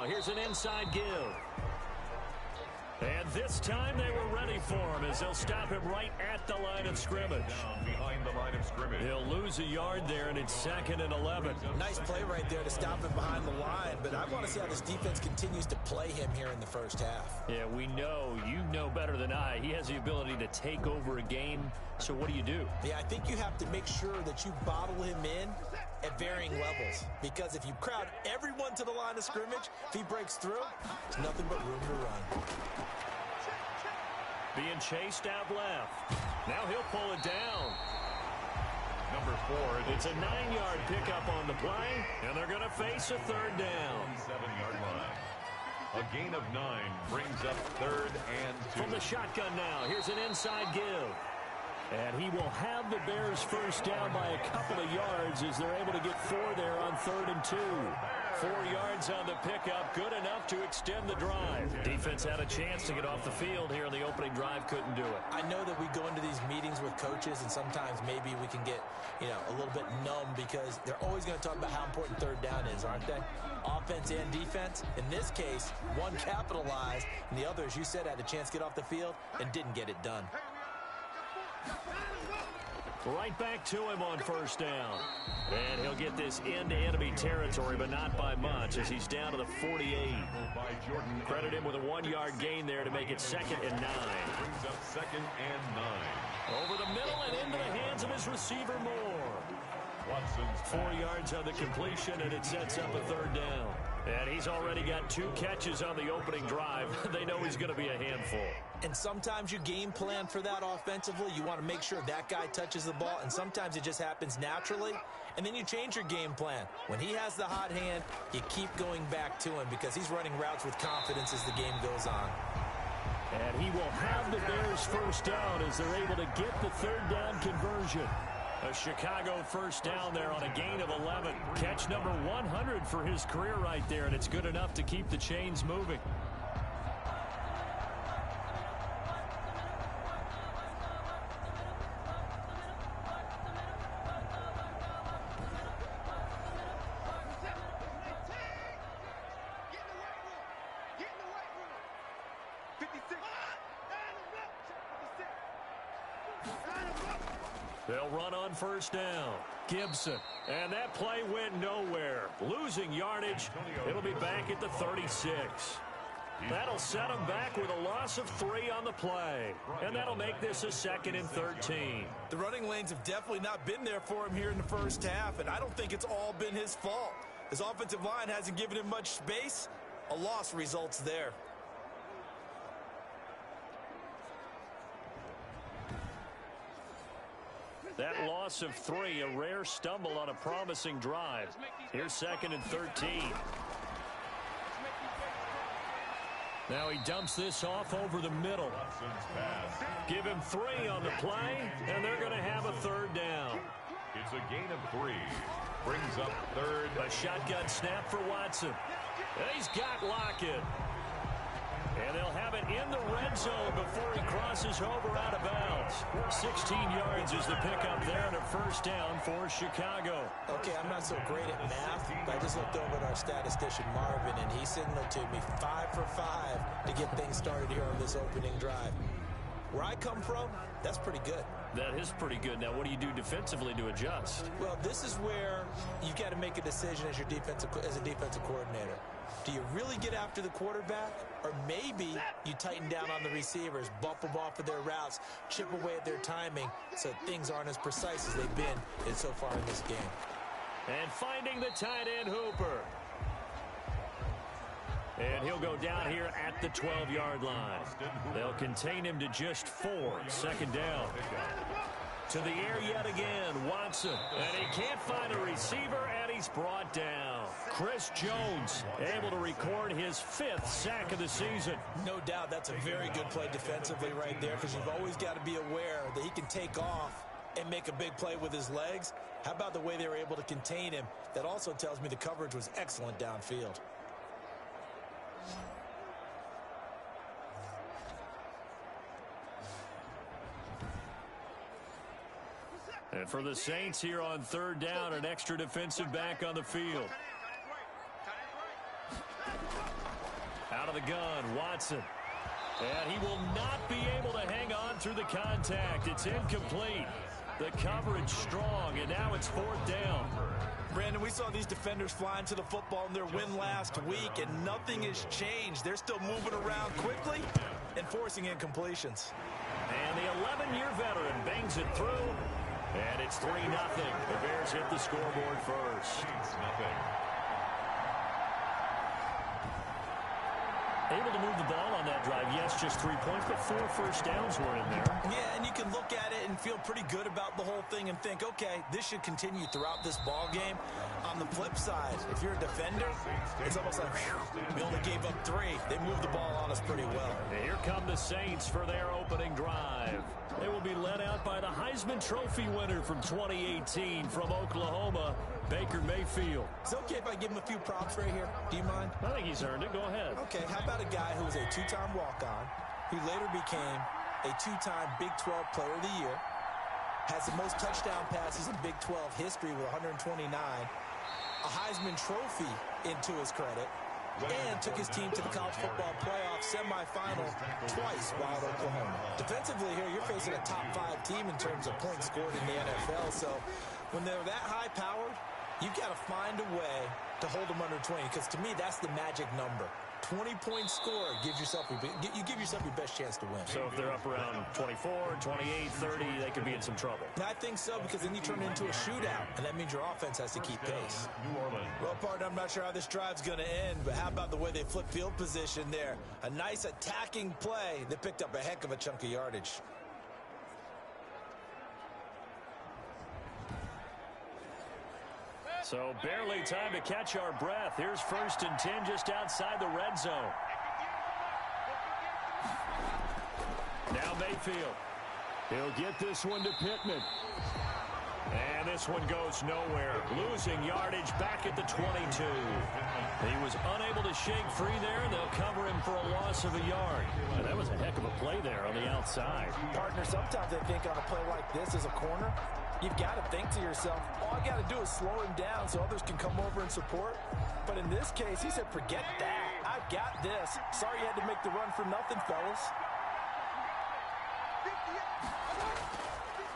here's an inside give. And this time they were ready for him as they'll stop him right at the line of scrimmage. Down behind the line of scrimmage. He'll lose a yard there, and it's 2nd and 11. Nice play right there to stop him behind the line, but I want to see how this defense continues to play him here in the first half. Yeah, we know, you know better than I, he has the ability to take over a game, so what do you do? Yeah, I think you have to make sure that you bottle him in at varying levels, because if you crowd everyone to the line of scrimmage, if he breaks through, there's nothing but room to run. Being chased out left. Now he'll pull it down. Number 4. It's a 9-yard pickup on the play, and they're going to face a 3rd down. 7-yard line. A gain of 9 brings up 3rd and 2. From the shotgun now, here's an inside give. And he will have the Bears first down by a couple of yards as they're able to get 4 there on 3rd and 2. 4 yards on the pickup, good enough to extend the drive. Defense had a chance to get off the field here in the opening drive, couldn't do it. I know that we go into these meetings with coaches, and sometimes maybe we can get, a little bit numb because they're always going to talk about how important 3rd down is, aren't they? Offense and defense. In this case, one capitalized, and the other, as you said, had a chance to get off the field and didn't get it done. Right back to him on 1st down. And he'll get this into enemy territory, but not by much as he's down to the 48. Credit him with a 1-yard gain there to make it 2nd and 9. Brings up 2nd and 9. Over the middle and into the hands of his receiver Moore. Watson's 4 yards on the completion, and it sets up a 3rd down. And he's already got 2 catches on the opening drive. They know he's going to be a handful. And sometimes you game plan for that offensively. You want to make sure that guy touches the ball, and sometimes it just happens naturally, and then you change your game plan. When he has the hot hand, you keep going back to him because he's running routes with confidence as the game goes on. And he will have the Bears first down as they're able to get the 3rd down conversion. A Chicago first down there on a gain of 11. Catch number 100 for his career right there, and it's good enough to keep the chains moving. They'll run on 1st down. Gibson. And that play went nowhere. Losing yardage. It'll be back at the 36. That'll set him back with a loss of 3 on the play. And that'll make this a 2nd and 13. The running lanes have definitely not been there for him here in the first half, and I don't think it's all been his fault. His offensive line hasn't given him much space. A loss results there. That loss of 3, a rare stumble on a promising drive. Here's 2nd and 13. Now he dumps this off over the middle. Give him 3 on the play, and they're going to have a 3rd down. It's a gain of 3. Brings up 3rd. A shotgun snap for Watson. And he's got Lockett. And they'll have it in the red zone before he crosses over out of bounds. 16 yards is the pickup there and a first down for Chicago. Okay, I'm not so great at math, but I just looked over at our statistician Marvin, and he signaled to me 5 for 5 to get things started here on this opening drive. Where I come from, that's pretty good. That is pretty good. Now, what do you do defensively to adjust? Well, this is where you've got to make a decision as a defensive coordinator. Do you really get after the quarterback? Or maybe you tighten down on the receivers, bump them off of their routes, chip away at their timing so things aren't as precise as they've been so far in this game. And finding the tight end Hooper. And he'll go down here at the 12-yard line. They'll contain him to just 4. 2nd down. To the air yet again, Watson. And he can't find a receiver, and he's brought down. Chris Jones able to record his 5th sack of the season. No doubt that's a very good play defensively right there, because you've always got to be aware that he can take off and make a big play with his legs. How about the way they were able to contain him? That also tells me the coverage was excellent downfield. And for the Saints here on 3rd down, an extra defensive back on the field. Out of the gun, Watson. And he will not be able to hang on through the contact. It's incomplete. The coverage strong, and now it's 4th down. Brandon, we saw these defenders flying to the football in their win last week, and nothing has changed. They're still moving around quickly and forcing incompletions. And the 11-year veteran bangs it through, and it's 3-0. The Bears hit the scoreboard first. Able to move the ball on that drive. Yes, just 3 points, but 4 first downs were in there. Yeah, and you can look at it and feel pretty good about the whole thing and think, okay, this should continue throughout this ball game. On the flip side, if you're a defender, it's almost like, whew, we only gave up 3. They moved the ball on us pretty well. And here come the Saints for their opening drive. They will be led out by the Heisman Trophy winner from 2018 from Oklahoma, Baker Mayfield. Is it okay if I give him a few props right here? Do you mind? I think he's earned it. Go ahead. Okay, how about a guy who was a 2-time walk-on, who later became a 2-time Big 12 Player of the Year, has the most touchdown passes in Big 12 history with 129, a Heisman Trophy into his credit, and took his team to the college football playoff semifinal twice while at Oklahoma. Defensively here, you're facing a top 5 team in terms of points scored in the NFL, so when they're that high-powered, you've got to find a way to hold them under 20, because to me, that's the magic number. 20-point score gives yourself you give yourself your best chance to win. So if they're up around 24, 28, 30, they could be in some trouble. I think so, because then you turn it into a shootout, and that means your offense has to keep pace. Well, partner, I'm not sure how this drive's going to end, but how about the way they flip field position there? A nice attacking play that picked up a heck of a chunk of yardage. So barely time to catch our breath. Here's 1st and 10 just outside the red zone. Now Mayfield. He'll get this one to Pittman. And this one goes nowhere. Losing yardage back at the 22. He was unable to shake free there, and they'll cover him for a loss of a yard. And that was a heck of a play there on the outside. Partner, sometimes I think on a play like this as a corner, you've got to think to yourself, all I got to do is slow him down so others can come over and support. But in this case, he said, forget that. I've got this. Sorry you had to make the run for nothing, fellas.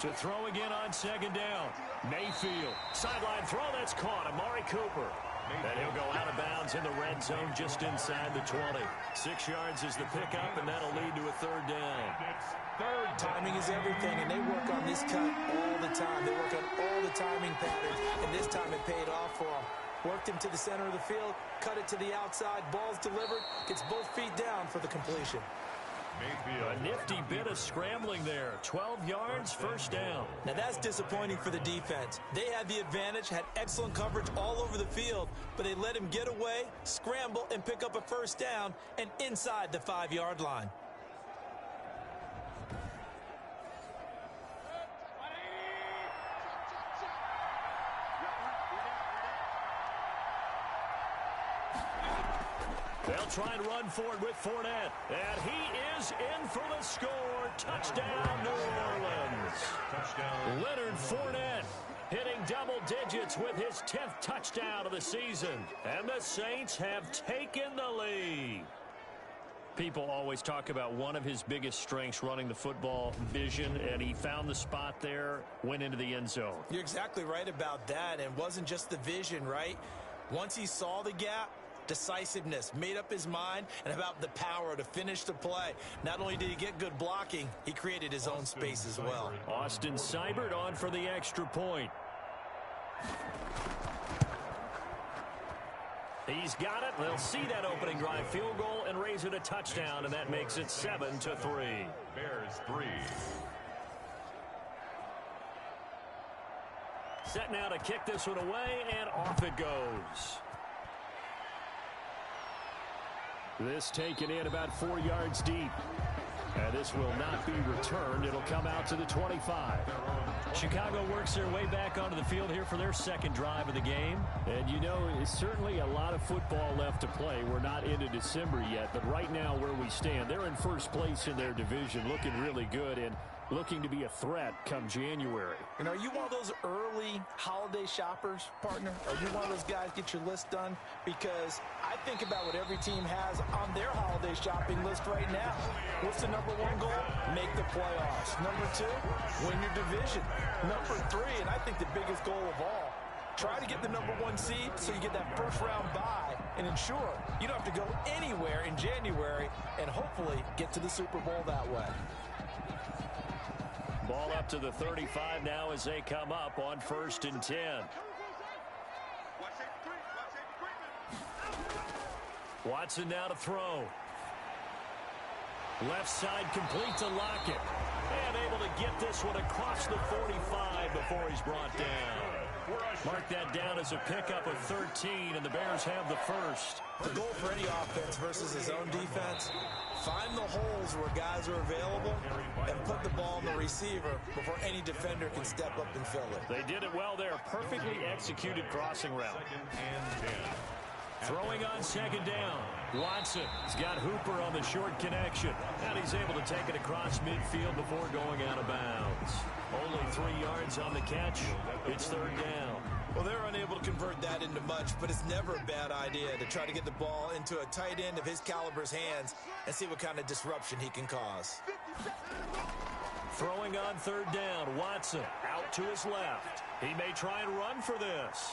To throw again on 2nd down. Mayfield. Sideline throw, that's caught. Amari Cooper. And he'll go out of bounds in the red zone just inside the 20. 6 yards is the pickup, and that'll lead to a 3rd down. Timing is everything, and they work on this cut all the time. They work on all the timing patterns, and this time it paid off for them. Worked him to the center of the field, cut it to the outside, ball's delivered, gets both feet down for the completion. A nifty bit of scrambling there. 12 yards, 1st down. Now that's disappointing for the defense. They had the advantage, had excellent coverage all over the field, but they let him get away, scramble, and pick up a 1st down, and inside the 5-yard line. They'll try and run for it with Fournette. And he is in for the score. Touchdown, New Orleans. Touchdown. Leonard Fournette hitting double digits with his 10th touchdown of the season. And the Saints have taken the lead. People always talk about one of his biggest strengths, running the football, vision, and he found the spot there, went into the end zone. You're exactly right about that, and it wasn't just the vision, right? Once he saw the gap, decisiveness, made up his mind, and about the power to finish the play. Not only did he get good blocking, he created his own space as well. Austin Seibert on for the extra point. He's got it. They'll see that opening drive field goal and raise it a touchdown, and that makes it 7-3. Bears 3. Set now to kick this one away, and off it goes. This taken in about 4 yards deep. And this will not be returned. It'll come out to the 25. Chicago works their way back onto the field here for their 2nd drive of the game. And you know, it's certainly a lot of football left to play. We're not into December yet, but right now where we stand, they're in 1st place in their division, looking really good. And looking to be a threat come January. And are you one of those early holiday shoppers, partner? Are you one of those guys get your list done? Because I think about what every team has on their holiday shopping list right now. What's the number one goal? Make the playoffs. Number two, win your division. Number three, and I think the biggest goal of all, try to get the number one seed so you get that first round bye and ensure you don't have to go anywhere in January and hopefully get to the Super Bowl that way. Ball up to the 35 now as they come up on 1st and 10. Watson now to throw. Left side complete to Lockett. And able to get this one across the 45 before he's brought down. Mark that down as a pickup of 13, and the Bears have the first. The goal for any offense versus his own defense, find the holes where guys are available and put the ball in the receiver before any defender can step up and fill it. They did it well there. Perfectly executed crossing route. Throwing on 2nd down. Watson has got Hooper on the short connection. And he's able to take it across midfield before going out of bounds. Only 3 yards on the catch. It's 3rd down. Well, they're unable to convert that into much, but it's never a bad idea to try to get the ball into a tight end of his caliber's hands and see what kind of disruption he can cause. Throwing on 3rd down. Watson out to his left. He may try and run for this.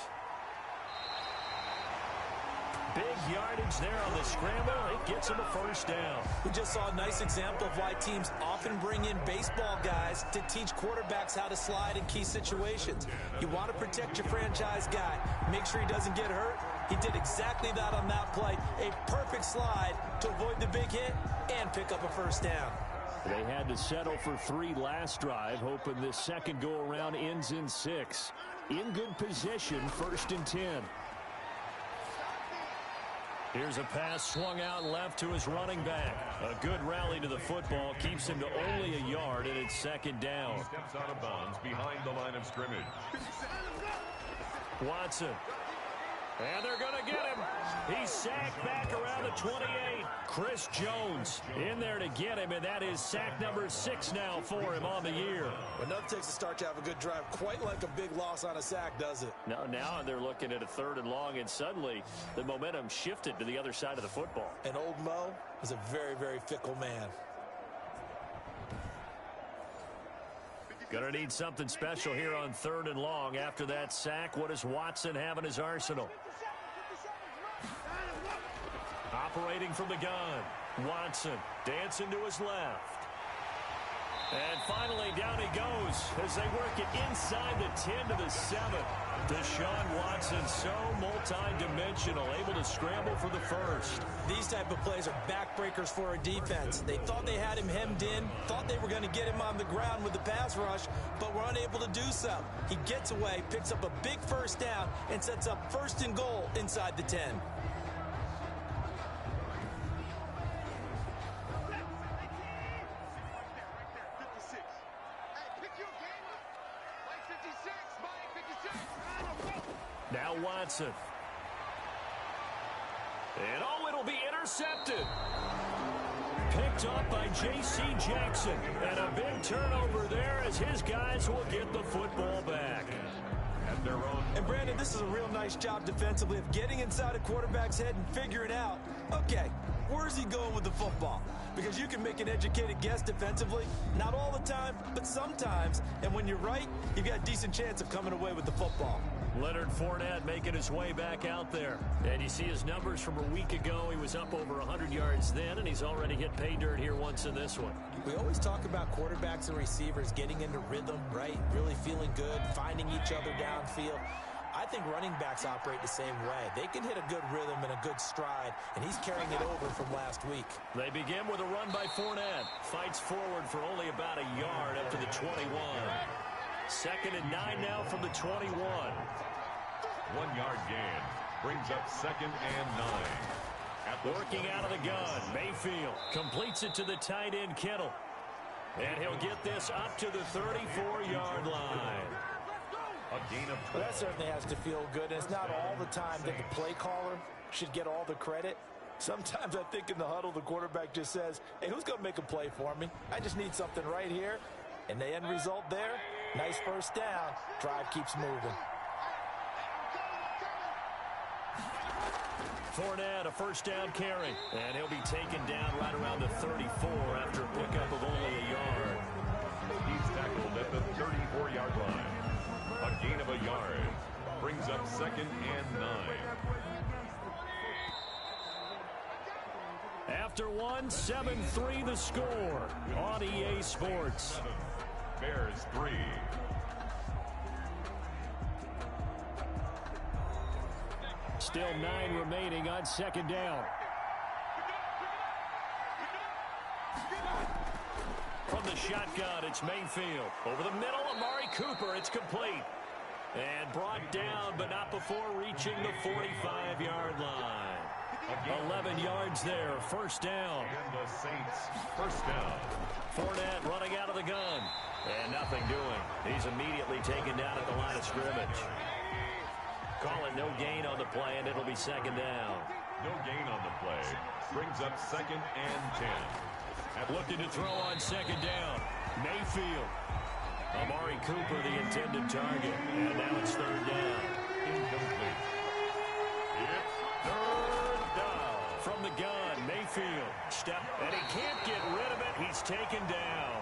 Big yardage there on the scramble. It gets him a 1st down. We just saw a nice example of why teams often bring in baseball guys to teach quarterbacks how to slide in key situations. You want to protect your franchise guy. Make sure he doesn't get hurt. He did exactly that on that play. A perfect slide to avoid the big hit and pick up a 1st down. They had to settle for 3 last drive, hoping this second go-around ends in 6. In good position, 1st and 10. Here's a pass swung out left to his running back. A good rally to the football keeps him to only a yard, and it's 2nd down. He steps out of bounds behind the line of scrimmage. Watson. And they're going to get him. He's sacked back around the 28. Chris Jones in there to get him, and that is sack number 6 now for him on the year. Well, nothing takes a start to have a good drive quite like a big loss on a sack, does it? Now they're looking at a 3rd and long, and suddenly the momentum shifted to the other side of the football. And old Mo is a very, very fickle man. Going to need something special here on 3rd and long. After that sack, what does Watson have in his arsenal? Operating from the gun. Watson dancing to his left. And finally, down he goes as they work it inside the 10 to the 7. Deshaun Watson, so multi-dimensional, able to scramble for the 1st. These type of plays are backbreakers for a defense. They thought they had him hemmed in, thought they were going to get him on the ground with the pass rush, but were unable to do so. He gets away, picks up a big 1st down, and sets up 1st and goal inside the 10. Now Watson. And it'll be intercepted. Picked up by J.C. Jackson. And a big turnover there as his guys will get the football back. At their own. And Brandon, this is a real nice job defensively of getting inside a quarterback's head and figuring out, okay, where's he going with the football? Because you can make an educated guess defensively, not all the time, but sometimes. And when you're right, you've got a decent chance of coming away with the football. Leonard Fournette making his way back out there. And you see his numbers from a week ago. He was up over 100 yards then, and he's already hit pay dirt here once in this one. We always talk about quarterbacks and receivers getting into rhythm, right? Really feeling good, finding each other downfield. I think running backs operate the same way. They can hit a good rhythm and a good stride, and he's carrying it over from last week. They begin with a run by Fournette. Fights forward for only about a yard up to the 21. 2nd and 9 now from the 21. 1 yard gain brings up 2nd and 9. Working out of the gun, Mayfield completes it to the tight end Kittle. And he'll get this up to the 34-yard line. A gain of 12. Well, that certainly has to feel good. And it's not all the time that the play caller should get all the credit. Sometimes I think in the huddle, the quarterback just says, hey, who's going to make a play for me? I just need something right here. And the end result there, nice first down. Drive keeps moving. Fournette, a first down carry. And he'll be taken down right around the 34 after a pickup of only a yard. He's tackled at the 34-yard line. A gain of a yard. Brings up 2nd and 9. After one, 7-3 the score on EA Sports. Bears 3. Still 9 remaining on 2nd down. From the shotgun, it's Mayfield. Over the middle, Amari Cooper. It's complete. And brought down, but not before reaching the 45-yard line. 11 yards there, first down. And the Saints, first down. Fournette running out of the gun. And nothing doing. He's immediately taken down at the line of scrimmage. Call it no gain on the play, and it'll be 2nd down. No gain on the play. Brings up 2nd and 10. Looking to throw on 2nd down. Mayfield. Amari Cooper, the intended target. And now it's 3rd down. Incomplete. It's 3rd down. From the gun, Mayfield. Step, and he can't get rid of it. He's taken down.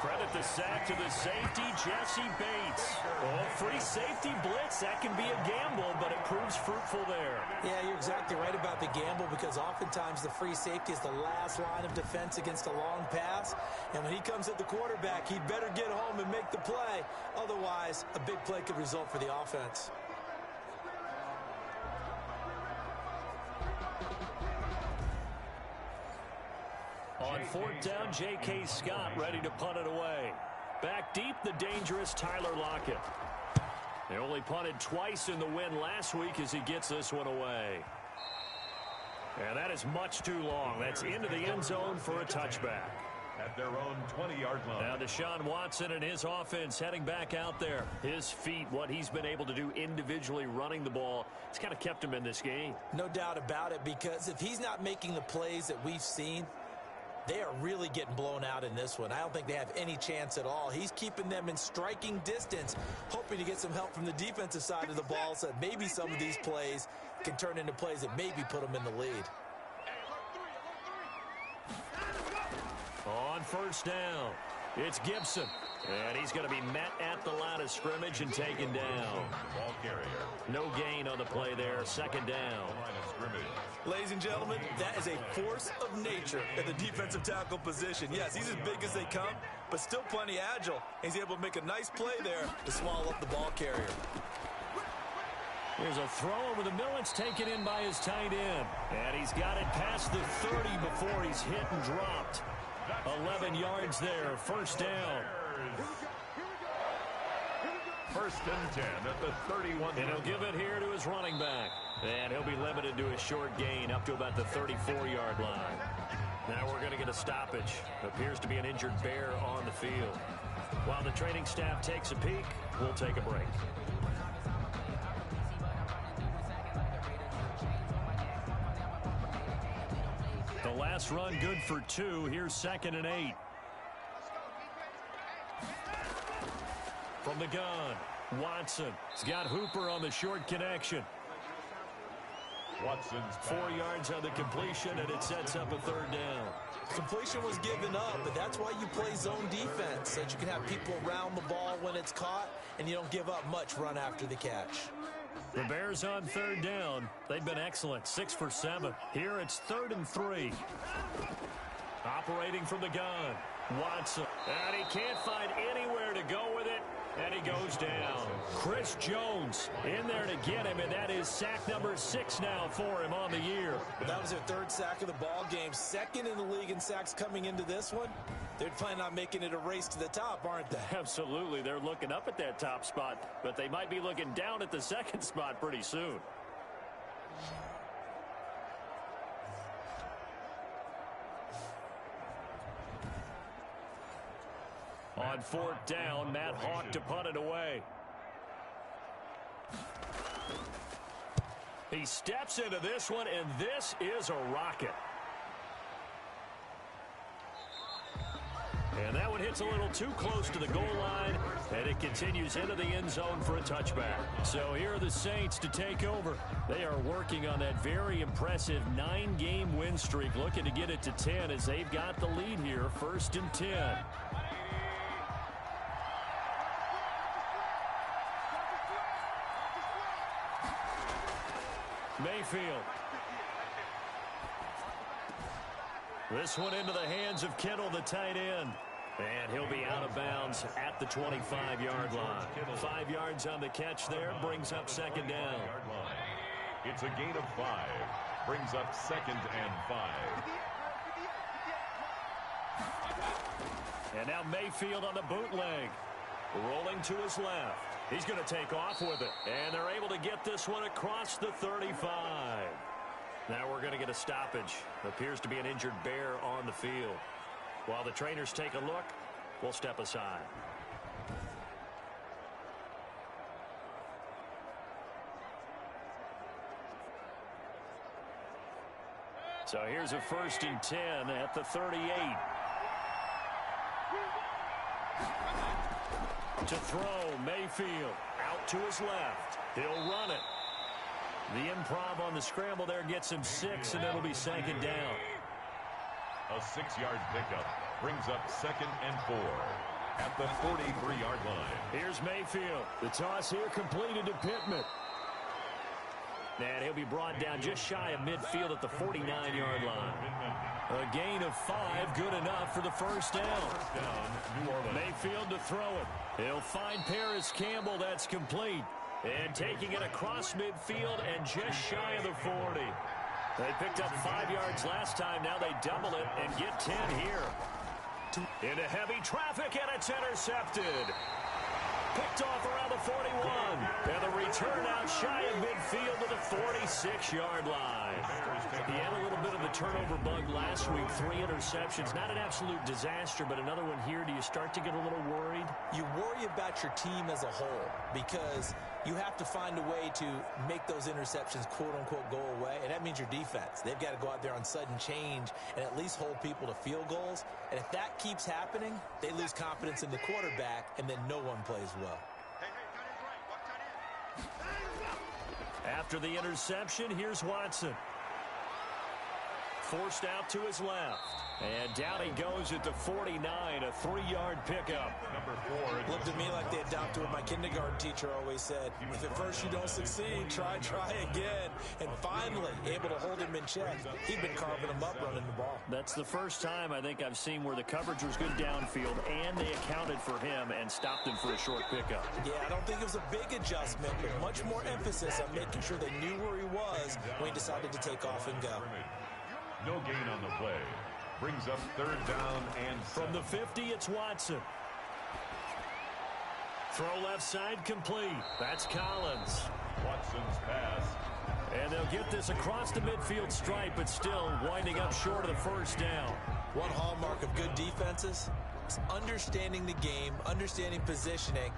Credit the sack to the safety, Jesse Bates. Oh, free safety blitz. That can be a gamble, but it proves fruitful there. Yeah, you're exactly right about the gamble because oftentimes the free safety is the last line of defense against a long pass. And when he comes at the quarterback, he'd better get home and make the play. Otherwise, a big play could result for the offense. On 4th down, J.K. Scott ready to punt it away. Back deep, the dangerous Tyler Lockett. They only punted twice in the win last week as he gets this one away. And that is much too long. That's into the end zone for a touchback. At their own 20-yard line. Now Deshaun Watson and his offense heading back out there. His feet, what he's been able to do individually running the ball, it's kind of kept him in this game. No doubt about it, because if he's not making the plays that we've seen, they are really getting blown out in this one. I don't think they have any chance at all. He's keeping them in striking distance, hoping to get some help from the defensive side of the ball so that maybe some of these plays can turn into plays that maybe put them in the lead. On 1st down, it's Gibson. And he's going to be met at the line of scrimmage and taken down. Ball carrier. No gain on the play there, 2nd down. Line of scrimmage. Ladies and gentlemen, that is a force of nature at the defensive tackle position. Yes, he's as big as they come, but still plenty agile. He's able to make a nice play there to swallow up the ball carrier. Here's a throw over the middle. It's taken in by his tight end. And he's got it past the 30 before he's hit and dropped. 11 yards there, 1st down. 1st and 10 at the 31. And he'll give it here to his running back. And he'll be limited to a short gain up to about the 34-yard line. Now we're going to get a stoppage. Appears to be an injured Bear on the field. While the training staff takes a peek, we'll take a break. The last run good for 2. Here's 2nd and 8. From the gun, Watson. He's got Hooper on the short connection. Watson's 4 yards on the completion, and it sets up a 3rd down. Completion was given up, but that's why you play zone defense, so that you can have people around the ball when it's caught, and you don't give up much run after the catch. The Bears on 3rd down. They've been excellent, 6 for 7. Here it's 3rd and 3. Operating from the gun, Watson. And he can't find anywhere to go with it, and he goes down. Chris Jones in there to get him, and that is sack number 6 now for him on the year. That was their 3rd sack of the ball game. 2nd in the league in sacks coming into this one. They're planning on making it a race to the top, aren't they? Absolutely. They're looking up at that top spot, but they might be looking down at the 2nd spot pretty soon. On 4th down, Matt Hawk to punt it away. He steps into this one, and this is a rocket. And that one hits a little too close to the goal line, and it continues into the end zone for a touchback. So here are the Saints to take over. They are working on that very impressive 9-game win streak, looking to get it to 10 as they've got the lead here, 1st and 10. Mayfield. This one into the hands of Kittle, the tight end. And he'll be out of bounds at the 25-yard line. 5 yards on the catch there, brings up 2nd down. It's a gain of 5. Brings up 2nd and 5. And now Mayfield on the bootleg. Rolling to his left. He's going to take off with it. And they're able to get this one across the 35. Now we're going to get a stoppage. Appears to be an injured bear on the field. While the trainers take a look, we'll step aside. So here's a 1st and 10 at the 38. To throw, Mayfield out to his left. He'll run it. The improv on the scramble there gets him 6, and it'll be 2nd down. A 6-yard pickup brings up 2nd and 4 at the 43-yard line. Here's Mayfield. The toss here completed to Pittman. And he'll be brought down just shy of midfield at the 49-yard line. A gain of 5, good enough for the 1st down. New Orleans. Mayfield to throw it. He'll find Paris Campbell. That's complete. And taking it across midfield and just shy of the 40. They picked up 5 yards last time. Now they double it and get 10 here. Into heavy traffic, and it's intercepted. Picked off around the 41. And the return out shy of midfield to the 46-yard line. He had a little bit of the turnover bug last week. 3 interceptions. Not an absolute disaster, but another one here. Do you start to get a little worried? You worry about your team as a whole because you have to find a way to make those interceptions, quote-unquote, go away, and that means your defense. They've got to go out there on sudden change and at least hold people to field goals. And if that keeps happening, they lose confidence in the quarterback, and then no one plays well. After the interception, here's Watson. Forced out to his left. And down he goes at the 49, a 3-yard pickup. Number 4. Looked at me like they adopted what my kindergarten teacher always said. If at first you don't succeed, try again. And finally, able to hold him in check. He'd been carving him up running the ball. That's the first time I think I've seen where the coverage was good downfield, and they accounted for him and stopped him for a short pickup. Yeah, I don't think it was a big adjustment, but much more emphasis on making sure they knew where he was when he decided to take off and go. No gain on the play. Brings up 3rd down and 7. From the 50, it's Watson. Throw left side complete. That's Collins. Watson's pass. And they'll get this across the midfield stripe, but still winding up short of the 1st down. One hallmark of good defenses is understanding the game, understanding positioning,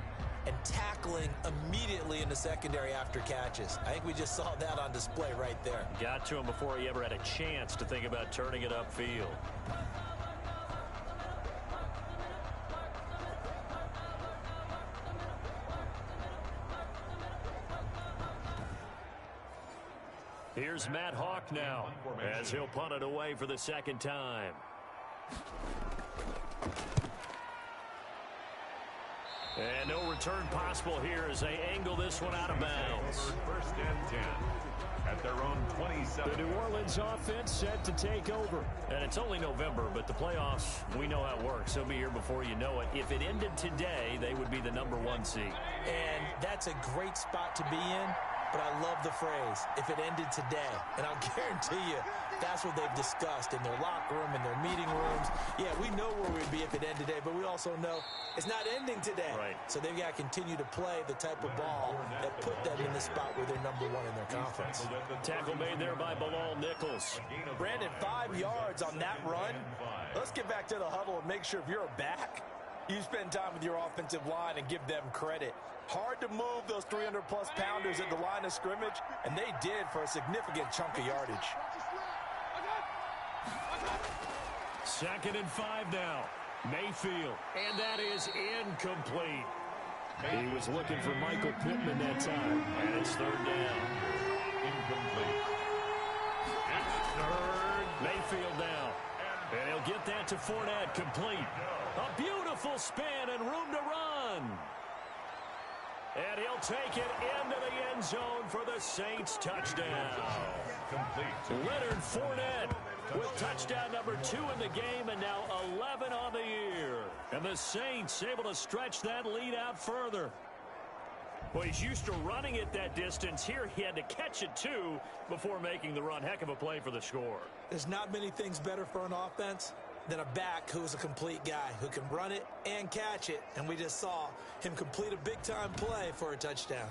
and tackling immediately in the secondary after catches. I think we just saw that on display right there. Got to him before he ever had a chance to think about turning it upfield. Here's Matt Hawk now as he'll punt it away for the 2nd time. And no return possible here as they angle this one out of bounds. 1st and 10 at their own 27. The New Orleans offense set to take over. And it's only November, but the playoffs, we know how it works. They'll be here before you know it. If it ended today, they would be the number 1 seed. And that's a great spot to be in. But I love the phrase, if it ended today. And I'll guarantee you, that's what they've discussed in their locker room, in their meeting rooms. Yeah, we know where we'd be if it ended today, but we also know it's not ending today. Right. So they've got to continue to play the type of ball that put them in the spot where they're number 1 in their conference. Tackle made there by Bilal Nichols. Brandon, 5 yards on that run. Let's get back to the huddle and make sure if you're a back, you spend time with your offensive line and give them credit. Hard to move those 300-plus pounders at the line of scrimmage, and they did for a significant chunk of yardage. 2nd and 5 now. Mayfield, and that is incomplete. He was looking for Michael Pittman that time, and it's third down. Incomplete. It's third. Mayfield now, and he'll get that to Fournette, complete. A beautiful spin and room to run. And he'll take it into the end zone for the Saints touchdown. Complete. Leonard Fournette with touchdown number 2 in the game, and now 11 on the year. And the Saints able to stretch that lead out further. Well, he's used to running it that distance. Here he had to catch it, too, before making the run. Heck of a play for the score. There's not many things better for an offense than a back who's a complete guy who can run it and catch it. And we just saw him complete a big-time play for a touchdown.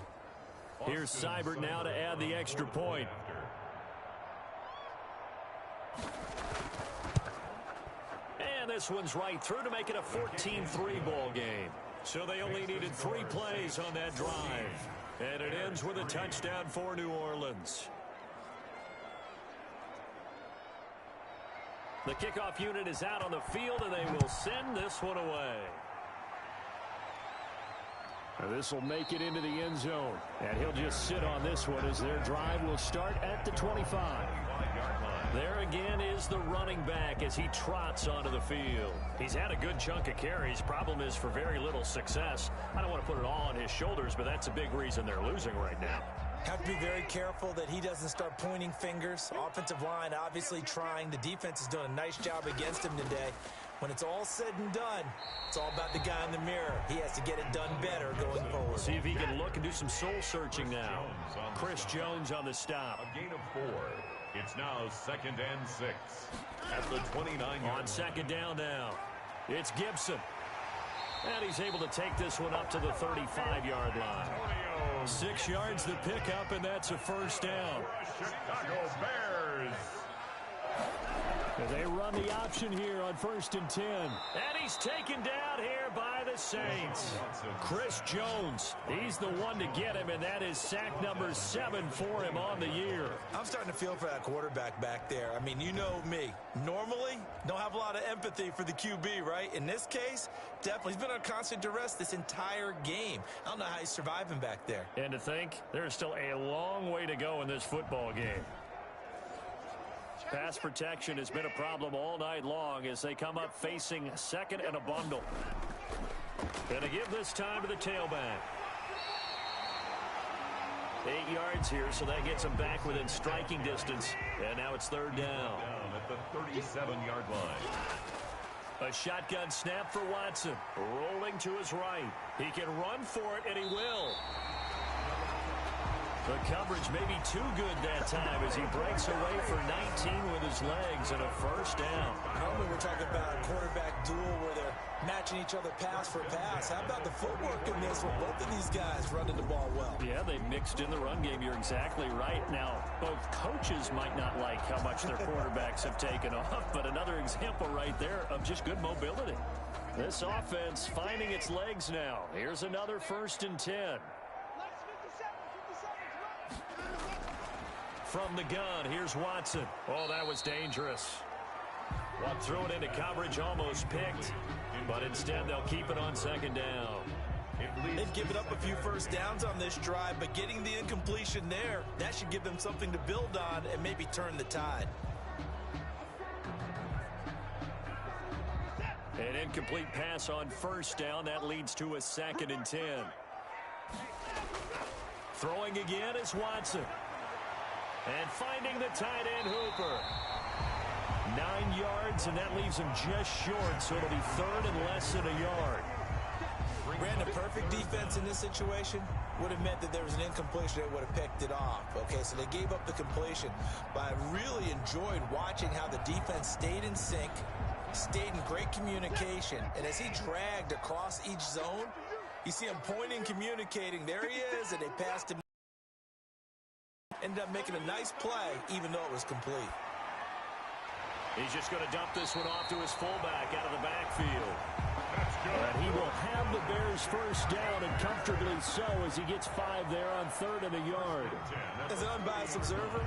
Here's Seibert now to add the extra point. And this one's right through to make it a 14-3 ball game. So they only needed 3 plays on that drive. And it ends with a touchdown for New Orleans. The kickoff unit is out on the field, and they will send this one away. This will make it into the end zone. And he'll just sit on this one as their drive will start at the 25. There again is the running back as he trots onto the field. He's had a good chunk of carries. Problem is for very little success. I don't want to put it all on his shoulders, but that's a big reason they're losing right now. Have to be very careful that he doesn't start pointing fingers. Offensive line obviously trying. The defense is doing a nice job against him today. When it's all said and done, it's all about the guy in the mirror. He has to get it done better going forward. See if he can look and do some soul searching now. Chris Jones on the stop. A gain of 4. It's now 2nd and 6 at the 29. On second down now, it's Gibson. And he's able to take this one up to the 35-yard line. 6 yards the pickup, and that's a first down. Chicago Bears. They run the option here on 1st and 10. And he's taken down here by the Saints. Chris Jones, he's the one to get him, and that is sack number 7 for him on the year. I'm starting to feel for that quarterback back there. I mean, you know me. Normally, don't have a lot of empathy for the QB, right? In this case, definitely. He's been on constant duress this entire game. I don't know how he's surviving back there. And to think, there's still a long way to go in this football game. Pass protection has been a problem all night long as they come up facing second and a bundle. Going to give this time to the tailback. 8 yards here, so that gets him back within striking distance. And now it's third down. Down at the 37-yard line. A shotgun snap for Watson. Rolling to his right. He can run for it, and he will. The coverage may be too good that time as he breaks away for 19 with his legs and a first down. Normally we're talking about a quarterback duel where they're matching each other pass for pass. How about the footwork in this with both of these guys running the ball well? Yeah, they mixed in the run game. You're exactly right. Now, both coaches might not like how much their quarterbacks have taken off, but another example right there of just good mobility. This offense finding its legs now. Here's another 1st and 10. From the gun, here's Watson. Oh, that was dangerous. Watt threw it into coverage, almost picked, but instead they'll keep it on 2nd down. They've given up a few first downs on this drive, but getting the incompletion there, that should give them something to build on and maybe turn the tide. An incomplete pass on 1st down. That leads to a 2nd and 10. Throwing again is Watson. And finding the tight end Hooper. 9 yards, and that leaves him just short, so it'll be 3rd and less than a yard. Brandon, perfect defense in this situation would have meant that there was an incompletion that would have picked it off. Okay, so they gave up the completion, but I really enjoyed watching how the defense stayed in sync, stayed in great communication, and as he dragged across each zone, you see him pointing, communicating. There he is, and they passed him. Ended up making a nice play, even though it was complete. He's just going to dump this one off to his fullback out of the backfield. And he will have the Bears first down, and comfortably so, as he gets 5 there on 3rd and a yard. As an unbiased observer,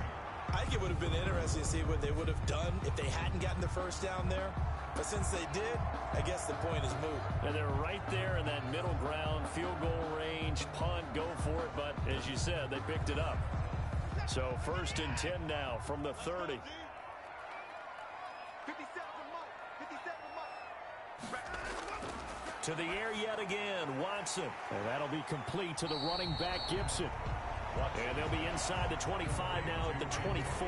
I think it would have been interesting to see what they would have done if they hadn't gotten the first down there. But since they did, I guess the point is moot. And they're right there in that middle ground, field goal range, punt, go for it. But as you said, they picked it up. So 1st and 10 now from the 30. To the air yet again, Watson. And that'll be complete to the running back, Gibson. And they'll be inside the 25 now at the 24.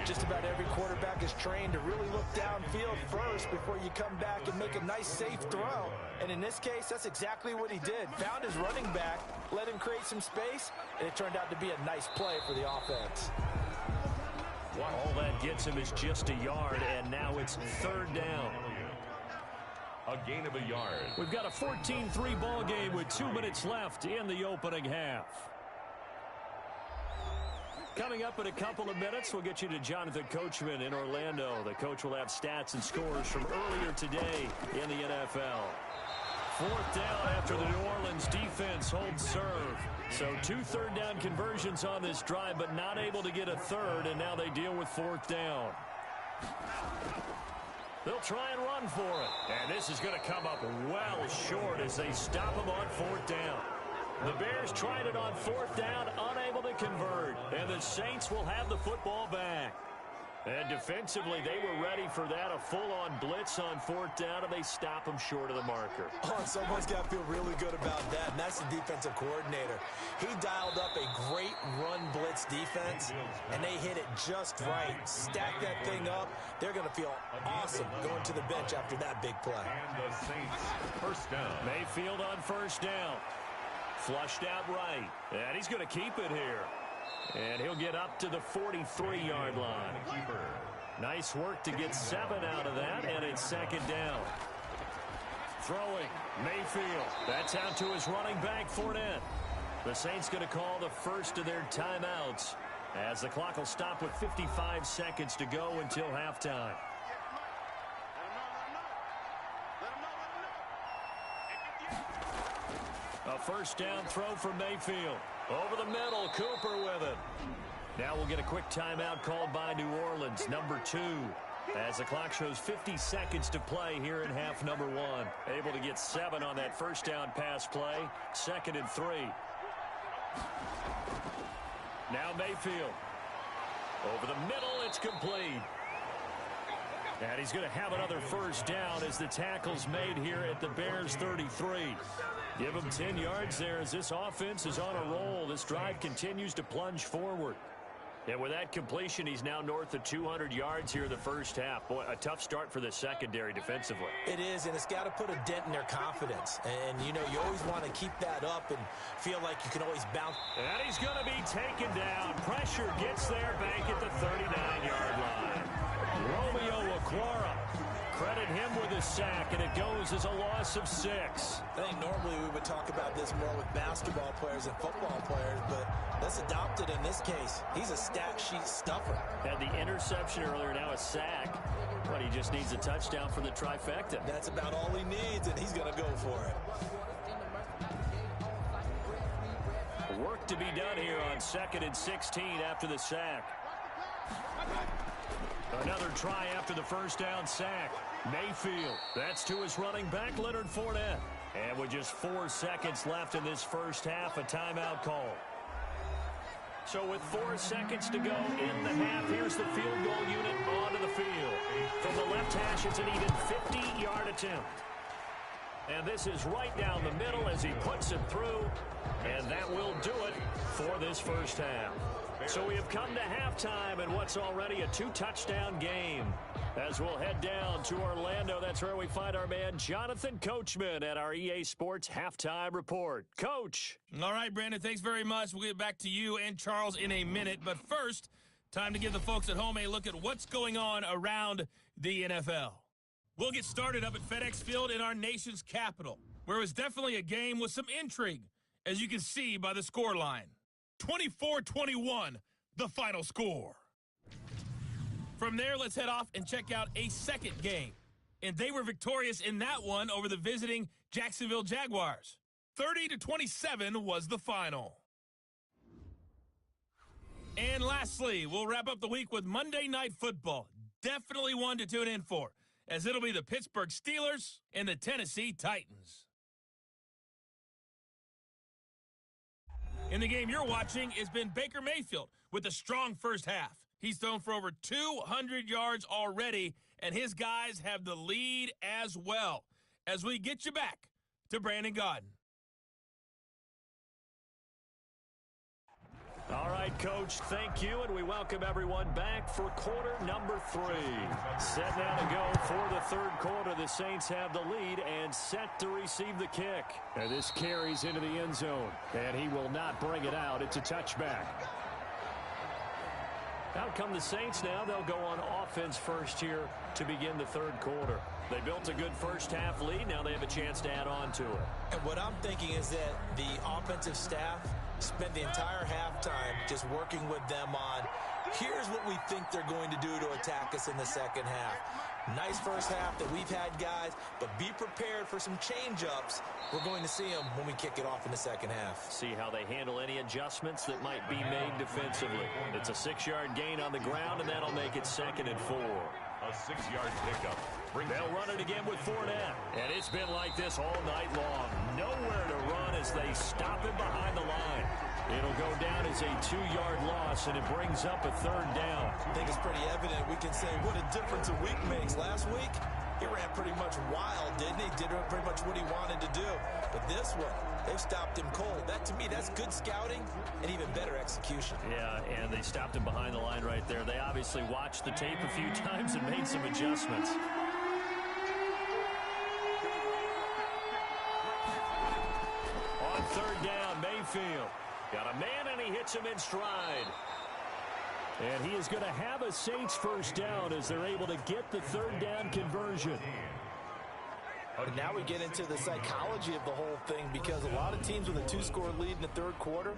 Just about every quarterback is trained to really look downfield first before you come back and make a nice, safe throw. And in this case, that's exactly what he did. Found his running back, let him create some space, and it turned out to be a nice play for the offense. All that gets him is just a yard, and now it's 3rd down. A gain of a yard. We've got a 14-3 ball game with 2 minutes left in the opening half. Coming up in a couple of minutes, we'll get you to Jonathan Coachman in Orlando. The coach will have stats and scores from earlier today in the NFL. 4th down after the New Orleans defense holds serve. So 2 third-down conversions on this drive, but not able to get a third, and now they deal with 4th down. They'll try and run for it. And this is going to come up well short as they stop him on 4th down. The Bears tried it on 4th down, unable to convert. And the Saints will have the football back. And defensively, they were ready for that, a full-on blitz on 4th down, and they stop him short of the marker. Oh, someone's got to feel really good about that, and that's the defensive coordinator. He dialed up a great run blitz defense, and they hit it just right. Stack that thing up. They're going to feel awesome going to the bench after that big play. And the Saints, 1st down. Mayfield on 1st down. Flushed out right, and he's going to keep it here. And he'll get up to the 43-yard line. Nice work to get 7 out of that, and it's 2nd down. Throwing, Mayfield. That's out to his running back, Fournette. The Saints going to call the first of their timeouts as the clock will stop with 55 seconds to go until halftime. A 1st down throw from Mayfield. Over the middle, Cooper with it. Now we'll get a quick timeout called by New Orleans, number 2. As the clock shows 50 seconds to play here in half number 1. Able to get 7 on that 1st down pass play. 2nd and 3. Now Mayfield. Over the middle, it's complete. And he's going to have another 1st down as the tackle's made here at the Bears 33. Give him 10 yards there as this offense is on a roll. This drive continues to plunge forward. And with that completion, he's now north of 200 yards here in the 1st half. Boy, a tough start for the secondary defensively. It is, and it's got to put a dent in their confidence. And, you know, you always want to keep that up and feel like you can always bounce. And he's going to be taken down. Pressure gets there back at the 39-yard line. Romeo Okwara. Credit him with a sack, and it goes as a loss of 6. I think normally we would talk about this more with basketball players and football players, but let's adopt it in this case. He's a stat sheet stuffer. Had the interception earlier, now a sack. But he just needs a touchdown for the trifecta. That's about all he needs, and he's going to go for it. Work to be done here on 2nd and 16 after the sack. Another try after the 1st down sack. Mayfield, that's to his running back, Leonard Fournette. And with just 4 seconds left in this 1st half, a timeout call. So with 4 seconds to go in the half, here's the field goal unit onto the field. From the left hash, it's an even 50-yard attempt. And this is right down the middle as he puts it through. And that will do it for this 1st half. So we have come to halftime in what's already a 2-touchdown game. As we'll head down to Orlando, that's where we find our man Jonathan Coachman at our EA Sports Halftime Report. Coach. All right, Brandon, thanks very much. We'll get back to you and Charles in a minute. But first, time to give the folks at home a look at what's going on around the NFL. We'll get started up at FedEx Field in our nation's capital, where it was definitely a game with some intrigue, as you can see by the scoreline. 24-21, the final score. From there, let's head off and check out a second game. And they were victorious in that one over the visiting Jacksonville Jaguars. 30-27 was the final. And lastly, we'll wrap up the week with Monday Night Football. Definitely one to tune in for, as it'll be the Pittsburgh Steelers and the Tennessee Titans. In the game you're watching has been Baker Mayfield with a strong first half. He's thrown for over 200 yards already, and his guys have the lead as well. As we get you back to Brandon Gaudin. All right, Coach, thank you, and we welcome everyone back for quarter number 3. Set now to go for the third quarter. The Saints have the lead and set to receive the kick. And this carries into the end zone, and he will not bring it out. It's a touchback. Out come the Saints now. They'll go on offense first here to begin the third quarter. They built a good first half lead. Now they have a chance to add on to it. And what I'm thinking is that the offensive staff spent the entire halftime just working with them on, here's what we think they're going to do to attack us in the second half. Nice first half that we've had, guys, but be prepared for some change-ups. We're going to see them when we kick it off in the second half. See how they handle any adjustments that might be made defensively. It's a 6-yard gain on the ground, and that'll make it 2nd and 4. A 6-yard pickup. They'll run it again with Fournette. And it's been like this all night long. Nowhere to run as they stop him behind the line. It'll go down as a 2-yard loss, and it brings up a 3rd down. I think it's pretty evident. We can say what a difference a week makes. Last week, he ran pretty much wild, didn't he? Did pretty much what he wanted to do. But this one, they've stopped him cold. That, to me, that's good scouting and even better execution. Yeah, and they stopped him behind the line right there. They obviously watched the tape a few times and made some adjustments. On 3rd down, Mayfield. Got a man, and he hits him in stride. And he is going to have a Saints first down as they're able to get the 3rd down conversion. But now we get into the psychology of the whole thing, because a lot of teams with a 2-score lead in the third quarter,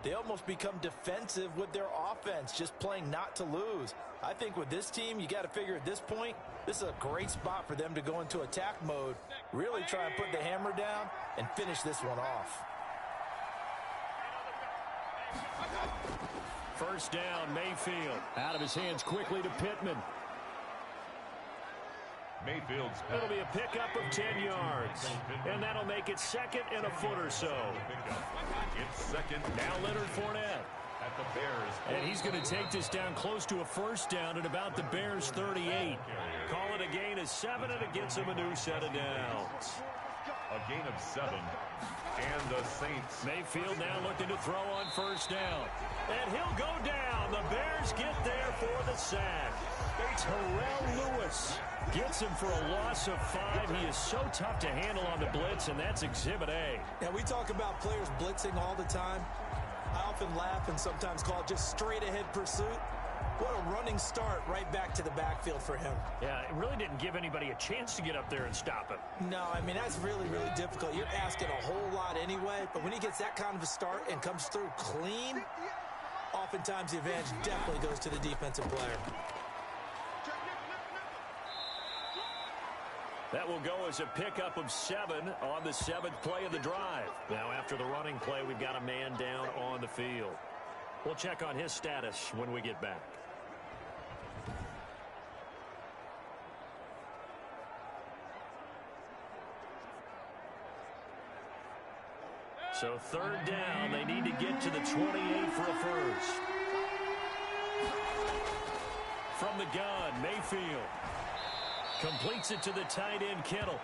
they almost become defensive with their offense, just playing not to lose. I think with this team, you got to figure at this point, this is a great spot for them to go into attack mode, really try and put the hammer down and finish this one off. First down, Mayfield. Out of his hands quickly to Pittman. Mayfield's pass. It'll be a pickup of 10 yards. And that'll make it 2nd and a foot or so. It's 2nd. Now Leonard Fournette. At the Bears. And he's going to take this down close to a first down at about the Bears 38. Call it a gain of 7, and it gets him a new set of downs. A gain of 7. And the Saints. Mayfield now looking to throw on first down. And he'll go down. The Bears get there for the sack. Terrell Lewis gets him for a loss of 5. He is so tough to handle on the blitz, and that's Exhibit A. Now, we talk about players blitzing all the time. I often laugh and sometimes call it just straight-ahead pursuit. What a running start right back to the backfield for him. Yeah, it really didn't give anybody a chance to get up there and stop him. No, I mean, that's really, really difficult. You're asking a whole lot anyway, but when he gets that kind of a start and comes through clean, oftentimes the advantage definitely goes to the defensive player. That will go as a pickup of 7 on the 7th play of the drive. Now, after the running play, we've got a man down on the field. We'll check on his status when we get back. So 3rd down, they need to get to the 28 for a first. From the gun, Mayfield completes it to the tight end, Kittle.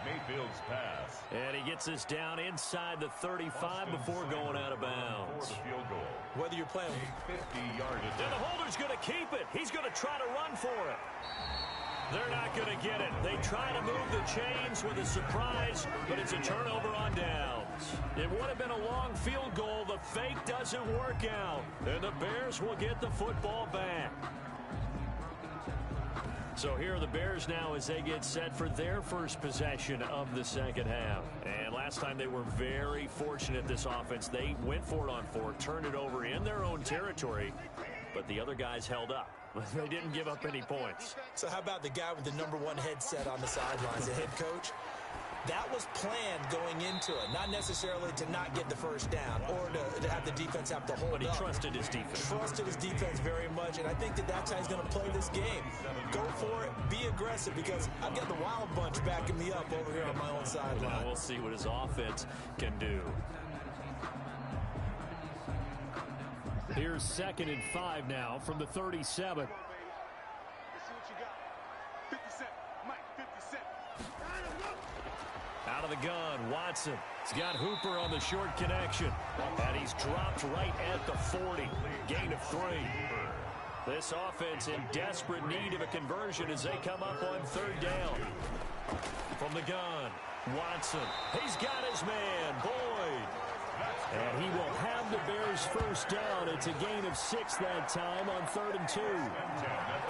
Mayfield's pass. And he gets us down inside the 35 before going out of bounds. For the field goal. Whether you're playing 50-yard And the holder's going to keep it. He's going to try to run for it. They're not going to get it. They try to move the chains with a surprise, but it's a turnover on downs. It would have been a long field goal. The fake doesn't work out, and the Bears will get the football back. So here are the Bears now as they get set for their first possession of the second half. And last time they were very fortunate, this offense. They went for it on 4, turned it over in their own territory, but the other guys held up. They didn't give up any points. So how about the guy with the #1 headset on the sidelines, the head coach? that was planned going into it, not necessarily to not get the first down or to have the defense have to hold up. But he trusted his defense. Trusted his defense very much, and I think that's how he's going to play this game. Go for it, be aggressive, because I've got the Wild Bunch backing me up over here on my own sideline. Now we'll see what his offense can do. Here's 2nd and 5 now from the 37. Out of the gun, Watson. He's got Hooper on the short connection. And he's dropped right at the 40. Gain of 3. This offense in desperate need of a conversion as they come up on 3rd down. From the gun, Watson. He's got his man, Boyd. And he will have the Bears' first down. It's a gain of 6 that time on 3rd and 2.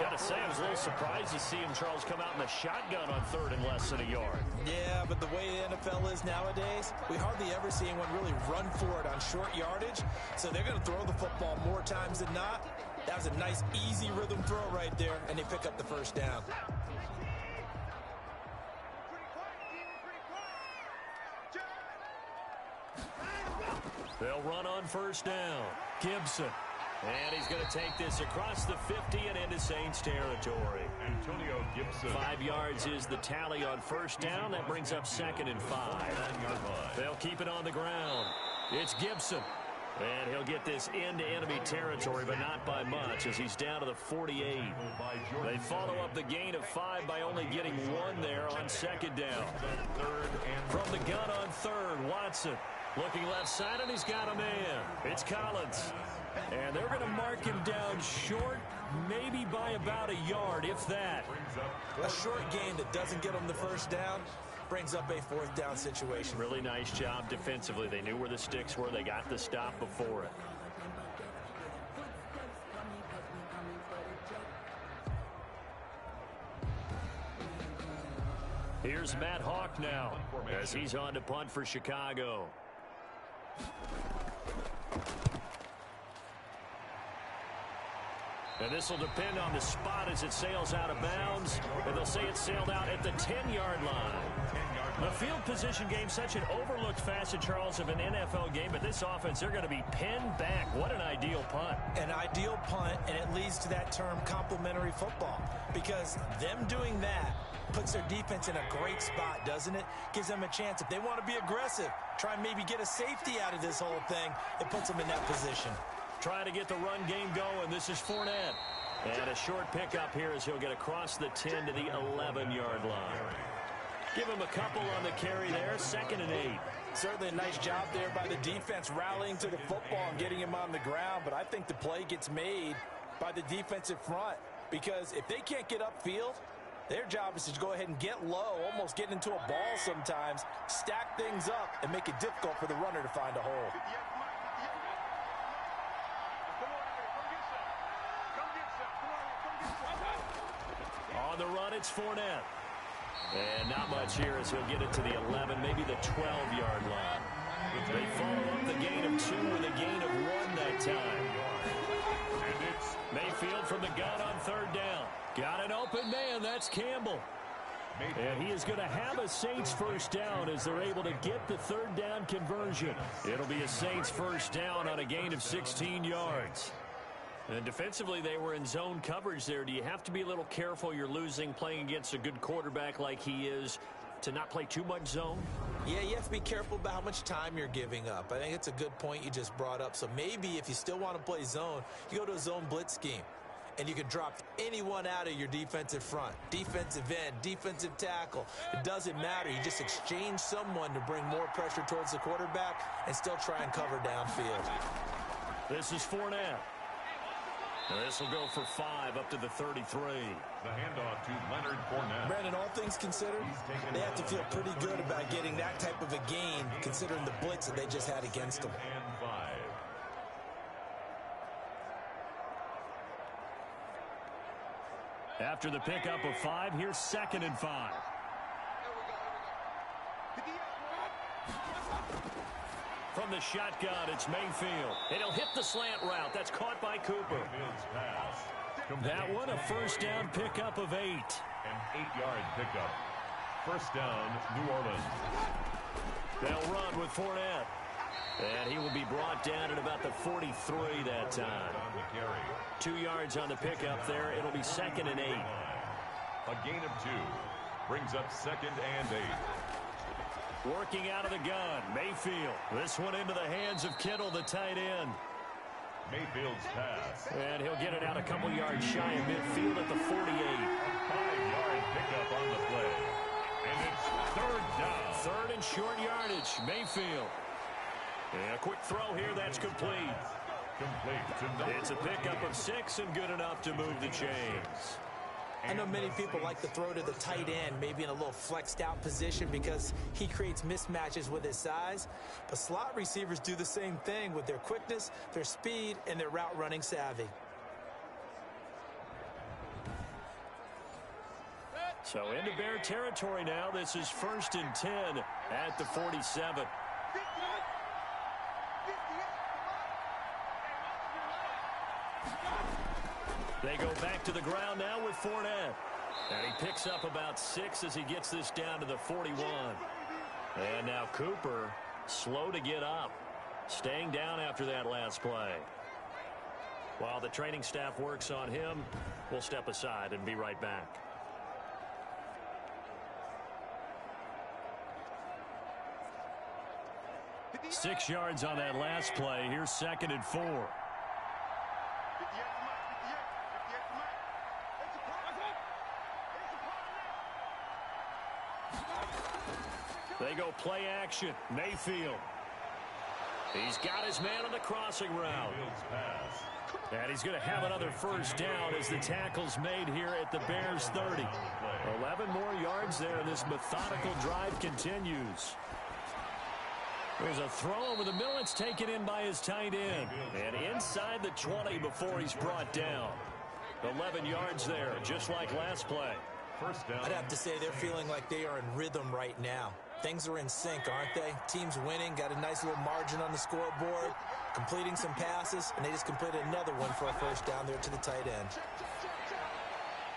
Gotta say, I was a little surprised to see him, Charles, come out in the shotgun on 3rd and less than a yard. Yeah, but the way the NFL is nowadays, we hardly ever see anyone really run for it on short yardage. So they're going to throw the football more times than not. That was a nice, easy rhythm throw right there, and they pick up the first down. They'll run on first down. Gibson. And he's going to take this across the 50 and into Saints territory. Antonio Gibson. 5 yards is the tally on first down. That brings up 2nd and 5. They'll keep it on the ground. It's Gibson. And he'll get this into enemy territory, but not by much, as he's down to the 48. They follow up the gain of 5 by only getting 1 there on 2nd down. From the gun on 3rd, Watson. Looking left side, and he's got a man. It's Collins. And they're going to mark him down short, maybe by about a yard, if that. A short gain that doesn't get them the first down brings up a 4th down situation. Really nice job defensively. They knew where the sticks were. They got the stop before it. Here's Matt Hawk now as he's on to punt for Chicago. And this will depend on the spot as it sails out of bounds. And they'll say it sailed out at the 10-yard line. The field position game, such an overlooked facet, Charles, of an NFL game. But this offense, they're going to be pinned back. What an ideal punt. An ideal punt, and it leads to that term complementary football. Because them doing that puts their defense in a great spot, doesn't it? Gives them a chance. If they want to be aggressive, try and maybe get a safety out of this whole thing, it puts them in that position. Trying to get the run game going. This is Fournette. And a short pickup here as he'll get across the 10 to the 11-yard line. Give him a couple on the carry there. 2nd and 8. Certainly a nice job there by the defense rallying to the football and getting him on the ground. But I think the play gets made by the defensive front. Because if they can't get upfield, their job is to go ahead and get low, almost get into a ball sometimes, stack things up, and make it difficult for the runner to find a hole. On the run, it's Fournette. And not much here as he'll get it to the 11, maybe the 12-yard line. They follow up the gain of 2 with a gain of 1 that time. And it's Mayfield from the gun on 3rd down. Got an open man. That's Campbell. And he is going to have a Saints first down as they're able to get the 3rd down conversion. It'll be a Saints first down on a gain of 16 yards. And defensively, they were in zone coverage there. Do you have to be a little careful? You're losing playing against a good quarterback like he is to not play too much zone? Yeah, you have to be careful about how much time you're giving up. I think it's a good point you just brought up. So maybe if you still want to play zone, you go to a zone blitz scheme. And you can drop anyone out of your defensive front. Defensive end, defensive tackle. It doesn't matter. You just exchange someone to bring more pressure towards the quarterback and still try and cover downfield. This is Fournette. This will go for 5 up to the 33. The handoff to Leonard Fournette. Brandon, all things considered, they have to feel pretty good about getting that type of a gain considering the blitz that they just had against them. And 5. After the pickup of 5, here's 2nd and 5. From the shotgun, it's Mayfield. And he'll hit the slant route. That's caught by Cooper. That one, a first down pickup of 8. An 8-yard pickup. First down, New Orleans. They'll run with Fournette. And he will be brought down at about the 43 that time. 2 yards on the pickup there. It'll be 2nd and 8. A gain of 2. Brings up 2nd and 8. Working out of the gun, Mayfield. This one into the hands of Kittle, the tight end. Mayfield's pass. And he'll get it out a couple yards shy of midfield at the 48. A 5-yard pickup on the play. And it's 3rd down. 3rd and short yardage, Mayfield. And a quick throw here, that's complete. It's a pickup of 6 and good enough to move the chains. I know many people like to throw to the tight end, maybe in a little flexed out position because he creates mismatches with his size. But slot receivers do the same thing with their quickness, their speed, and their route running savvy. So into Bear territory now. This is 1st and 10 at the 47. They go back to the ground now with Fournette. And he picks up about 6 as he gets this down to the 41. And now Cooper, slow to get up. Staying down after that last play. While the training staff works on him, we'll step aside and be right back. Six yards on that last play. Here's 2nd and 4. They go play action. Mayfield. He's got his man on the crossing route. And he's going to have another first down as the tackle's made here at the Bears 30. 11 more yards there, and this methodical drive continues. There's a throw over the middle. It's taken in by his tight end. And inside the 20 before he's brought down. 11 yards there, just like last play. First down. I'd have to say they're feeling like they are in rhythm right now. Things are in sync, aren't they? Team's winning, got a nice little margin on the scoreboard, completing some passes, and they just completed another one for a first down there to the tight end.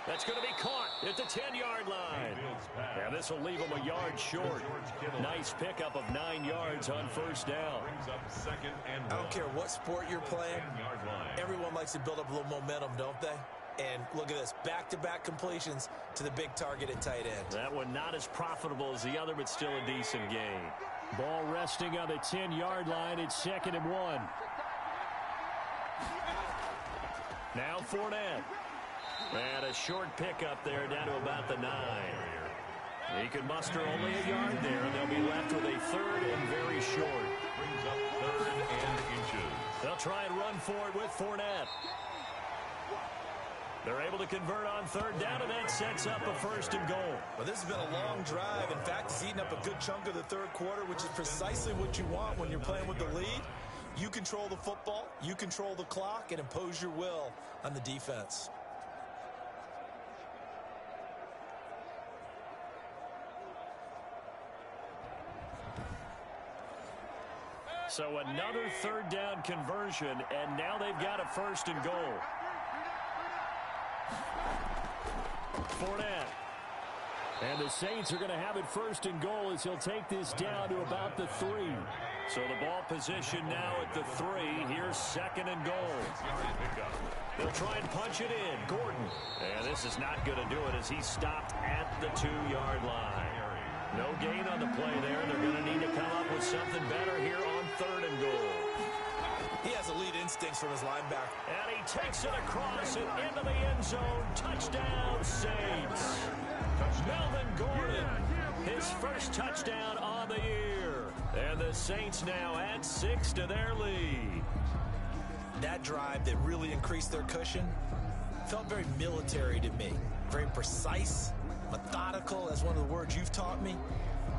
That's going to be caught at the 10-yard line. And this will leave him a yard short. Nice pickup of 9 yards on first down. I don't care what sport you're playing. Everyone likes to build up a little momentum, don't they? And look at this, back-to-back completions to the big target at tight end. That one not as profitable as the other, but still a decent gain. Ball resting on the 10-yard line. It's 2nd and 1. Now Fournette. And a short pickup there down to about the 9. He can muster only a yard there, and they'll be left with a 3rd and very short. Brings up 3rd and inches. They'll try and run for it with Fournette. They're able to convert on 3rd down, and that sets up a 1st and goal. Well, this has been a long drive. In fact, it's eaten up a good chunk of the 3rd quarter, which is precisely what you want when you're playing with the lead. You control the football, you control the clock, and impose your will on the defense. So another 3rd down conversion, and now they've got a 1st and goal. Fournette. And the Saints are going to have it 1st and goal as he'll take this down to about the 3. So the ball position now at the 3. Here's 2nd and goal. They'll try and punch it in. Gordon. And this is not going to do it as he's stopped at the 2-yard line. No gain on the play there. They're going to need to come up with something better here on 3rd and goal. He has elite instincts from his linebacker. And he takes it across and into the end zone. Touchdown, Saints. Melvin Gordon, his first touchdown on the year. And the Saints now add 6 to their lead. That drive that really increased their cushion felt very military to me. Very precise, methodical, that's one of the words you've taught me.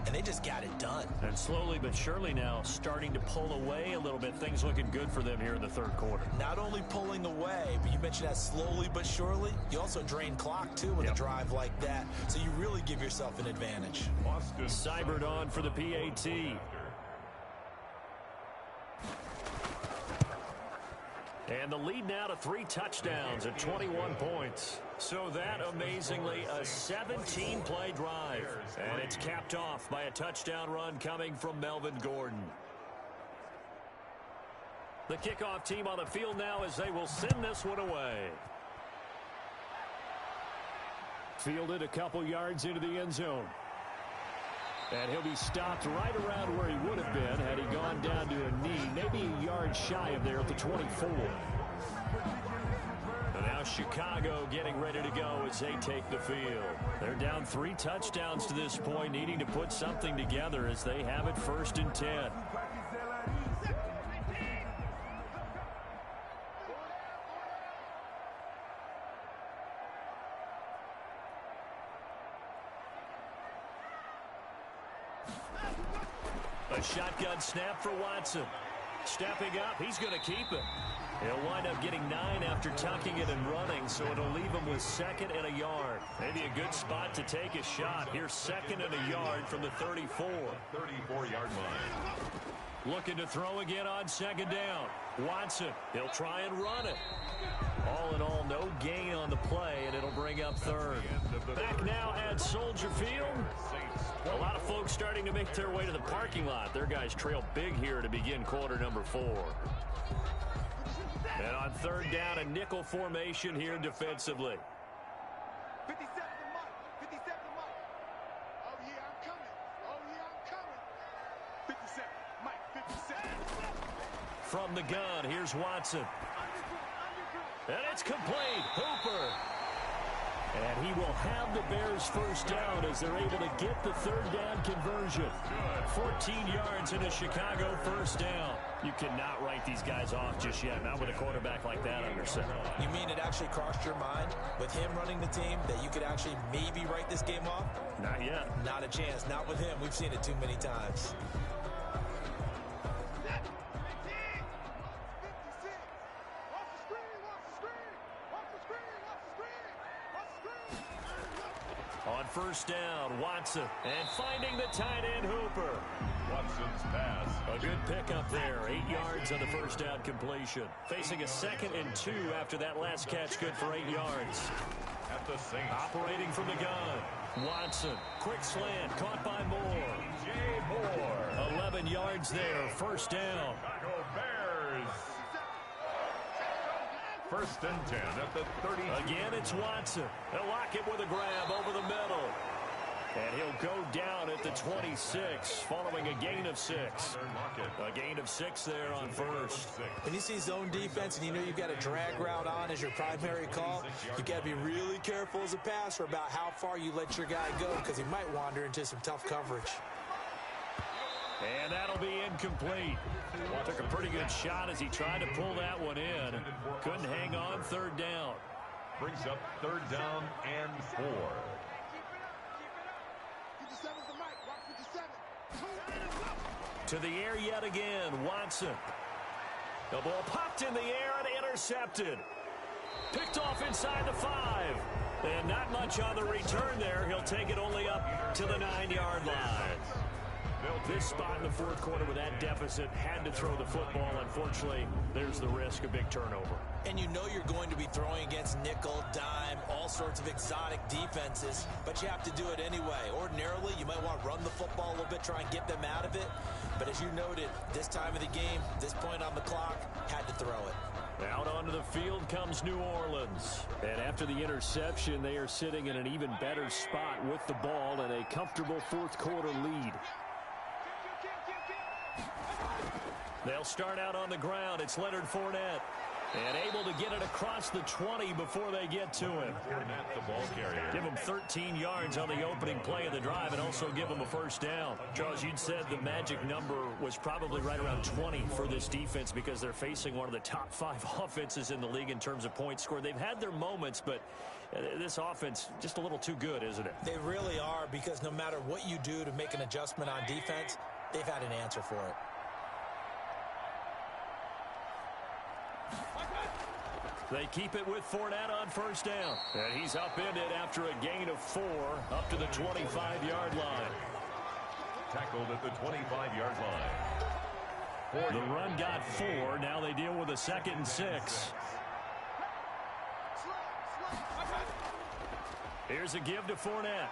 And they just got it done. And slowly but surely now starting to pull away a little bit. Things looking good for them here in the 3rd quarter. Not only pulling away, but you mentioned that slowly but surely. You also drain clock, too, with a drive like that. So you really give yourself an advantage. Seibert on for the PAT. And the lead now to 3 touchdowns at 21 points. So that, amazingly, a 17-play drive. And it's capped off by a touchdown run coming from Melvin Gordon. The kickoff team on the field now as they will send this one away. Fielded a couple yards into the end zone. And he'll be stopped right around where he would have been had he gone down to a knee, maybe a yard shy of there at the 24. And now Chicago getting ready to go as they take the field. They're down 3 touchdowns to this point, needing to put something together as they have it 1st and 10. A shotgun snap for Watson. Stepping up, he's going to keep it. He'll wind up getting 9 after tucking it and running, so it'll leave him with 2nd and a yard. Maybe a good spot to take a shot. Here's 2nd and a yard from the 34. 34-yard line. Looking to throw again on 2nd down. Watson, he'll try and run it. All in all, no gain on the play, and it'll bring up 3rd. Back now at Soldier Field. A lot of folks starting to make their way to the parking lot. Their guys trail big here to begin quarter number 4. And on 3rd down, a nickel formation here defensively. 57 to Mike. 57 to Mike. Oh, yeah, I'm coming. Oh, yeah, I'm coming. 57. Mike, 57. From the gun, here's Watson. And it's complete. Hooper. And he will have the Bears 1st down as they're able to get the 3rd down conversion. 14 yards in a Chicago 1st down. You cannot write these guys off just yet, not with a quarterback like that under center. You mean it actually crossed your mind with him running the team that you could actually maybe write this game off? Not yet. Not a chance. Not with him. We've seen it too many times. On 1st down, Watson, and finding the tight end Hooper. Watson's pass. A good pickup there, 8 yards on the 1st down completion. Facing a 2nd and 2 after that last catch, good for 8 yards. At the Saints. Operating from the gun, Watson, quick slant, caught by Moore. J. Moore. 11 yards there, 1st down. Chicago Bears. 1st and 10 at the 30. Again, it's Watson. They'll lock it with a grab over the middle. And he'll go down at the 26, following a gain of 6. A gain of 6 there on 1st. When you see zone defense and you know you've got a drag route on as your primary call, you've got to be really careful as a passer about how far you let your guy go because he might wander into some tough coverage. And that'll be incomplete. Took a pretty good shot as he tried to pull that one in. Couldn't hang on 3rd down. Brings up 3rd down and 4. 57 to Mike. Watch 57. To the air yet again, Watson. The ball popped in the air and intercepted. Picked off inside the 5. And not much on the return there. He'll take it only up to the 9-yard line. This spot in the 4th quarter with that deficit had to throw the football. Unfortunately, there's the risk of big turnover. And you know you're going to be throwing against nickel, dime, all sorts of exotic defenses, but you have to do it anyway. Ordinarily, you might want to run the football a little bit, try and get them out of it. But as you noted, this time of the game, this point on the clock, had to throw it. Out onto the field comes New Orleans. And after the interception, they are sitting in an even better spot with the ball and a comfortable 4th quarter lead. They'll start out on the ground. It's Leonard Fournette. And able to get it across the 20 before they get to him. Fournette, the ball carrier. Give him 13 yards on the opening play of the drive and also give him a 1st down. Charles, you'd said the magic number was probably right around 20 for this defense because they're facing one of the top 5 offenses in the league in terms of points scored. They've had their moments, but this offense just a little too good, isn't it? They really are because no matter what you do to make an adjustment on defense, they've had an answer for it. They keep it with Fournette on 1st down. And he's upended after a gain of 4 up to the 25-yard line. Tackled at the 25-yard line. The run got 4. Now they deal with a 2nd and 6. Here's a give to Fournette.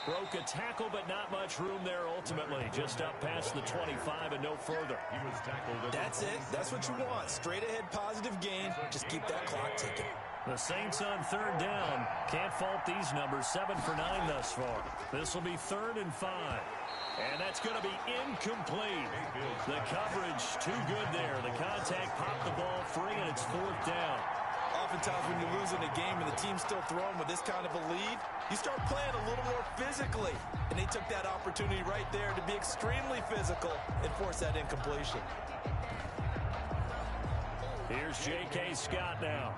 Broke a tackle, but not much room there ultimately. Just up past the 25 and no further. He was tackled. That's it. That's what you want. Straight ahead positive gain. Just keep that clock ticking. The Saints on 3rd down. Can't fault these numbers. 7 for 9 thus far. This will be 3rd and 5. And that's going to be incomplete. The coverage too good there. The contact popped the ball free, and it's 4th down. Oftentimes when you lose in a game and the team's still throwing with this kind of a lead, you start playing a little more physically. And they took that opportunity right there to be extremely physical and force that incompletion. Here's J.K. Scott now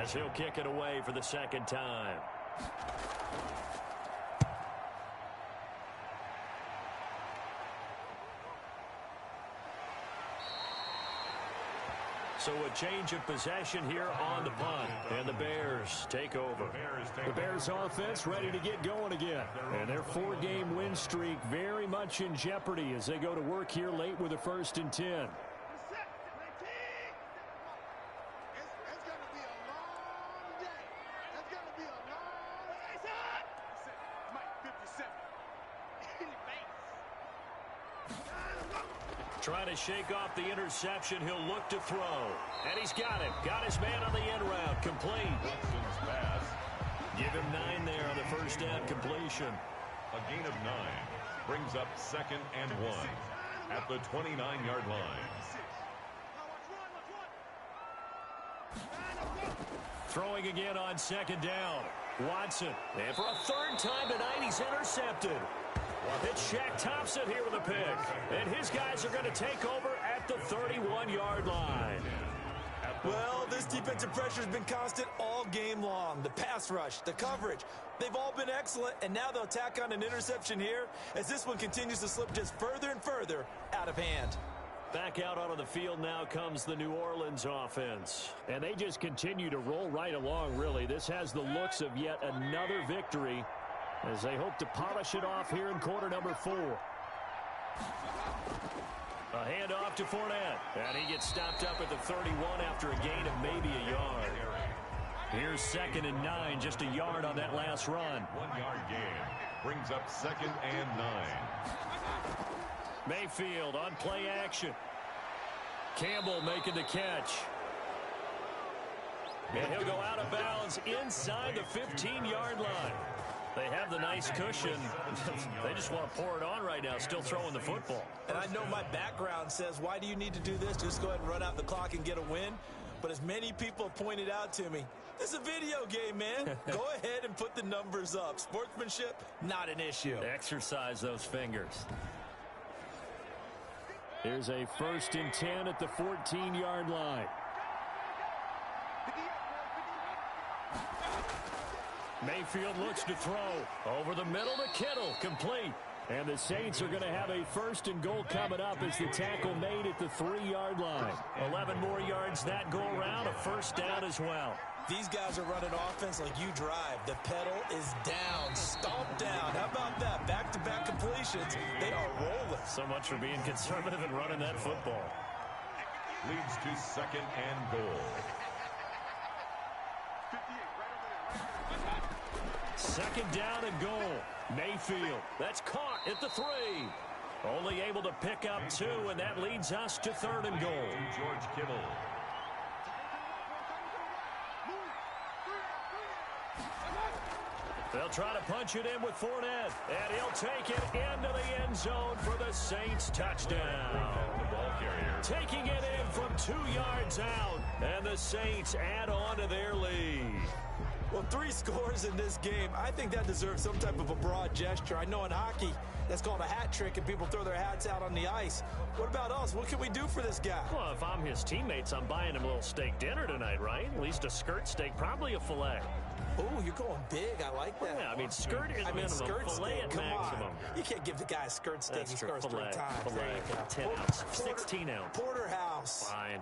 as he'll kick it away for the 2nd time. So a change of possession here on the punt, and the Bears take over. The Bears offense ready to get going again, and their 4-game win streak very much in jeopardy as they go to work here late with a 1st and 10. Trying to shake off the interception. He'll look to throw. And he's got it. Got his man on the end route. Complete. Watson's pass. Give him 9 there on the 1st down completion. A gain of 9 brings up 2nd and 1 at the 29-yard line. Throwing again on 2nd down. Watson. And for a 3rd time tonight, he's intercepted. It's Shaq Thompson here with a pick. And his guys are going to take over at the 31-yard line. Well, this defensive pressure has been constant all game long. The pass rush, the coverage, they've all been excellent. And now they'll tack on an interception here as this one continues to slip just further and further out of hand. Back out onto the field now comes the New Orleans offense. And they just continue to roll right along, really. This has the looks of yet another victory as they hope to polish it off here in quarter number 4. A handoff to Fournette. And he gets stopped up at the 31 after a gain of maybe a yard. Here's 2nd and 9, just a yard on that last run. 1-yard gain brings up 2nd and 9. Mayfield on play action. Campbell making the catch. And he'll go out of bounds inside the 15-yard line. They have the nice cushion. They just want to pour it on right now, still throwing the football. And I know my background says, why do you need to do this? Just go ahead and run out the clock and get a win. But as many people pointed out to me, this is a video game, man. Go ahead and put the numbers up. Sportsmanship, not an issue. Exercise those fingers. Here's a 1st and 10 at the 14-yard line. Mayfield looks to throw. Over the middle to Kittle. Complete. And the Saints are going to have a 1st and goal coming up as the tackle made at the 3-yard line. 11 more yards that go around. A 1st down as well. These guys are running offense like you drive. The pedal is down. Stomp down. How about that? Back-to-back completions. They are rolling. So much for being conservative and running that football. Leads to 2nd and goal. 2nd down and goal. Mayfield. That's caught at the 3. Only able to pick up 2, and that leads us to 3rd and goal. George Kittle. They'll try to punch it in with Fournette, and he'll take it into the end zone for the Saints touchdown. The ball carrier. Taking it in from 2 yards out, and the Saints add on to their lead. Well, 3 scores in this game. I think that deserves some type of a broad gesture. I know in hockey, that's called a hat trick, and people throw their hats out on the ice. What about us? What can we do for this guy? Well, if I'm his teammates, I'm buying him a little steak dinner tonight, right? At least a skirt steak, probably a filet. Oh, you're going big. I like that. Yeah, I mean, skirt is minimum, skirt filet steak, at come maximum. On. You can't give the guy a skirt steak. That's He true. scores 3 times. Filet, There you go. 10 ounce, 16 ounce. Porterhouse. Fine.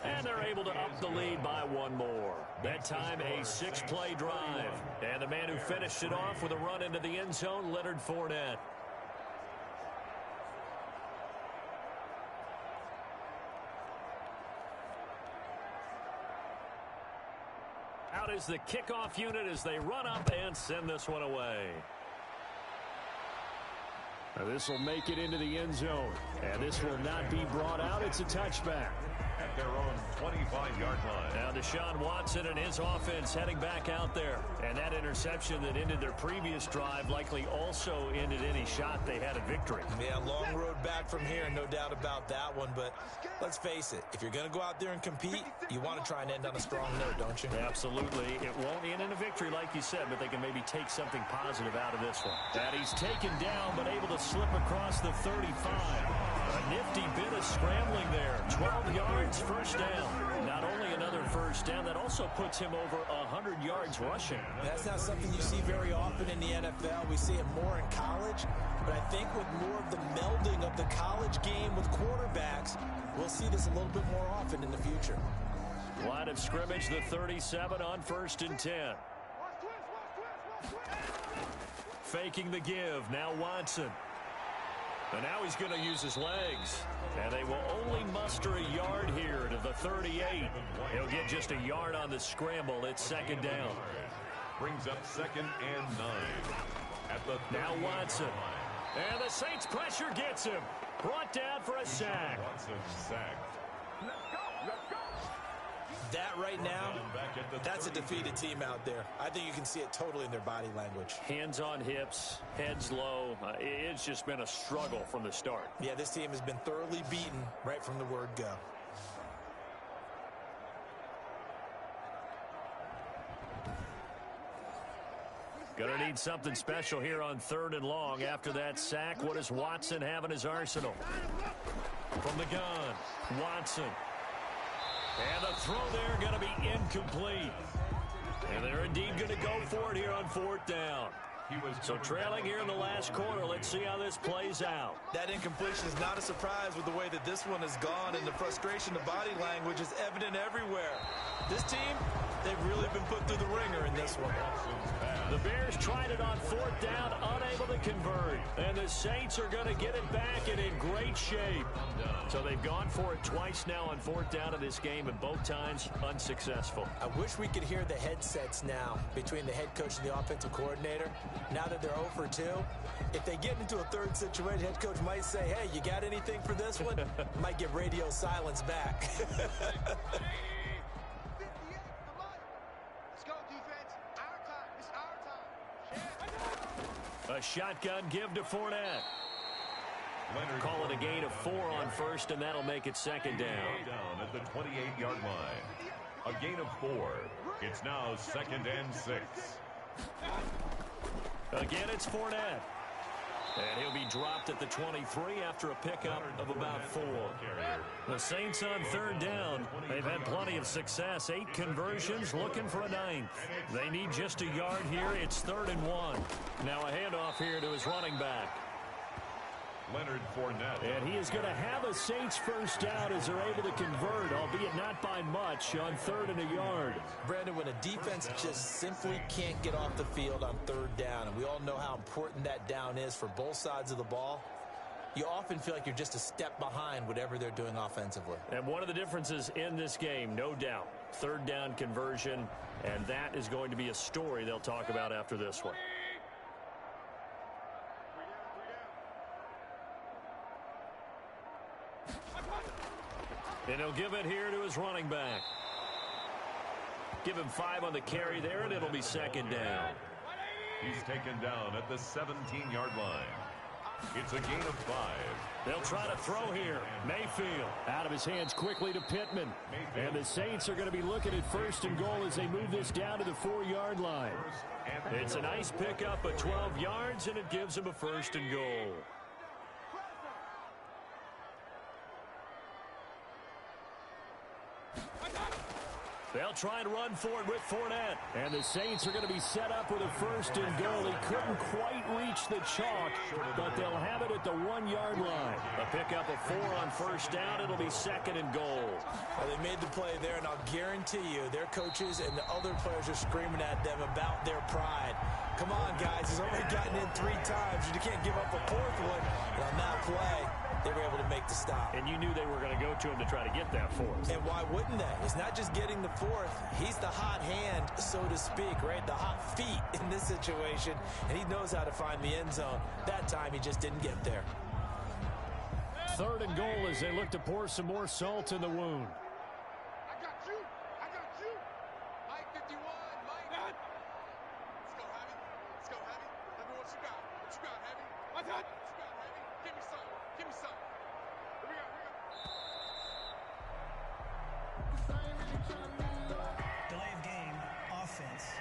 And they're able to up the lead by 1 more. That time, a 6-play drive. And the man who finished it off with a run into the end zone, Leonard Fournette. is the kickoff unit as they run up and send this one away. This will make it into the end zone, and this will not be brought out. It's a touchback. At their own 25-yard line. Now Deshaun Watson and his offense heading back out there. And that interception that ended their previous drive likely also ended any shot they had at victory. Yeah, long road back from here, no doubt about that one. But let's face it, if you're going to go out there and compete, you want to try and end on a strong note, don't you? Absolutely. It won't end in a victory like you said, but they can maybe take something positive out of this one. And he's taken down but able to slip across the 35. A nifty bit of scrambling there. 12 yards, first down. Not only another first down, that also puts him over 100 yards rushing. That's not something you see very often in the NFL. We see it more in college, but I think with more of the melding of the college game with quarterbacks, we'll see this a little bit more often in the future. Line of scrimmage, the 37 on 1st and 10. Faking the give, now Watson. And now he's going to use his legs. And they will only muster a yard here to the 38. He'll get just a yard on the scramble. It's second down. Brings up 2nd and 9. At the now Watson. And the Saints pressure gets him. Brought down for a sack. Watson sacked. That right now, that's a defeated team out there. I think you can see it totally in their body language. Hands on hips, heads low. It's just been a struggle from the start. Yeah, this team has been thoroughly beaten right from the word go. Gonna need something special here on 3rd and long. After that sack, what does Watson have in his arsenal? From the gun, Watson. And the throw there going to be incomplete. And they're indeed going to go for it here on 4th down. So trailing here in the last quarter. Let's see how this plays out. That incompletion is not a surprise with the way that this one has gone, and the frustration of body language is evident everywhere. This team, they've really been put through the ringer in this one. The Bears tried it on 4th down, unable to convert. And the Saints are going to get it back and in great shape. So they've gone for it twice now on 4th down in this game, and both times unsuccessful. I wish we could hear the headsets now between the head coach and the offensive coordinator. Now that they're 0 for 2, if they get into a third situation, head coach might say, hey, you got anything for this one? Might get radio silence back. A shotgun give to Fournette. Call it a gain of 4 on 1st, and that'll make it 2nd down. Down at the 28-yard line. A gain of 4. It's now 2nd and 6. Again, it's Fournette. And he'll be dropped at the 23 after a pickup of about 4. The Saints on 3rd down. They've had plenty of success. 8 conversions, looking for a 9th. They need just a yard here. It's 3rd and 1. Now a handoff here to his running back. Leonard Fournette. And he is going to have a Saints first down as they're able to convert, albeit not by much, on 3rd and a yard. Brandon, when a defense just simply can't get off the field on 3rd down, and we all know how important that down is for both sides of the ball, you often feel like you're just a step behind whatever they're doing offensively. And one of the differences in this game, no doubt, 3rd down conversion, and that is going to be a story they'll talk about after this one. And he'll give it here to his running back. Give him 5 on the carry there, and it'll be 2nd down. He's taken down at the 17-yard line. It's a gain of 5. They'll try to throw here. Mayfield out of his hands quickly to Pittman. And the Saints are going to be looking at 1st and goal as they move this down to the 4-yard line. It's a nice pickup of 12 yards, and it gives him a 1st and goal. They'll try and run for it with Fournette. And the Saints are going to be set up with a 1st and goal. He couldn't quite reach the chalk, but they'll have it at the 1-yard line. A pickup of 4 on 1st down. It'll be 2nd and goal. Well, they made the play there, and I'll guarantee you their coaches and the other players are screaming at them about their pride. Come on, guys. He's already gotten in 3 times. You can't give up a 4th one. And on that play, they were able to make the stop. And you knew they were going to go to him to try to get that fourth. And why wouldn't they? It's not just getting the fourth. He's the hot hand, so to speak, right? The hot feet in this situation. And he knows how to find the end zone. That time, he just didn't get there. 3rd and goal as they look to pour some more salt in the wound. I got you. I got you. Mike 51. Mike. Let's go, Heavy. Let's go, Heavy. Let me what you got. What you got, Heavy? What you got, Heavy? Give me some. Give me some. Here we go. Delay of game, offense.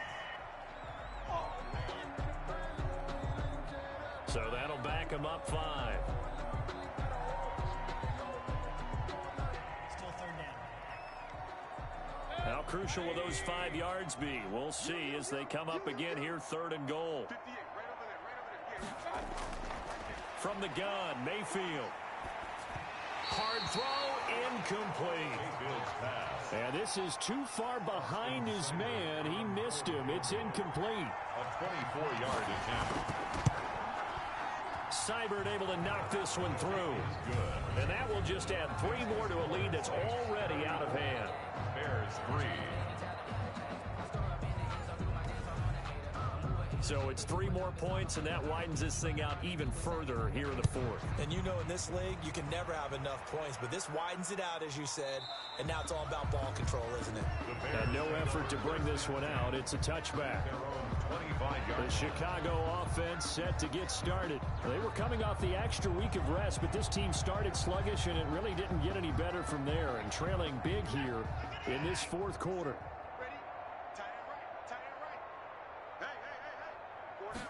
So that'll back him up 5. Still 3rd down. How crucial will those 5 yards be? We'll see as they come up again here, 3rd and goal. 58, right over there. From the gun, Mayfield. Hard throw, incomplete. Mayfield's pass. And this is too far behind his man. He missed him. It's incomplete. A 24-yard attempt. Seibert able to knock this one through. Good. And that will just add 3 more to a lead that's already out of hand. Bears 3. So it's 3 more points, and that widens this thing out even further here in the 4th. And you know in this league, you can never have enough points. But this widens it out, as you said. And now it's all about ball control, isn't it? And no effort to bring this one out. It's a touchback. Their own 25-yard. The Chicago offense set to get started. They were coming off the extra week of rest, but this team started sluggish, and it really didn't get any better from there. And trailing big here in this 4th quarter. Ready? Tight end right. Tight end right. Hey. 4 down.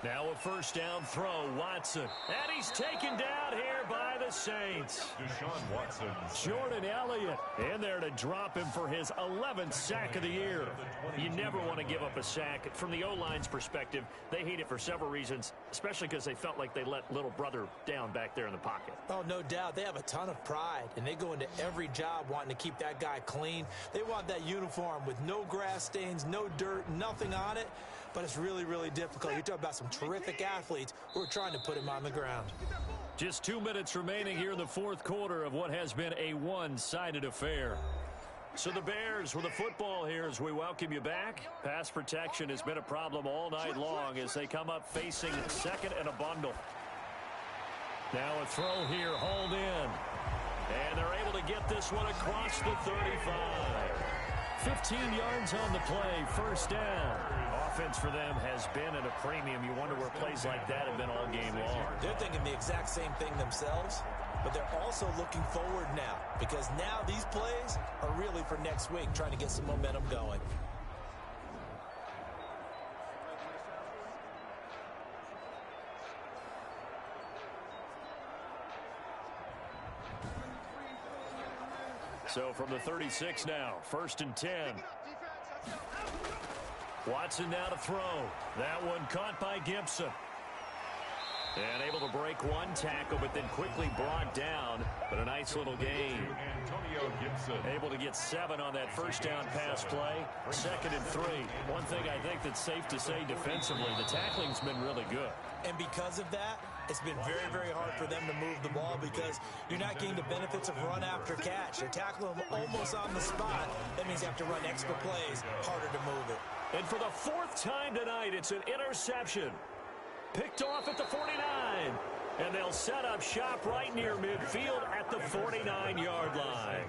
Now a 1st down throw, Watson. And he's taken down here by the Saints. Deshaun Watson. Jordan Elliott in there to drop him for his 11th sack of the year. You never want to give up a sack. From the O-line's perspective, they hate it for several reasons, especially because they felt like they let little brother down back there in the pocket. Oh, no doubt. They have a ton of pride, and they go into every job wanting to keep that guy clean. They want that uniform with no grass stains, no dirt, nothing on it. But it's really, really difficult. You're talking about some terrific athletes who are trying to put him on the ground. Just 2 minutes remaining here in the 4th quarter of what has been a one-sided affair. So the Bears with the football here as we welcome you back. Pass protection has been a problem all night long as they come up facing 2nd and a bundle. Now a throw here, hauled in. And they're able to get this one across the 35. 15 yards on the play, 1st down. Offense for them has been at a premium. You wonder where plays like that have been all game long. They're thinking the exact same thing themselves, but they're also looking forward now because now these plays are really for next week, trying to get some momentum going. So from the 36 now, 1st and 10. Watson now to throw. That one caught by Gibson. And able to break one tackle, but then quickly brought down. But a nice little gain. Antonio Gibson. Able to get 7 on that 1st down pass play. 2nd and 3. One thing I think that's safe to say defensively, the tackling's been really good. And because of that, it's been very, very hard for them to move the ball because you're not getting the benefits of run after catch. They're tackling them almost on the spot. That means you have to run extra plays, harder to move it. And for the 4th time tonight, it's an interception. Picked off at the 49. And they'll set up shop right near midfield at the 49-yard line.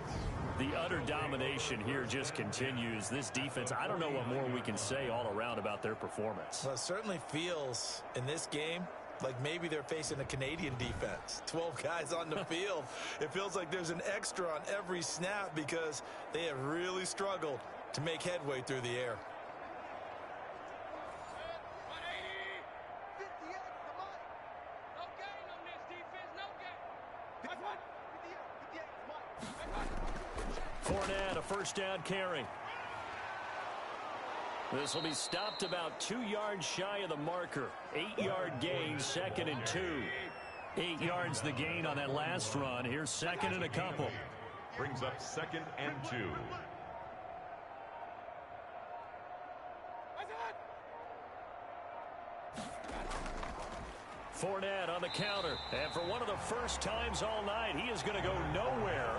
The utter domination here just continues. This defense, I don't know what more we can say all around about their performance. Well, it certainly feels in this game like maybe they're facing a Canadian defense. 12 guys on the field. It feels like there's an extra on every snap because they have really struggled to make headway through the air. 58, come on. No gain on this defense, no gain. 58, come on. Fournette, a 1st down carry. This will be stopped about 2 yards shy of the marker. 8-yard gain, 2nd and 2. 8 yards the gain on that last run. Here's 2nd and a couple. Brings up 2nd and 2. Fournette on the counter. And for one of the first times all night, he is going to go nowhere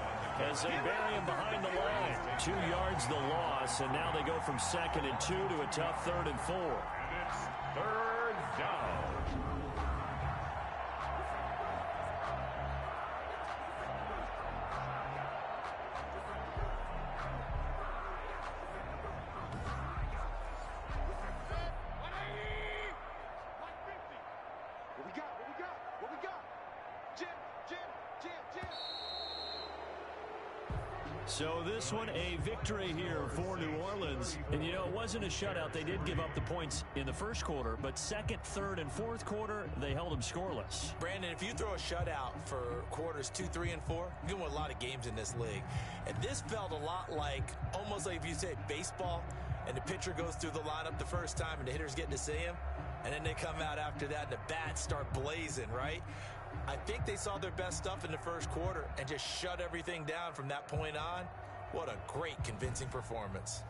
as they bury him behind the line. 2 yards the loss, and now they go from 2nd and 2 to a tough 3rd and 4. And it's 3rd down. So this one, a victory here for New Orleans. And, you know, it wasn't a shutout. They did give up the points in the first quarter, but 2nd, 3rd, and 4th quarter, they held them scoreless. Brandon, if you throw a shutout for quarters 2, 3, and 4, you're going to win a lot of games in this league. And this felt a lot like, almost like if you said baseball, and the pitcher goes through the lineup the first time, and the hitter's getting to see him, and then they come out after that, and the bats start blazing, right? I think they saw their best stuff in the first quarter and just shut everything down from that point on. What a great, convincing performance.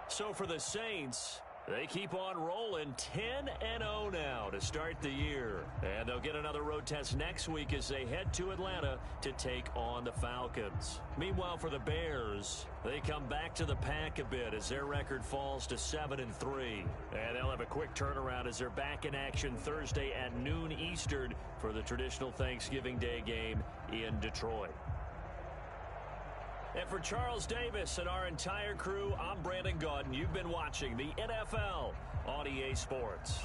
So for the Saints, they keep on rolling 10-0 now to start the year. And they'll get another road test next week as they head to Atlanta to take on the Falcons. Meanwhile, for the Bears, they come back to the pack a bit as their record falls to 7-3. And they'll have a quick turnaround as they're back in action Thursday at noon Eastern for the traditional Thanksgiving Day game in Detroit. And for Charles Davis and our entire crew, I'm Brandon Gaudin. You've been watching the NFL on EA Sports.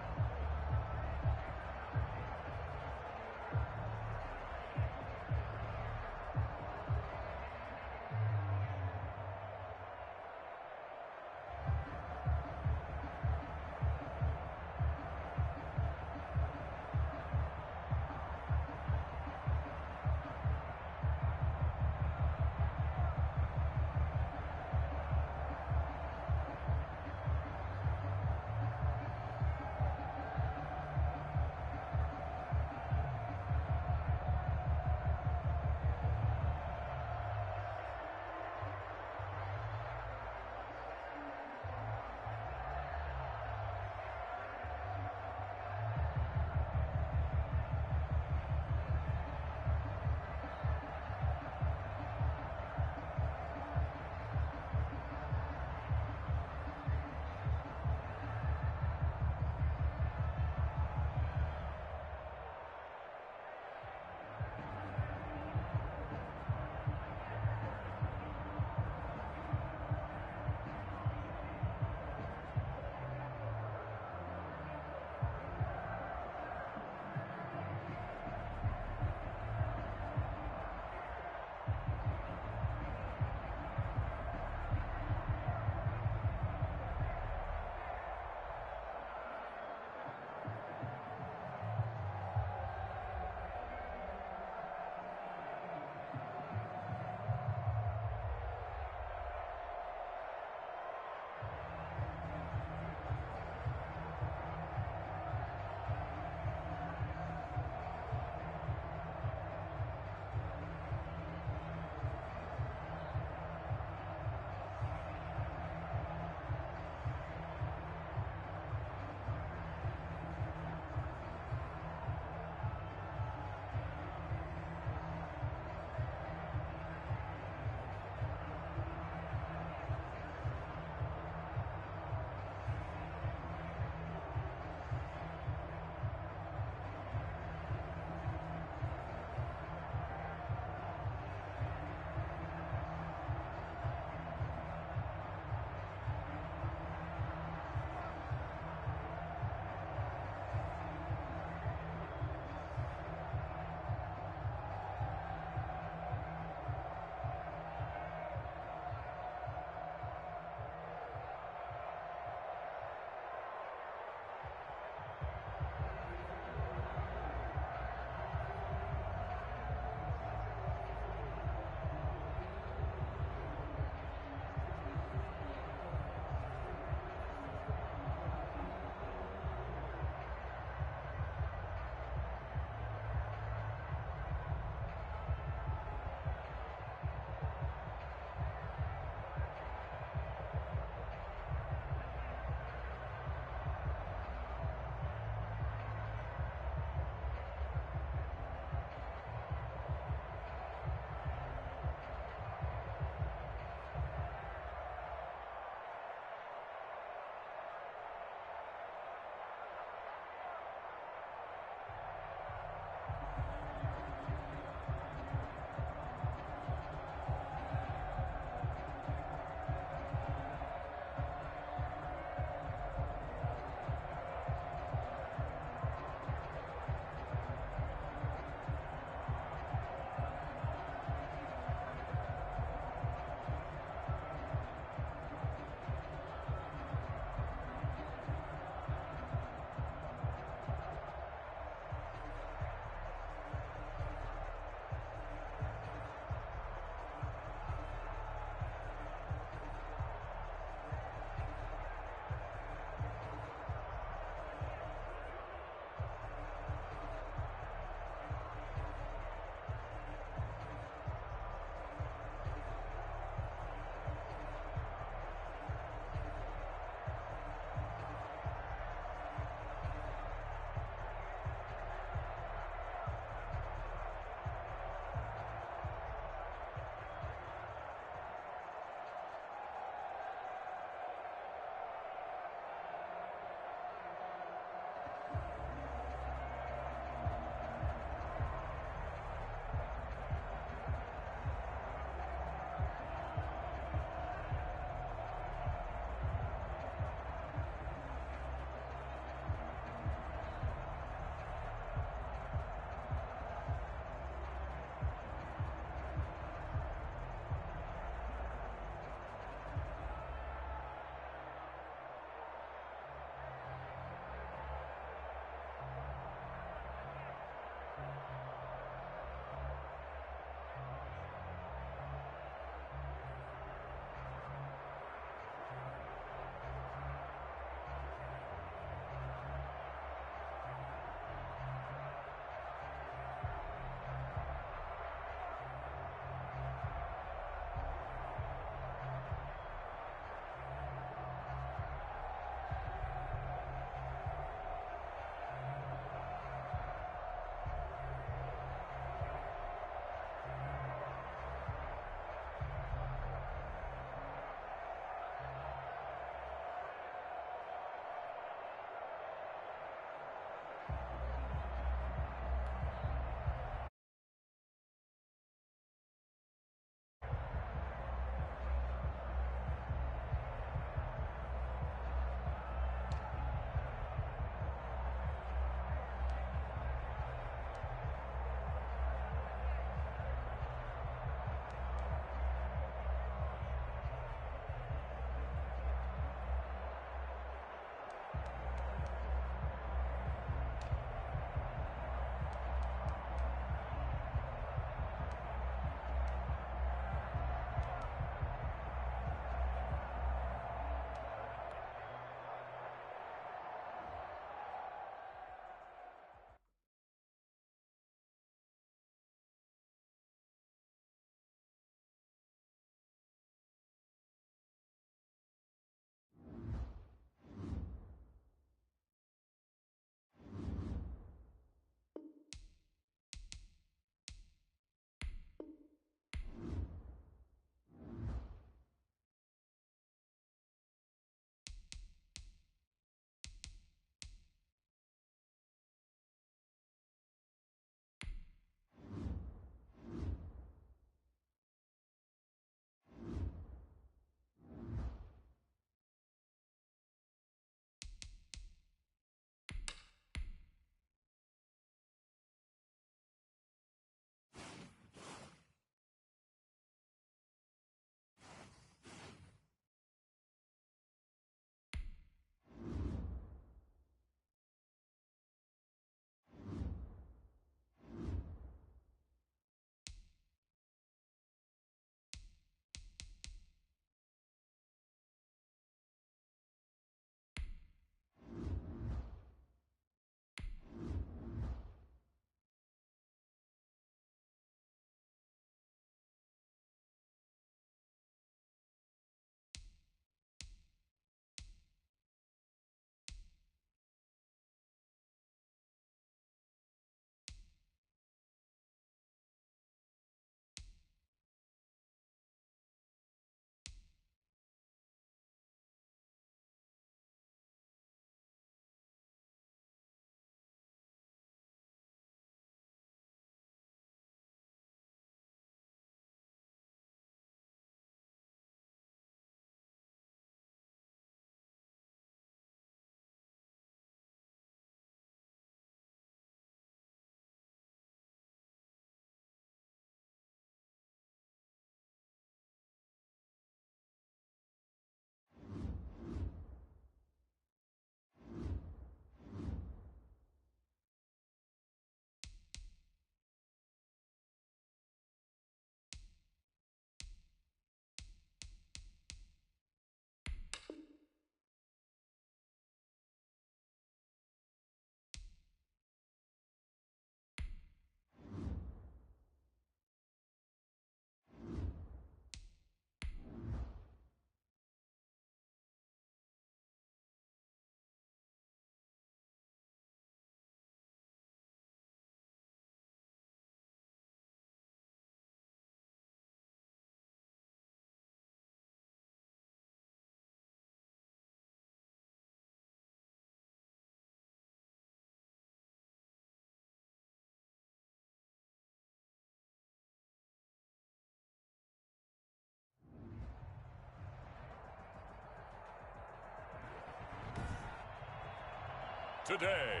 today.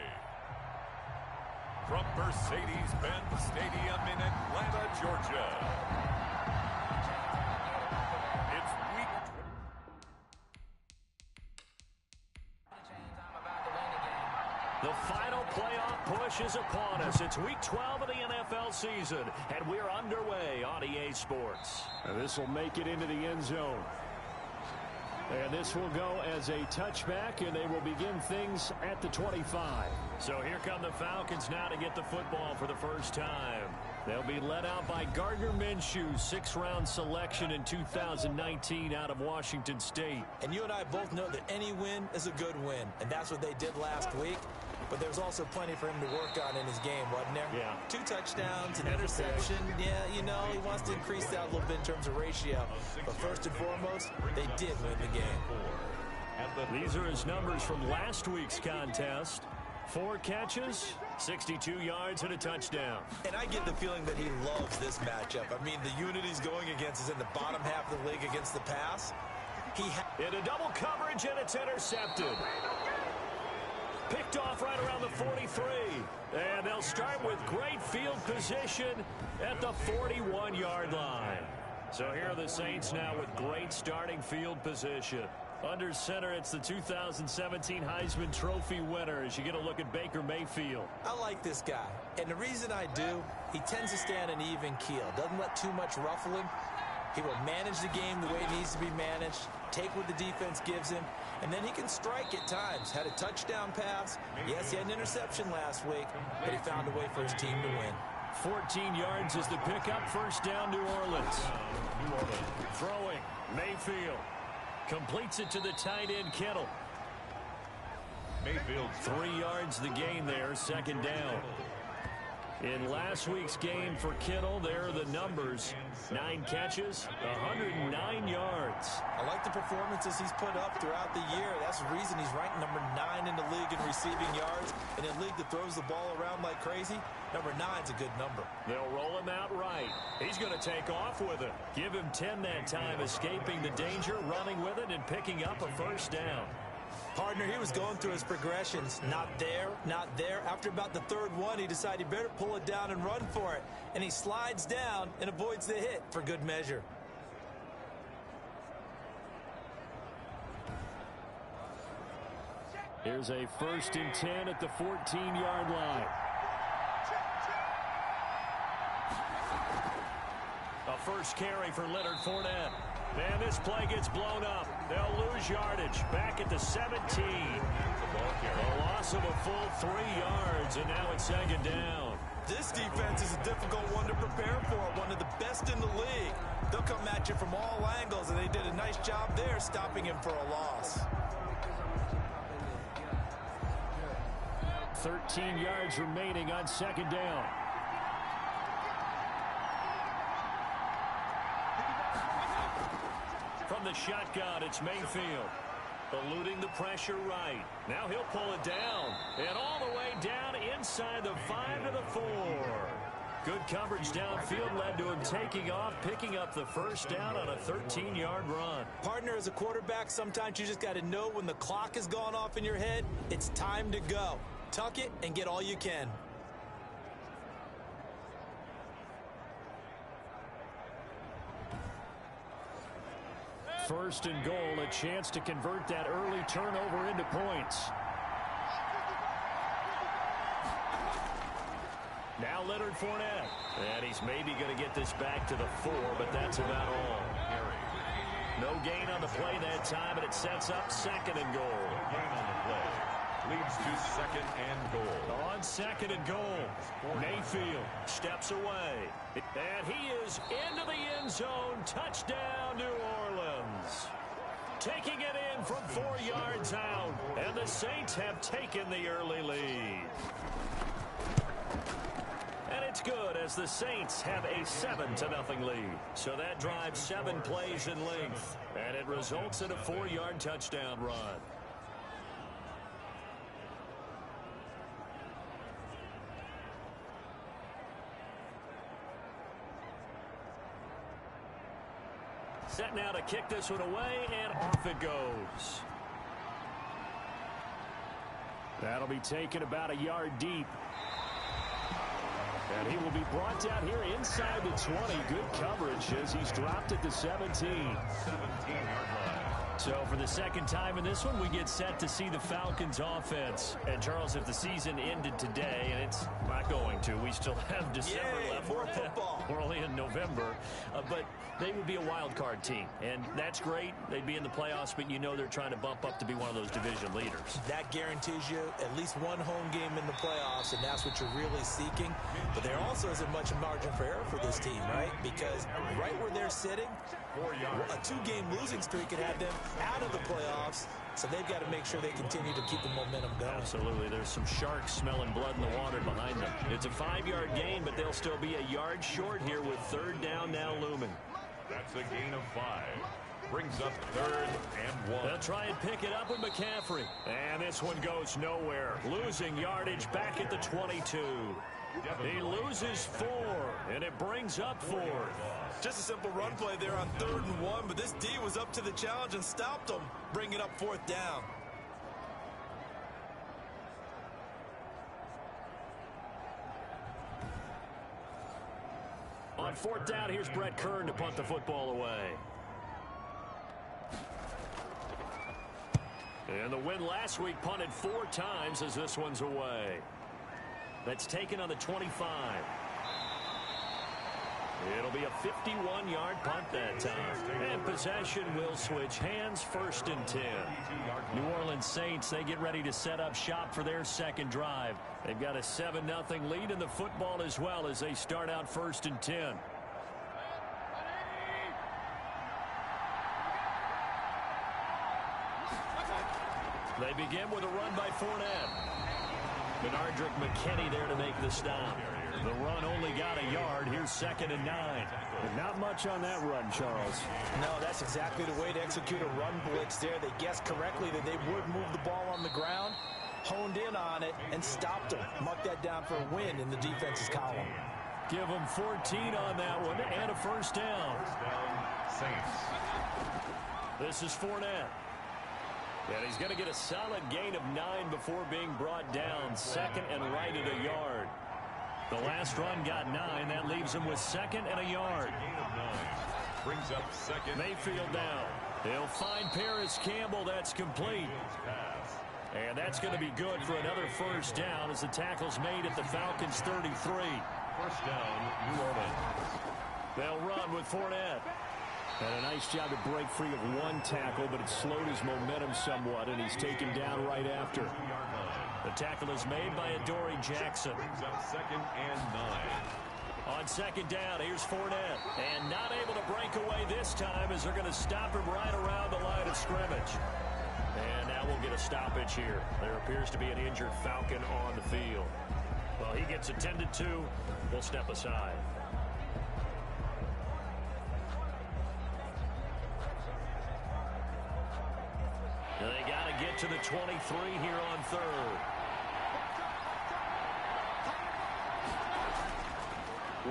From Mercedes-Benz Stadium in Atlanta, Georgia. It's week. The final playoff push is upon us. It's week 12 of the NFL season, and we're underway on EA Sports. And this will make it into the end zone. And this will go as a touchback, and they will begin things at the 25. So here come the Falcons now to get the football for the first time. They'll be led out by Gardner Minshew, sixth-round selection in 2019 out of Washington State. And you and I both know that any win is a good win, and that's what they did last week. But there's also plenty for him to work on in his game, wasn't there? Yeah. 2 touchdowns, an interception. Yeah, you know, he wants to increase that a little bit in terms of ratio. But first and foremost, they did win the game. These are his numbers from last week's contest. 4 catches, 62 yards, and a touchdown. And I get the feeling that he loves this matchup. I mean, the unit he's going against is in the bottom half of the league against the pass. In a double coverage, and it's intercepted. Picked off right around the 43. And they'll start with great field position at the 41-yard line. So here are the Saints now with great starting field position. Under center, it's the 2017 Heisman Trophy winner as you get a look at Baker Mayfield. I like this guy. And the reason I do, he tends to stay on an even keel. Doesn't let too much ruffling. He will manage the game the way it needs to be managed, take what the defense gives him, and then he can strike at times. Had a touchdown pass. Yes, he had an interception last week, but he found a way for his team to win. 14 yards is the pickup. First down, New Orleans. Throwing, Mayfield. Completes it to the tight end, Kittle. Mayfield 3 yards the gain there, second down. In last week's game for Kittle, there are the numbers. 9 catches, 109 yards. I like the performances he's put up throughout the year. That's the reason he's ranked number 9 in the league in receiving yards. In a league that throws the ball around like crazy, number 9's a good number. They'll roll him out right. He's going to take off with it. Give him 10 that time, escaping the danger, running with it, and picking up a first down. Partner, he was going through his progressions. Not there, not there. After about the third one, he decided he better pull it down and run for it. And he slides down and avoids the hit for good measure. Here's a 1st and 10 at the 14-yard line. A first carry for Leonard Fournette. And this play gets blown up. They'll lose yardage. Back at the 17. A loss of a full 3 yards, and now it's second down. This defense is a difficult one to prepare for. One of the best in the league. They'll come at you from all angles, and they did a nice job there stopping him for a loss. 13 yards remaining on second down. From the shotgun, it's Mayfield. Eluding the pressure right. Now he'll pull it down. And all the way down inside the 5 to the 4. Good coverage downfield led to him taking off, picking up the first down on a 13-yard run. Partner, as a quarterback, sometimes you just got to know when the clock has gone off in your head, it's time to go. Tuck it and get all you can. First and goal, a chance to convert that early turnover into points. Now Leonard Fournette. And he's maybe going to get this back to the 4, but that's about all. No gain on the play that time, and it sets up second and goal. gain on the play. Leads to second and goal. On second and goal, Mayfield steps away. And he is into the end zone. Touchdown, New Orleans. Taking it in from 4 yards out. And the Saints have taken the early lead. And it's good as the Saints have a 7-0 lead. So that drives 7 plays in length. And it results in a 4-yard touchdown run. Set now to kick this one away, and off it goes. That'll be taken about a yard deep. And he will be brought down here inside the 20. Good coverage as he's dropped at the 17. 17-yard line. So for the second time in this one, we get set to see the Falcons offense. And Charles, if the season ended today, and it's not going to, we still have December left. More football. We're only in November. But they would be a wild card team. And that's great. They'd be in the playoffs, but you know they're trying to bump up to be one of those division leaders. That guarantees you at least one home game in the playoffs, and that's what you're really seeking. But there also isn't much margin for error for this team, right? Because right where they're sitting, a 2-game losing streak could have them out of the playoffs, so they've got to make sure they continue to keep the momentum going. Absolutely. There's some sharks smelling blood in the water behind them. It's a 5-yard gain, but they'll still be a yard short here with third down now looming. That's a gain of 5. Brings up 3rd and 1. They'll try and pick it up with McCaffrey. And this one goes nowhere. Losing yardage back at the 22. He loses 4, and it brings up 4. Just a simple run play there on 3rd and 1, but this D was up to the challenge and stopped them, bringing up 4th down. On 4th down, here's Brett Kern to punt the football away. And the win last week punted 4 times as this one's away. That's taken on the 25. It'll be a 51-yard punt that time. And possession will switch hands, 1st and 10. New Orleans Saints, they get ready to set up shop for their second drive. They've got a 7-0 lead in the football as well as they start out 1st and 10. They begin with a run by Fournette. Benardrick McKinney there to make the stop. The run only got a yard. Here's 2nd and 9. And not much on that run, Charles. No, that's exactly the way to execute a run blitz there. They guessed correctly that they would move the ball on the ground, honed in on it, and stopped them. Mark that down for a win in the defense's column. Give them 14 on that one and a 1st down. 1st down, Saints. This is Fournette. And he's going to get a solid gain of 9 before being brought down. 2nd and right at a yard. The last run got 9. That leaves him with 2nd and a yard. Gain of 9. Brings up 2nd. Mayfield down. He'll find Paris Campbell. That's complete. And that's going to be good for another 1st down as the tackle's made at the Falcons' 33. 1st down, New Orleans. They'll run with Fournette. And a nice job to break free of 1 tackle, but it slowed his momentum somewhat, and he's taken down right after. The tackle is made by Adoree Jackson. Brings up 2nd and 9. On 2nd down, here's Fournette. And not able to break away this time as they're going to stop him right around the line of scrimmage. And now we'll get a stoppage here. There appears to be an injured Falcon on the field. Well, he gets attended to. We'll step aside. They got to get to the 23 here on 3rd.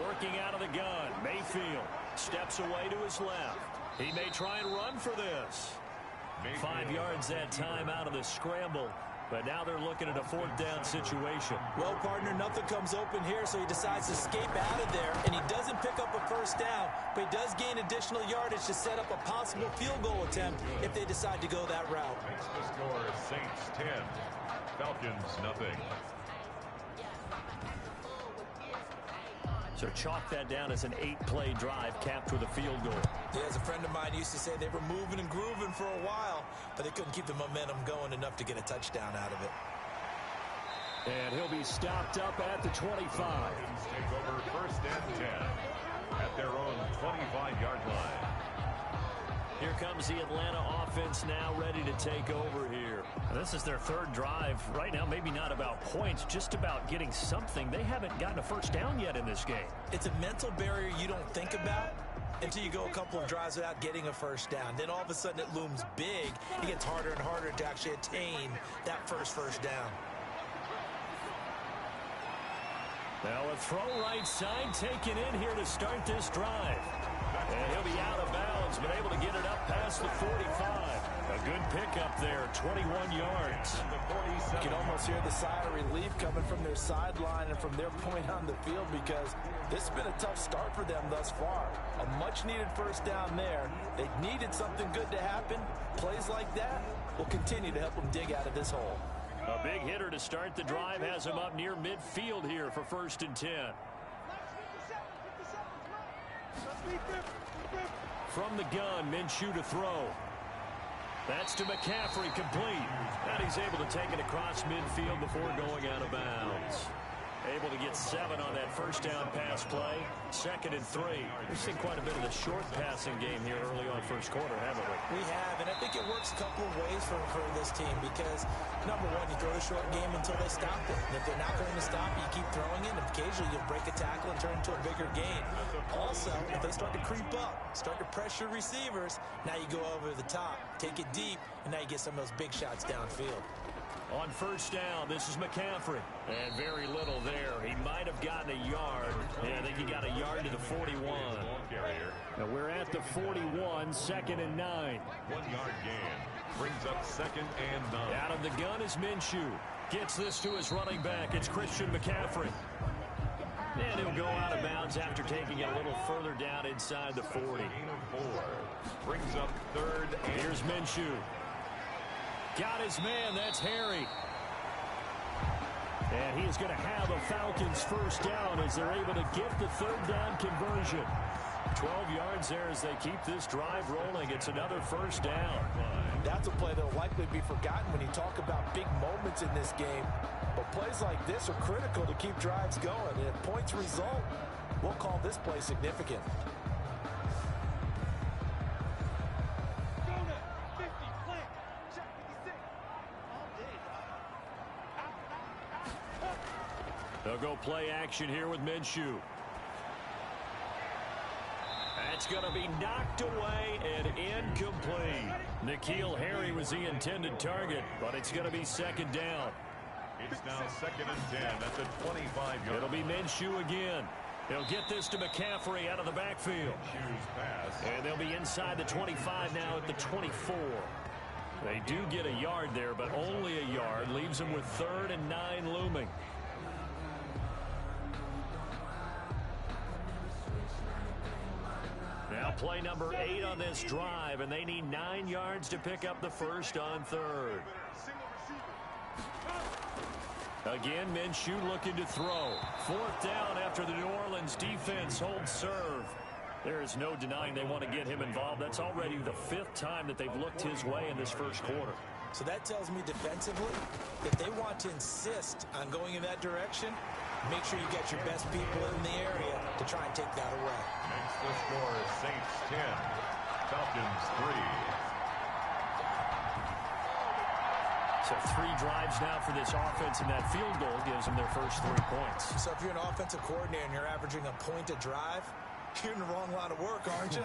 Working out of the gun. Mayfield steps away to his left. He may try and run for this. 5 yards that time out of the scramble. But now they're looking at a 4th down situation. Well, partner, nothing comes open here, so he decides to escape out of there. And he doesn't pick up a 1st down, but he does gain additional yardage to set up a possible field goal attempt if they decide to go that route. The score is Saints 10. Falcons nothing. So chalk that down as an 8-play drive capped with a field goal. Yeah, as a friend of mine used to say, they were moving and grooving for a while, but they couldn't keep the momentum going enough to get a touchdown out of it. And he'll be stopped up at the 25. Falcons take over 1st and 10 at their own 25-yard line. Here comes the Atlanta offense now ready to take over here. This is their 3rd drive. Right now, maybe not about points, just about getting something. They haven't gotten a 1st down yet in this game. It's a mental barrier you don't think about until you go a couple of drives without getting a 1st down. Then all of a sudden it looms big. It gets harder and harder to actually attain that first down. Now a throw right side taken in here to start this drive. And he'll be out of bounds, but able to get it up past the 45. A good pickup there, 21 yards. You can almost hear the sigh of relief coming from their sideline and from their point on the field, because this has been a tough start for them thus far. A much-needed first down there. They needed something good to happen. Plays like that will continue to help them dig out of this hole. A big hitter to start the drive has him up near midfield here for 1st and 10. From the gun, Minshew to throw. That's to McCaffrey, complete. And he's able to take it across midfield before going out of bounds. Able to get 7 on that first down pass play. 2nd and 3. We've seen quite a bit of the short passing game here early on first quarter, haven't we? We have, and I think it works a couple of ways for this team, because, number one, you throw the short game until they stop it. And if they're not going to stop you, keep throwing it, and occasionally you'll break a tackle and turn it into a bigger gain. Also, if they start to creep up, start to pressure receivers, now you go over the top, take it deep, and now you get some of those big shots downfield. On first down, this is McCaffrey. And very little there. He might have gotten a yard. Yeah, I think he got a yard to the 41. Now we're at the 41, 2nd and 9. 1-yard gain. Brings up 2nd and 9. Out of the gun is Minshew. Gets this to his running back. It's Christian McCaffrey. And he'll go out of bounds after taking it a little further down inside the 40. Gain of 4. Brings up 3rd and... Here's Minshew. Got his man, that's Harry. And he is going to have a Falcons first down as they're able to get the 3rd down conversion. 12 yards there as they keep this drive rolling. It's another first down. That's a play that will likely be forgotten when you talk about big moments in this game. But plays like this are critical to keep drives going. And if points result, we'll call this play significant. They'll go play action here with Minshew. That's going to be knocked away and incomplete. N'Keal Harry was the intended target, but it's going to be 2nd down. It's now 2nd and 10 at the 25-yard. It'll be Minshew again. He'll get this to McCaffrey out of the backfield. And they'll be inside the 25 now at the 24. They do get a yard there, but only a yard. Leaves them with 3rd and 9 looming. Now play number 8 on this drive, and they need 9 yards to pick up the first on 3rd. Again, Minshew looking to throw. 4th down after the New Orleans defense holds serve. There is no denying they want to get him involved. That's already the 5th time that they've looked his way in this first quarter. So that tells me defensively, if they want to insist on going in that direction, make sure you get your best people in the area to try and take that away. Makes the score Saints 10, Falcons 3. So 3 drives now for this offense, and that field goal gives them their first 3 points. So if you're an offensive coordinator and you're averaging a point a drive, you're in the wrong line of work, aren't you?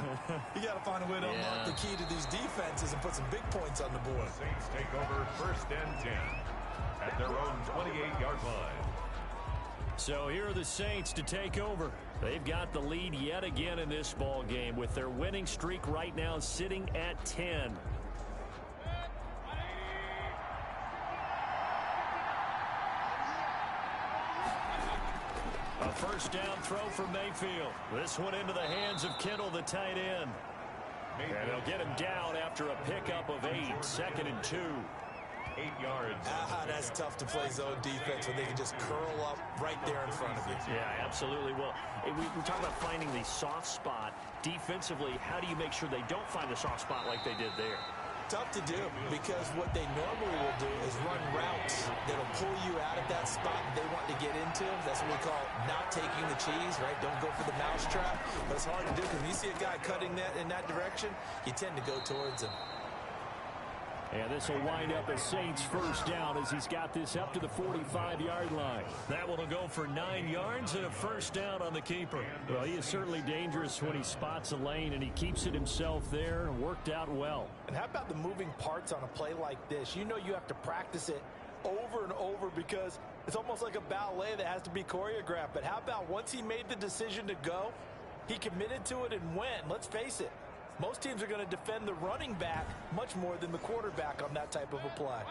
You got to find a way to unlock the key to these defenses and put some big points on the board. The Saints take over 1st and 10 at their own 28-yard line. So here are the Saints to take over. They've got the lead yet again in this ball game with their winning streak right now sitting at 10. A first down throw for Mayfield. This one into the hands of Kittle, the tight end. And they'll get him down after a pickup of 8, 2nd and 2. 8 yards. That's tough to play zone defense when they can just curl up right there in front of you. Yeah, absolutely. Well, we talk about finding the soft spot. Defensively, how do you make sure they don't find the soft spot like they did there? Tough to do, because what they normally will do is run routes that'll pull you out of that spot they want to get into. That's what we call not taking the cheese, right? Don't go for the mousetrap. But it's hard to do because when you see a guy cutting that in that direction, you tend to go towards him. And this will wind up a Saints first down as he's got this up to the 45-yard line. That one will go for 9 yards and a first down on the keeper. Well, he is certainly dangerous when he spots a lane, and he keeps it himself there and worked out well. And how about the moving parts on a play like this? You know you have to practice it over and over because it's almost like a ballet that has to be choreographed. But how about once he made the decision to go, He committed to it and went. Let's face it, most teams are going to defend the running back much more than the quarterback on that type of a play.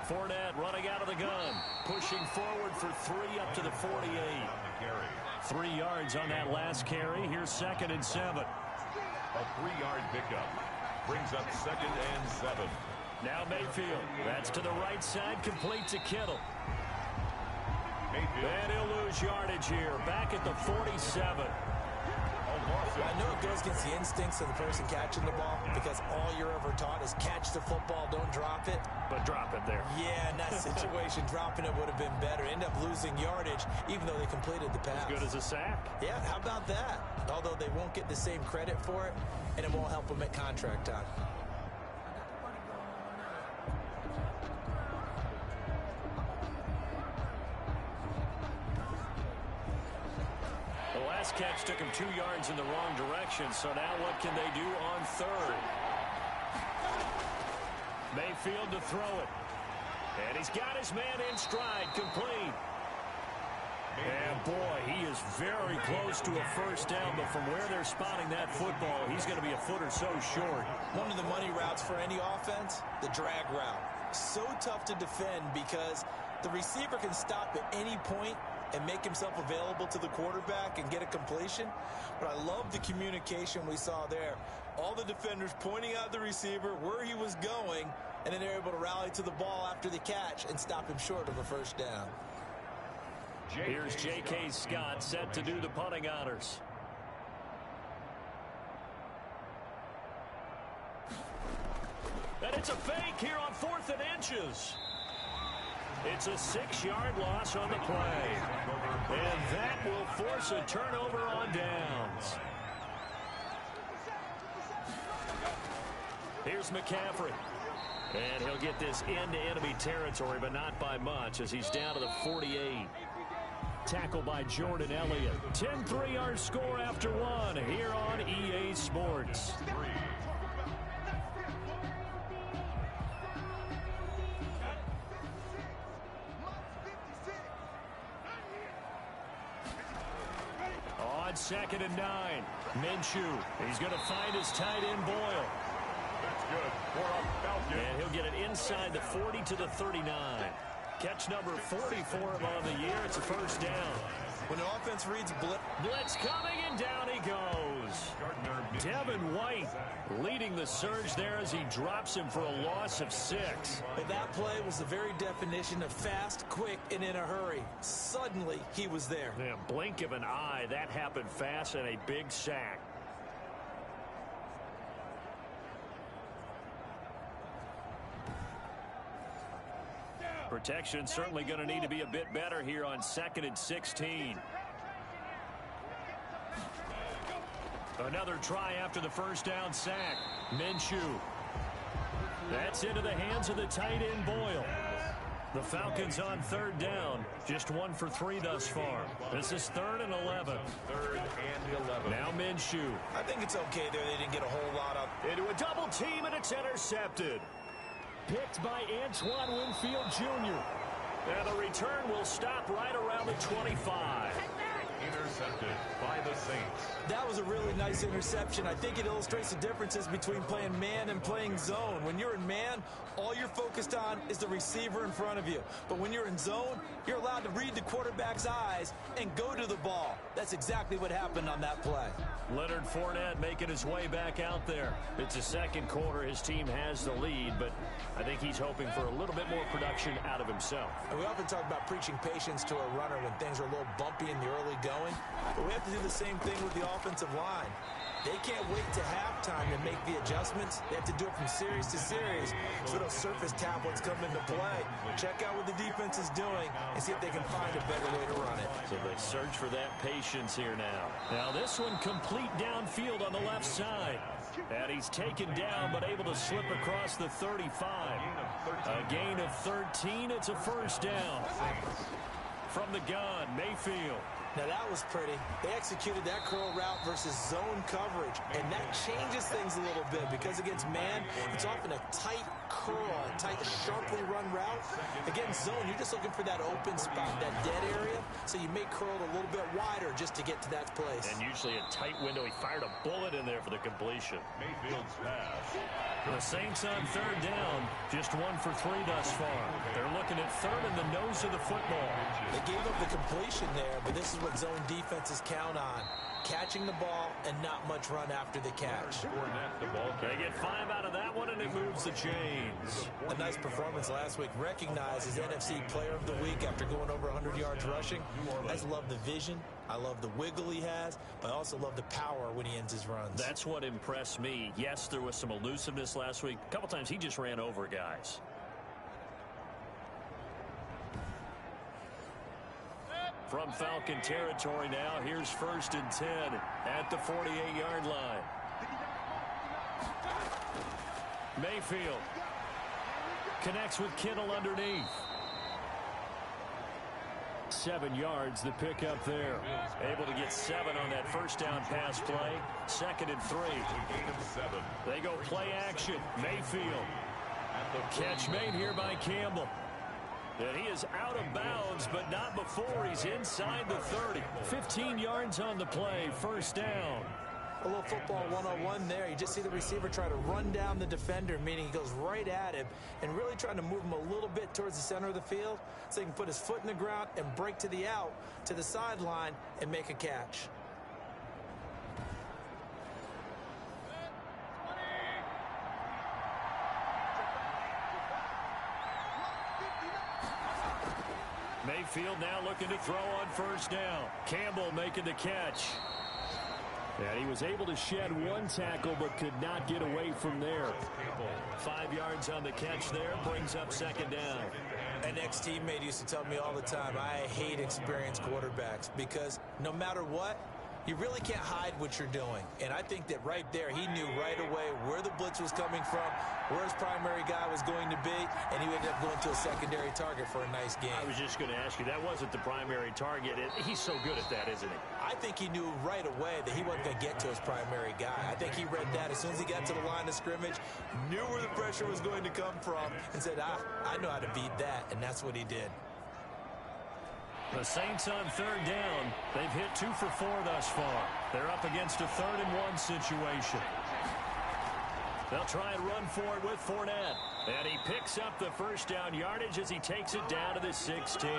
Fournette running out of the gun, pushing forward for 3 up to the 48. 3 yards on that last carry. Here's 2nd and 7. A 3-yard pickup brings up 2nd and 7. Now Mayfield. That's to the right side, complete to Kittle. Mayfield. And he'll lose yardage here, back at the 47. I know it goes against the instincts of the person catching the ball because all you're ever taught is catch the football, don't drop it. But drop it there. Yeah, in that situation, dropping it would have been better. End up losing yardage, even though they completed the pass. As good as a sack. Yeah, how about that? Although they won't get the same credit for it, and it won't help them at contract time. Last catch took him 2 yards in the wrong direction, so now what can they do on 3rd? Mayfield to throw it. And he's got his man in stride, complete. And boy, he is very close to a first down, but from where they're spotting that football, he's going to be a foot or so short. One of the money routes for any offense, the drag route. So tough to defend because the receiver can stop at any point and make himself available to the quarterback and get a completion. But I love the communication we saw there. All the defenders pointing out the receiver where he was going, and then they're able to rally to the ball after the catch and stop him short of a first down. Here's J.K. Scott set to do the punting honors. And it's a fake here on 4th and inches. It's a 6-yard loss on the play. And that will force a turnover on downs. Here's McCaffrey. And he'll get this into enemy territory, but not by much as he's down to the 48. Tackled by Jordan Elliott. 10-3 our score after 1 here on EA Sports. On 2nd and 9. Minshew. He's going to find his tight end Boyle. That's good for a Falcon. And he'll get it inside the 40 to the 39. Catch number 40 for him on the year. It's a first down. When the offense reads blitz coming, and down he goes. Devin White leading the surge there as he drops him for a loss of 6. Well, that play was the very definition of fast, quick, and in a hurry. Suddenly, he was there. Yeah, blink of an eye. That happened fast and a big sack. Protection certainly going to need to be a bit better here on 2nd and 16. Another try after the first down sack. Minshew. That's into the hands of the tight end Boyle. The Falcons on 3rd down. Just 1 for 3 thus far. This is 3rd and 11. 3rd and 11. Now Minshew. I think it's okay there. They didn't get a whole lot up. Into a double team, and it's intercepted. Picked by Antoine Winfield Jr. And the return will stop right around the 25. Intercepted by the Saints. That was a really nice interception. I think it illustrates the differences between playing man and playing zone. When you're in man, all you're focused on is the receiver in front of you. But when you're in zone, you're allowed to read the quarterback's eyes and go to the ball. That's exactly what happened on that play. Leonard Fournette making his way back out there. It's the second quarter. His team has the lead, but I think he's hoping for a little bit more production out of himself. And we often talk about preaching patience to a runner when things are a little bumpy in the early going, but we have to do the same thing with the offensive line. They can't wait to halftime to make the adjustments. They have to do it from series to series. So those surface tablets come into play. Check out what the defense is doing and see if they can find a better way to run it. So they search for that patience here now. Now this one complete downfield on the left side. And he's taken down but able to slip across the 35. A gain of 13. It's a first down. From the gun, Mayfield. Now that was pretty. They executed that curl route versus zone coverage, and that changes things a little bit because against man, it's often a tight curl, tight, sharply run route. Again, zone, you're just looking for that open spot, that dead area, so you may curl it a little bit wider just to get to that place. And usually a tight window. He fired a bullet in there for the completion. Mayfield's pass. The Saints on third down, just 1 for 3 thus far. They're looking at third in the nose of the football. They gave up the completion there, but this is what zone defenses count on. Catching the ball and not much run after the catch. They get 5 out of that one, and it moves the chains. A nice performance last week. Recognized as NFC Player of the Week after going over 100 yards rushing. I just love the vision. I love the wiggle he has, but I also love the power when he ends his runs. That's what impressed me. Yes, there was some elusiveness last week. A couple times he just ran over guys. From Falcon territory now, here's 1st and 10 at the 48-yard line. Mayfield connects with Kittle underneath. 7 yards, the pickup there. Able to get 7 on that first down pass play. 2nd and 3. They go play action. Mayfield. Catch made here by Campbell. And he is out of bounds, but not before he's inside the 30. 15 yards on the play, 1st down. A little football 101 there. You just see the receiver try to run down the defender, meaning he goes right at him and really trying to move him a little bit towards the center of the field so he can put his foot in the ground and break to the out, to the sideline, and make a catch. Mayfield now looking to throw on 1st down. Campbell making the catch. And he was able to shed 1 tackle but could not get away from there. 5 yards on the catch there, brings up 2nd down. An ex-teammate used to tell me all the time, I hate experienced quarterbacks because no matter what, you really can't hide what you're doing. And I think that right there, he knew right away where the blitz was coming from, where his primary guy was going to be, and he ended up going to a secondary target for a nice game. I was just going to ask you, that wasn't the primary target. He's so good at that, isn't he? I think he knew right away that he wasn't going to get to his primary guy. I think he read that as soon as he got to the line of scrimmage, knew where the pressure was going to come from, and said, I know how to beat that, and that's what he did. The Saints on 3rd down. They've hit 2 for 4 thus far. They're up against a 3rd and 1 situation. They'll try and run for it with Fournette. And he picks up the 1st down yardage as he takes it down to the 16.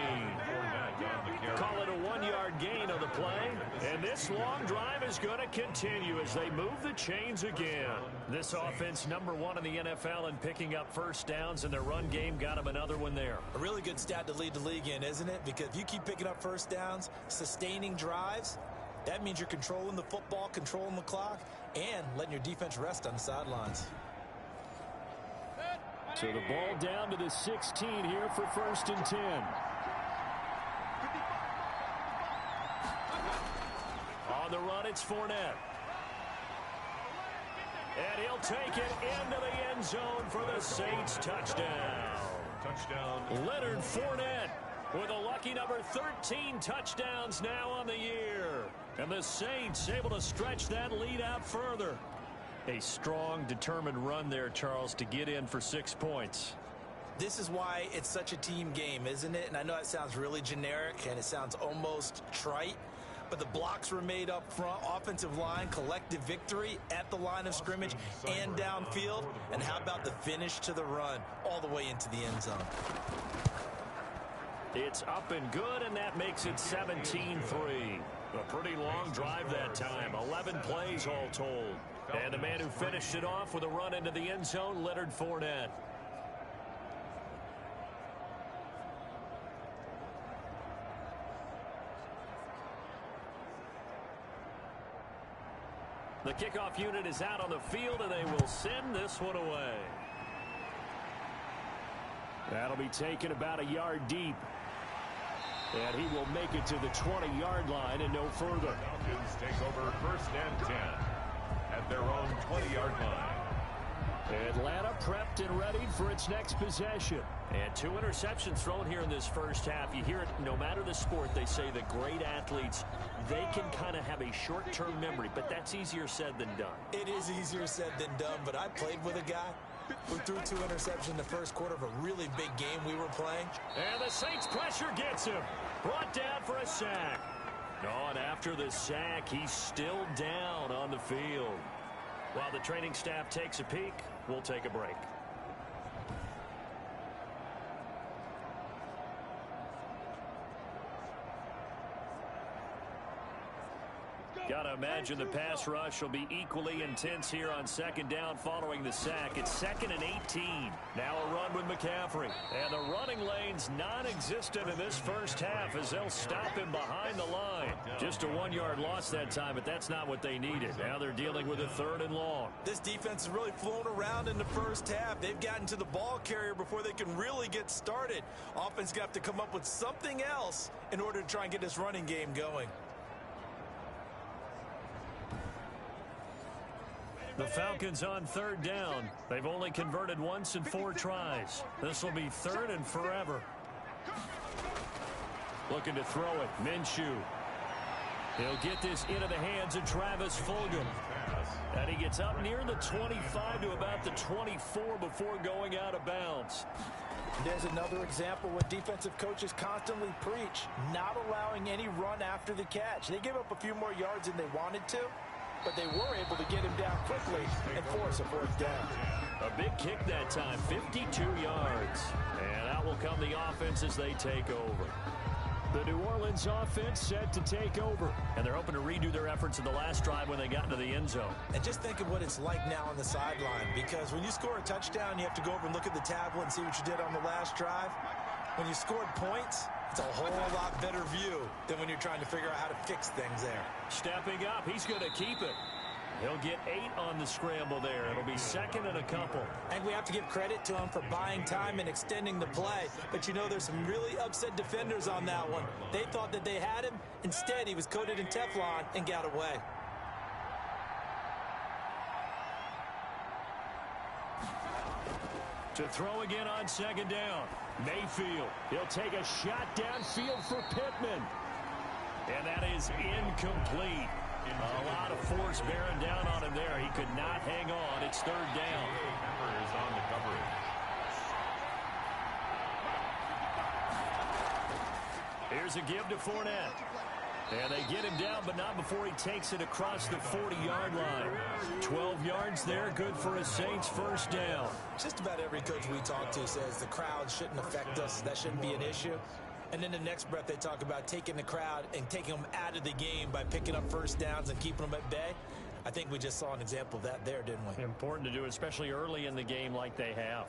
Call it a 1-yard gain on the play. And this long drive is going to continue as they move the chains again. This offense #1 in the NFL in picking up 1st downs, and their run game got him another one there. A really good stat to lead the league in, isn't it? Because if you keep picking up 1st downs, sustaining drives, that means you're controlling the football, controlling the clock, and letting your defense rest on the sidelines. So the ball down to the 16 here for 1st and 10. On the run, it's Fournette. And he'll take it into the end zone for the Saints touchdown. Leonard Fournette with a lucky number 13 touchdowns now on the year. And the Saints able to stretch that lead out further. A strong, determined run there, Charles, to get in for 6 points. This is why it's such a team game, isn't it? And I know it sounds really generic and it sounds almost trite, but the blocks were made up front, offensive line, collective victory at the line of scrimmage and downfield. And how about the finish to the run all the way into the end zone? It's up and good, and that makes it 17-3. A pretty long drive that time, 11 plays all told. And the man who finished it off with a run into the end zone, Leonard Fournette. The kickoff unit is out on the field, and they will send this one away. That'll be taken about a yard deep. And he will make it to the 20-yard line and no further. Falcons take over 1st and 10 at their own 20-yard line. Atlanta prepped and ready for its next possession. And 2 interceptions thrown here in this first half. You hear it no matter the sport. They say the great athletes, they can kind of have a short-term memory, but that's easier said than done. It is easier said than done, but I played with a guy who threw 2 interceptions in the first quarter of a really big game we were playing. And the Saints pressure gets him. Brought down for a sack. Oh, and after the sack, he's still down on the field. While the training staff takes a peek, we'll take a break. Gotta imagine the pass rush will be equally intense here on second down following the sack. It's 2nd and 18. Now a run with McCaffrey. And the running lane's non-existent in this first half as they'll stop him behind the line. Just a 1-yard loss that time, but that's not what they needed. Now they're dealing with a 3rd and long. This defense has really flown around in the first half. They've gotten to the ball carrier before they can really get started. Offense got to have to come up with something else in order to try and get this running game going. The Falcons on 3rd down. They've only converted once in 4 tries. This will be 3rd and forever. Looking to throw it. Minshew. He'll get this into the hands of Travis Fulgham. And he gets up near the 25 to about the 24 before going out of bounds. There's another example where defensive coaches constantly preach, not allowing any run after the catch. They give up a few more yards than they wanted to, but they were able to get him down quickly and force a 4th down. A big kick that time, 52 yards. And out will come the offense as they take over. The New Orleans offense set to take over. And they're hoping to redo their efforts in the last drive when they got into the end zone. And just think of what it's like now on the sideline, because when you score a touchdown, you have to go over and look at the tablet and see what you did on the last drive. When you scored points, it's a whole lot better view than when you're trying to figure out how to fix things there. Stepping up, he's going to keep it. He'll get 8 on the scramble there. It'll be 2nd and a couple. And we have to give credit to him for buying time and extending the play. But you know, there's some really upset defenders on that one. They thought that they had him. Instead, he was coated in Teflon and got away. To throw again on 2nd down. Mayfield. He'll take a shot downfield for Pittman. And that is incomplete. A lot of force bearing down on him there. He could not hang on. It's 3rd down. Pepper is on the coverage. Here's a give to Fournette. And they get him down, but not before he takes it across the 40-yard line. 12 yards there, good for a Saints 1st down. Just about every coach we talk to says the crowd shouldn't affect us. That shouldn't be an issue. And then the next breath they talk about taking the crowd and taking them out of the game by picking up 1st downs and keeping them at bay. I think we just saw an example of that there, didn't we? Important to do, especially early in the game like they have.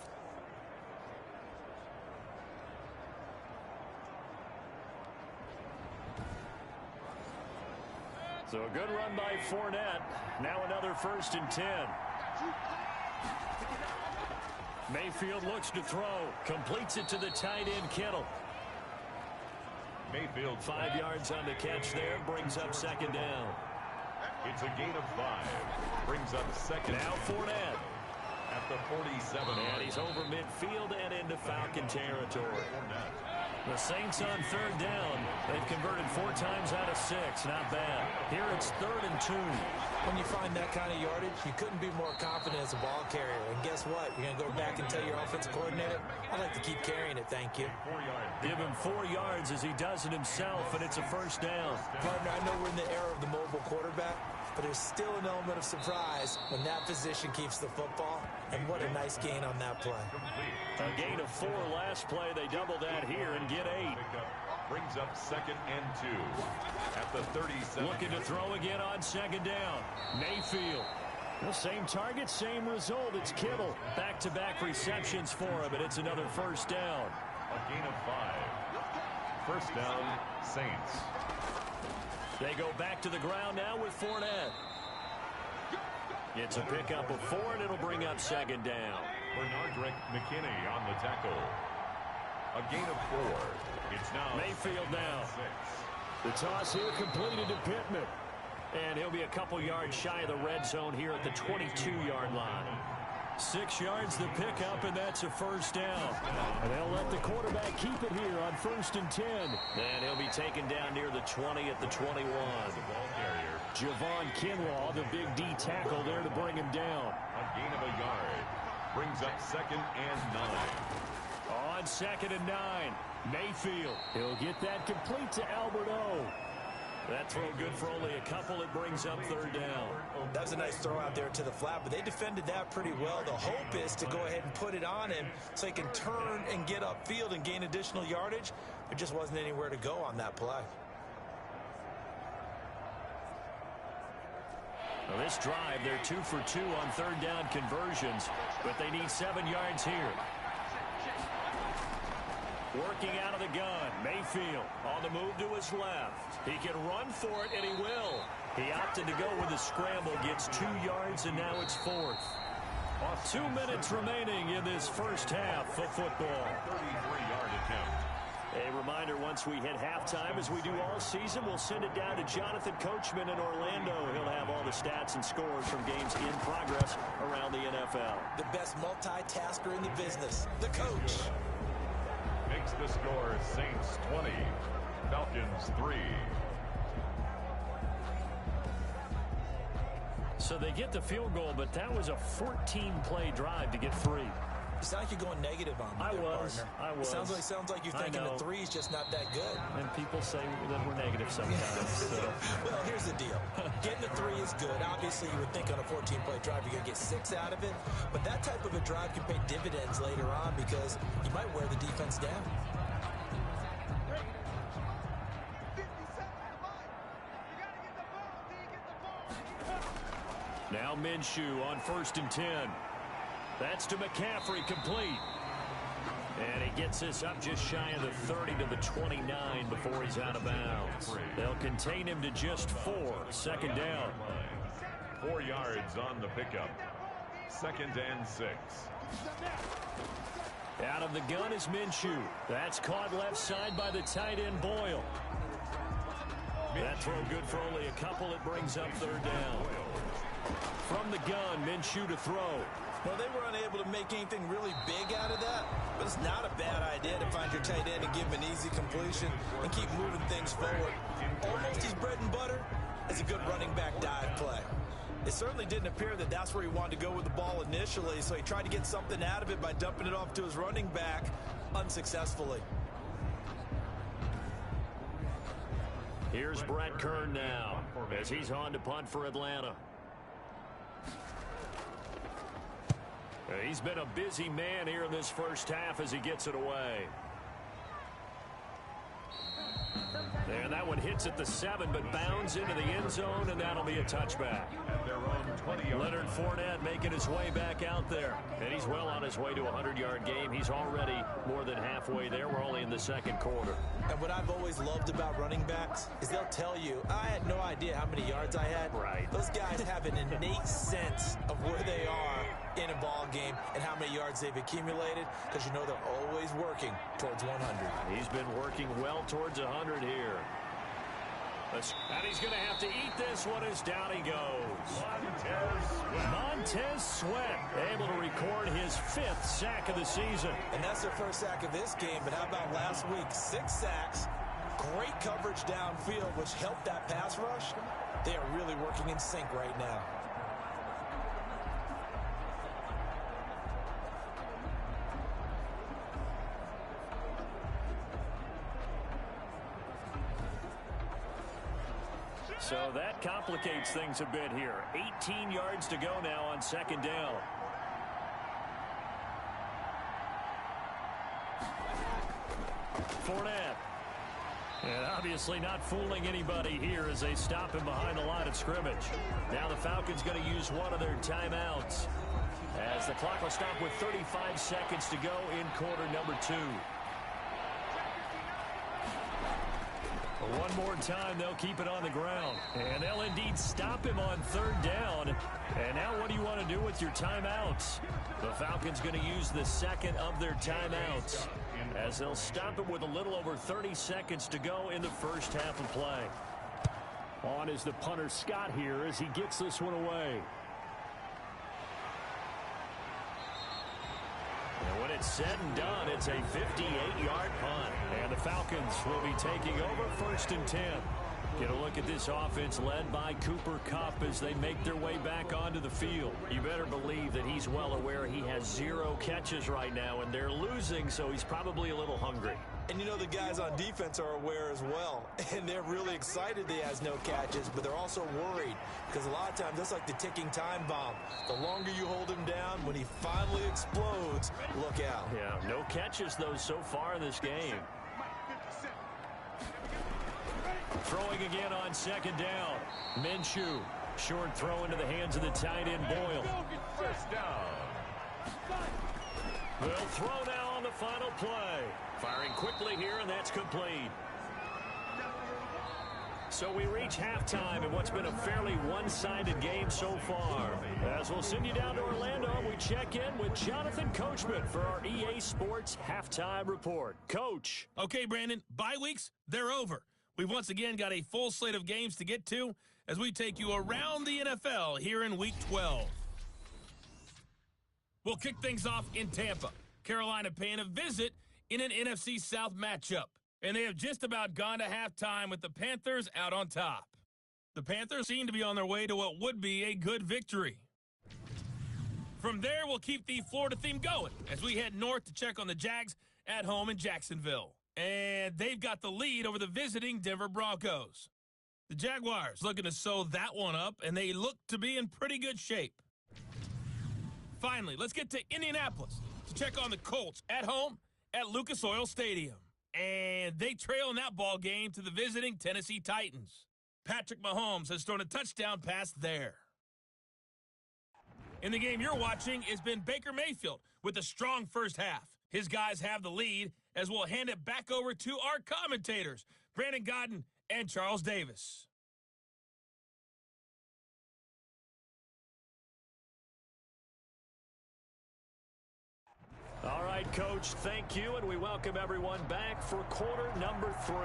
So a good run by Fournette. Now another 1st and 10. Mayfield looks to throw. Completes it to the tight end, Kittle. Mayfield 5 yards on the catch there. Brings up 2nd down. It's a gain of 5. Brings up 2nd. Now Fournette. At the 47. And he's over midfield and into Falcon territory. The Saints on 3rd down. They've converted 4 times out of 6. Not bad. Here it's 3rd and 2. When you find that kind of yardage, you couldn't be more confident as a ball carrier. And guess what? You're going to go back and tell your offensive coordinator, I'd like to keep carrying it, thank you. Give him 4 yards as he does it himself, and it's a 1st down. Partner, I know we're in the era of the mobile quarterback, but there's still an element of surprise when that position keeps the football. And what a nice gain on that play. A gain of 4 last play. They double that here and get 8. Brings up 2nd and 2. At the 37. Looking to throw again on 2nd down. Mayfield. The same target, same result. It's Kittle. Back-to-back receptions for him, and it's another 1st down. A gain of 5. 1st down, Saints. They go back to the ground now with Fournette. It's a pickup of 4, and it'll bring up 2nd down. Bernard McKinney on the tackle. A gain of 4. It's now Mayfield now. 6. The toss here completed to Pittman. And he'll be a couple yards shy of the red zone here at the 22-yard line. 6 yards the pickup, and that's a 1st down. And they'll let the quarterback keep it here on 1st and 10. And he'll be taken down near the 20 at the 21. The ball carrier. Javon Kinlaw, the big D tackle there to bring him down. A gain of 1 yard. Brings up 2nd and 9. On 2nd and 9, Mayfield. He'll get that complete to Albert O. That throw good for only a couple. It brings up 3rd down. That was a nice throw out there to the flat, but they defended that pretty well. The hope is to go ahead and put it on him so he can turn and get upfield and gain additional yardage. There just wasn't anywhere to go on that play. Well, this drive, they're 2 for 2 on 3rd down conversions, but they need 7 yards here. Working out of the gun, Mayfield on the move to his left. He can run for it, and he will. He opted to go with a scramble, gets 2 yards, and now it's 4th. 2 minutes remaining in this first half of football. 33-yard attempt. A reminder, once we hit halftime, as we do all season, we'll send it down to Jonathan Coachman in Orlando. He'll have all the stats and scores from games in progress around the NFL. The best multitasker in the business, the coach. Makes the score Saints 20, Falcons 3. So they get the field goal, but that was a 14-play drive to get 3. You sound like you're going negative on me. I was. Sounds like you're thinking the 3 is just not that good. And people say that we're negative sometimes. So. Well, here's the deal. Getting the 3 is good. Obviously, you would think on a 14-play drive you're going to get 6 out of it. But that type of a drive can pay dividends later on because you might wear the defense down. Now Minshew on 1st and 10. That's to McCaffrey, complete. And he gets this up just shy of the 30 to the 29 before he's out of bounds. They'll contain him to just 4. 2nd down. 4 yards on the pickup. 2nd and 6. Out of the gun is Minshew. That's caught left side by the tight end Boyle. That throw good for only a couple. It brings up 3rd down. From the gun, Minshew to throw. Well, they were unable to make anything really big out of that, but it's not a bad idea to find your tight end and give him an easy completion and keep moving things forward. Almost his bread and butter is a good running back dive play. It certainly didn't appear that that's where he wanted to go with the ball initially, so he tried to get something out of it by dumping it off to his running back unsuccessfully. Here's Brett Kern now as he's on to punt for Atlanta. He's been a busy man here in this first half as he gets it away. And that one hits at the 7, but bounds into the end zone, and that'll be a touchback. At their own 20-yard Leonard Fournette making his way back out there. And he's well on his way to a 100-yard game. He's already more than halfway there. We're only in the 2nd quarter. And what I've always loved about running backs is they'll tell you, I had no idea how many yards I had. Right. Those guys have an innate sense of where they are in a ball game and how many yards they've accumulated because you know they're always working towards 100. He's been working well towards 100 here. And he's going to have to eat this one as down he goes. Montez Sweat able to record his 5th sack of the season. And that's their first sack of this game, but how about last week? 6 sacks, great coverage downfield, which helped that pass rush. They are really working in sync right now. So that complicates things a bit here. 18 yards to go now on 2nd down. Fournette. And obviously not fooling anybody here as they stop him behind the line of scrimmage. Now the Falcons going to use one of their timeouts as the clock will stop with 35 seconds to go in quarter number 2. One more time, they'll keep it on the ground. And they'll indeed stop him on 3rd down. And now what do you want to do with your timeouts? The Falcons going to use the 2nd of their timeouts as they'll stop him with a little over 30 seconds to go in the first half of play. On is the punter Scott here as he gets this one away. And when it's said and done, it's a 58-yard punt. And the Falcons will be taking over 1st and 10. Get a look at this offense led by Cooper Kupp as they make their way back onto the field. You better believe that he's well aware he has 0 catches right now, and they're losing, so he's probably a little hungry. And you know the guys on defense are aware as well. And they're really excited that he has no catches, but they're also worried because a lot of times that's like the ticking time bomb. The longer you hold him down, when he finally explodes, look out. Yeah, no catches, though, so far in this game. Throwing again on 2nd down. Minshew. Short throw into the hands of the tight end, Boyle. First down. They'll throw now on the final play. Firing quickly here, and that's complete. So we reach halftime in what's been a fairly one-sided game so far. As we'll send you down to Orlando, we check in with Jonathan Coachman for our EA Sports Halftime Report. Coach. Okay, Brandon, bye weeks, they're over. We've once again got a full slate of games to get to as we take you around the NFL here in Week 12. We'll kick things off in Tampa. Carolina paying a visit in an NFC South matchup. And they have just about gone to halftime with the Panthers out on top. The Panthers seem to be on their way to what would be a good victory. From there, we'll keep the Florida theme going as we head north to check on the Jags at home in Jacksonville. And they've got the lead over the visiting Denver Broncos. The Jaguars looking to sew that one up, and they look to be in pretty good shape. Finally, let's get to Indianapolis to check on the Colts at home at Lucas Oil Stadium. And they trail in that ball game to the visiting Tennessee Titans. Patrick Mahomes has thrown a touchdown pass there. In the game you're watching has been Baker Mayfield with a strong first half. His guys have the lead as we'll hand it back over to our commentators, Brandon Godden and Charles Davis. All right, Coach, thank you, and we welcome everyone back for quarter number 3.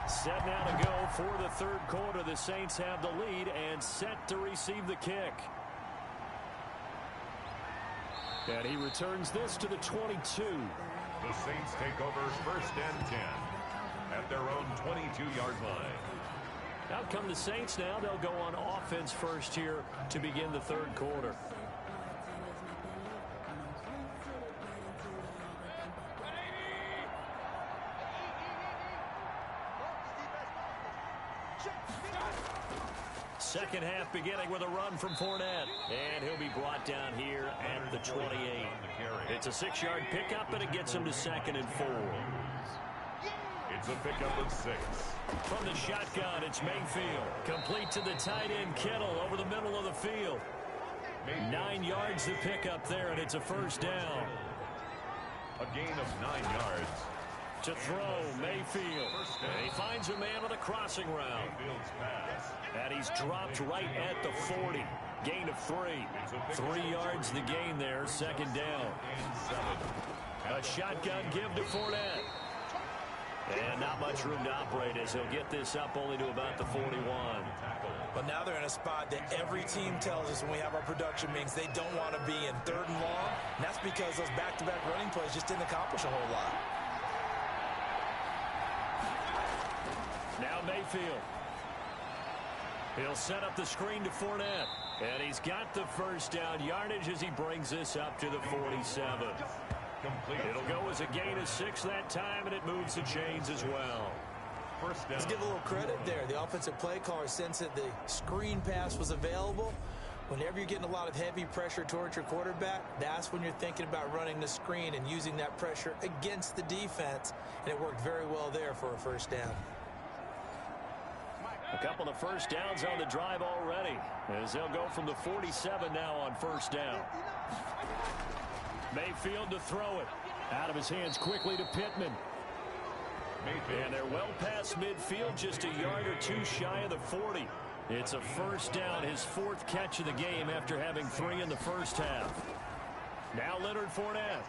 Set now to go for the third quarter. The Saints have the lead and set to receive the kick. And he returns this to the 22. The Saints take over 1st and 10 at their own 22-yard line. Out come the Saints now. They'll go on offense first here to begin the third quarter. Second half beginning with a run from Fournette. And he'll be brought down here at the 28. It's a 6-yard pickup, and it gets him to 2nd and 4. It's a pickup of 6. From the shotgun, it's Mayfield. Complete to the tight end, Kittle, over the middle of the field. 9 yards to pick up there, and it's a first down. A gain of 9 yards. To throw, Mayfield. And he finds a man on the crossing route. And he's dropped right at the 40. Gain of 3. 3 yards the gain there, 2nd down. A shotgun give to Fournette. And not much room to operate as he'll get this up only to about the 41. But now they're in a spot that every team tells us when we have our production meetings they don't want to be in 3rd and long. And that's because those back-to-back running plays just didn't accomplish a whole lot. Now Mayfield. He'll set up the screen to Fournette. And he's got the first down yardage as he brings this up to the 47. It'll go as a gain of 6 that time, and it moves the chains as well. Let's give a little credit there. The offensive play caller sensed that the screen pass was available. Whenever you're getting a lot of heavy pressure towards your quarterback, that's when you're thinking about running the screen and using that pressure against the defense. And it worked very well there for a first down. A couple of first downs on the drive already, as they'll go from the 47 now on first down. Mayfield to throw it. Out of his hands quickly to Pittman. And they're well past midfield, just a yard or 2 shy of the 40. It's a first down, his 4th catch of the game after having 3 in the first half. Now Leonard Fournette.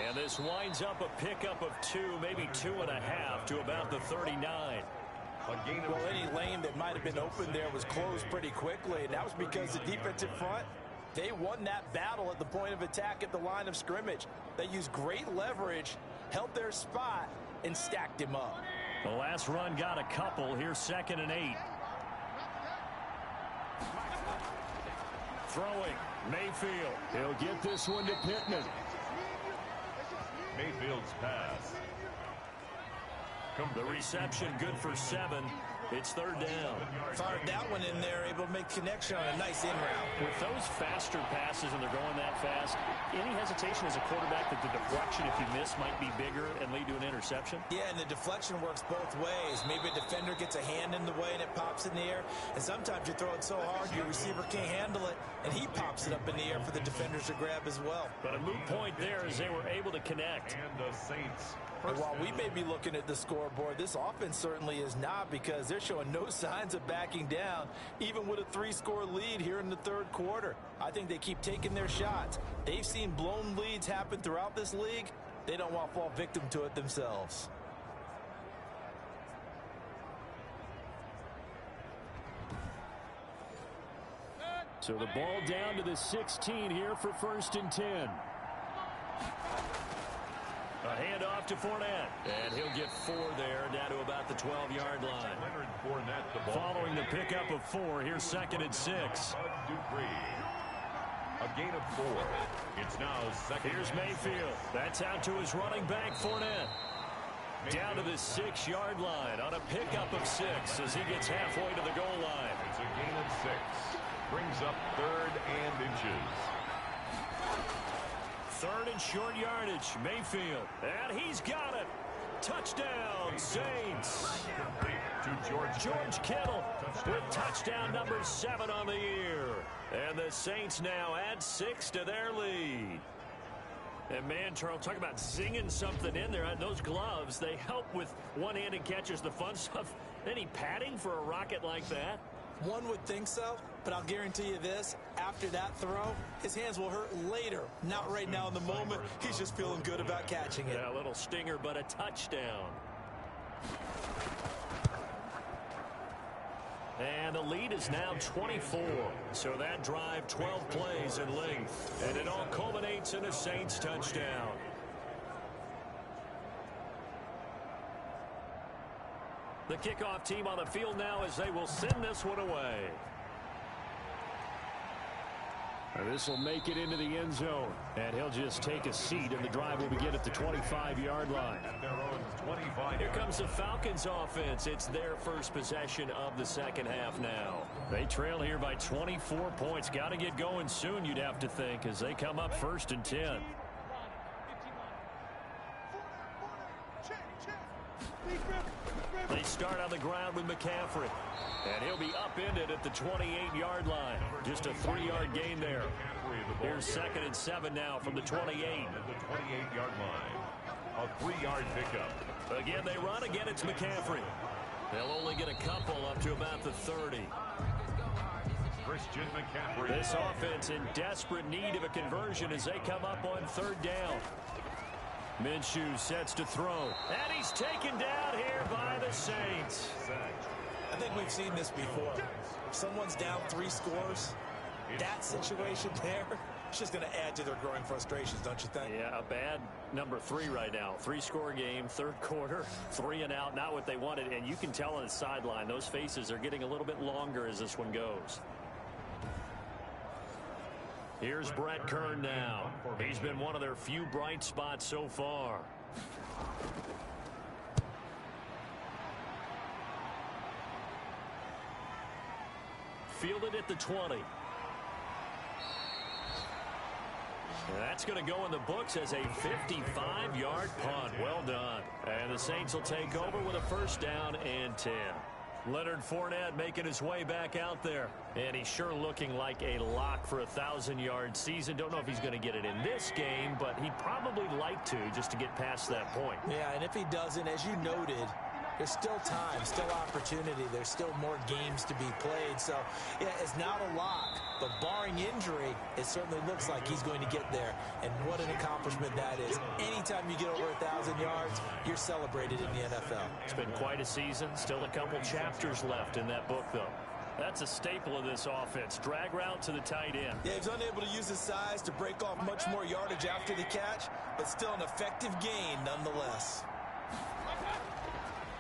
And this winds up a pickup of 2, maybe 2.5 to about the 39. Well, any lane that might have been open there was closed pretty quickly, and that was because the defensive front, they won that battle at the point of attack at the line of scrimmage. They used great leverage, held their spot, and stacked him up. The last run got a couple. Here's 2nd and 8. Throwing, Mayfield. He'll get this one to Pittman. Mayfield's pass. The reception good for 7. It's 3rd down. Fired that one in there, able to make connection on a nice in route. With those faster passes and they're going that fast, any hesitation as a quarterback that the deflection, if you miss, might be bigger and lead to an interception? Yeah, and the deflection works both ways. Maybe a defender gets a hand in the way and it pops in the air. And sometimes you throw it so hard your receiver can't handle it, and he pops it up in the air for the defenders to grab as well. But a moot point there as they were able to connect. And the Saints. And while we may be looking at the scoreboard, this offense certainly is not, because they're showing no signs of backing down, even with a 3-score lead here in the 3rd quarter. I think they keep taking their shots. They've seen blown leads happen throughout this league. They don't want to fall victim to it themselves. So the ball down to the 16 here for 1st and 10. A handoff to Fournette, and he'll get 4 there, down to about the 12-yard line. Leonard Fournette, the ball. Following the pickup of 4, here's 2nd and 6. A gain of 4. It's now 2nd. Here's Mayfield. That's out to his running back, Fournette. Down to the 6-yard line on a pickup of 6 as he gets halfway to the goal line. It's a gain of 6. Brings up 3rd and inches. 3rd and short yardage, Mayfield. And he's got it. Touchdown, Saints. To George Kittle with touchdown number 7 on the year. And the Saints now add 6 to their lead. And man, Charles, talk about zinging something in there. Those gloves, they help with one-handed catches, the fun stuff. Any padding for a rocket like that? One would think so, but I'll guarantee you this. After that throw, his hands will hurt later. Not right now in the moment. He's just feeling good about catching it. Yeah, a little stinger, but a touchdown. And the lead is now 24. So that drive, 12 plays in length. And it all culminates in a Saints touchdown. The kickoff team on the field now as they will send this one away. This will make it into the end zone. And he'll just take a seat, and the drive will begin at the 25-yard line. At their own 25. Here comes the Falcons offense. It's their first possession of the second half now. They trail here by 24 points. Got to get going soon, you'd have to think, as they come up 1st and 10. They start on the ground with McCaffrey. And he'll be upended at the 28-yard line. Just a 3-yard gain there. Here's 2nd and 7 now from the 28. At the 28-yard line. A 3-yard pickup. Again, they run. Again, it's McCaffrey. They'll only get a couple up to about the 30. Christian McCaffrey. This offense in desperate need of a conversion as they come up on 3rd down. Minshew sets to throw. And he's taken down here by the Saints. I think we've seen this before. If someone's down 3 scores, that situation there, it's just going to add to their growing frustrations, don't you think? Yeah, a bad number 3 right now. 3-score game, 3rd quarter, 3 and out, not what they wanted. And you can tell on the sideline, those faces are getting a little bit longer as this one goes. Here's Brett Kern now. He's been one of their few bright spots so far. Fielded at the 20. That's going to go in the books as a 55-yard punt. Well done. And the Saints will take over with a 1st down and 10. Leonard Fournette making his way back out there. And he's sure looking like a lock for a 1,000-yard season. Don't know if he's going to get it in this game, but he'd probably like to just to get past that point. Yeah, and if he doesn't, as you noted, there's still time, still opportunity. There's still more games to be played. So, yeah, it's not a lock. But barring injury, it certainly looks like he's going to get there. And what an accomplishment that is. Anytime you get over 1,000 yards, you're celebrated in the NFL. It's been quite a season. Still a couple chapters left in that book, though. That's a staple of this offense. Drag route to the tight end. Yeah, he's unable to use his size to break off much more yardage after the catch, but still an effective gain nonetheless.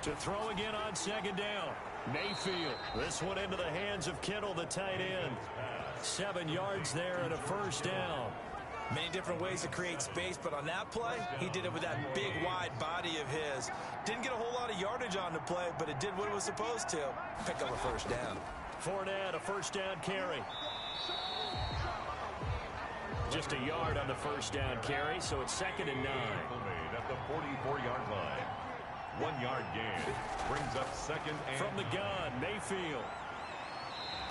To throw again on second down. Mayfield. This one into the hands of Kittle, the tight end. 7 yards there and a first down. Many different ways to create space, but on that play, he did it with that big, wide body of his. Didn't get a whole lot of yardage on the play, but it did what it was supposed to. Pick up a first down. Fournette, a first down carry. Just a yard on the first down carry, so it's 2nd and 9. At the 44-yard line. 1 yard gain. Brings up 2nd and... From the gun, Mayfield.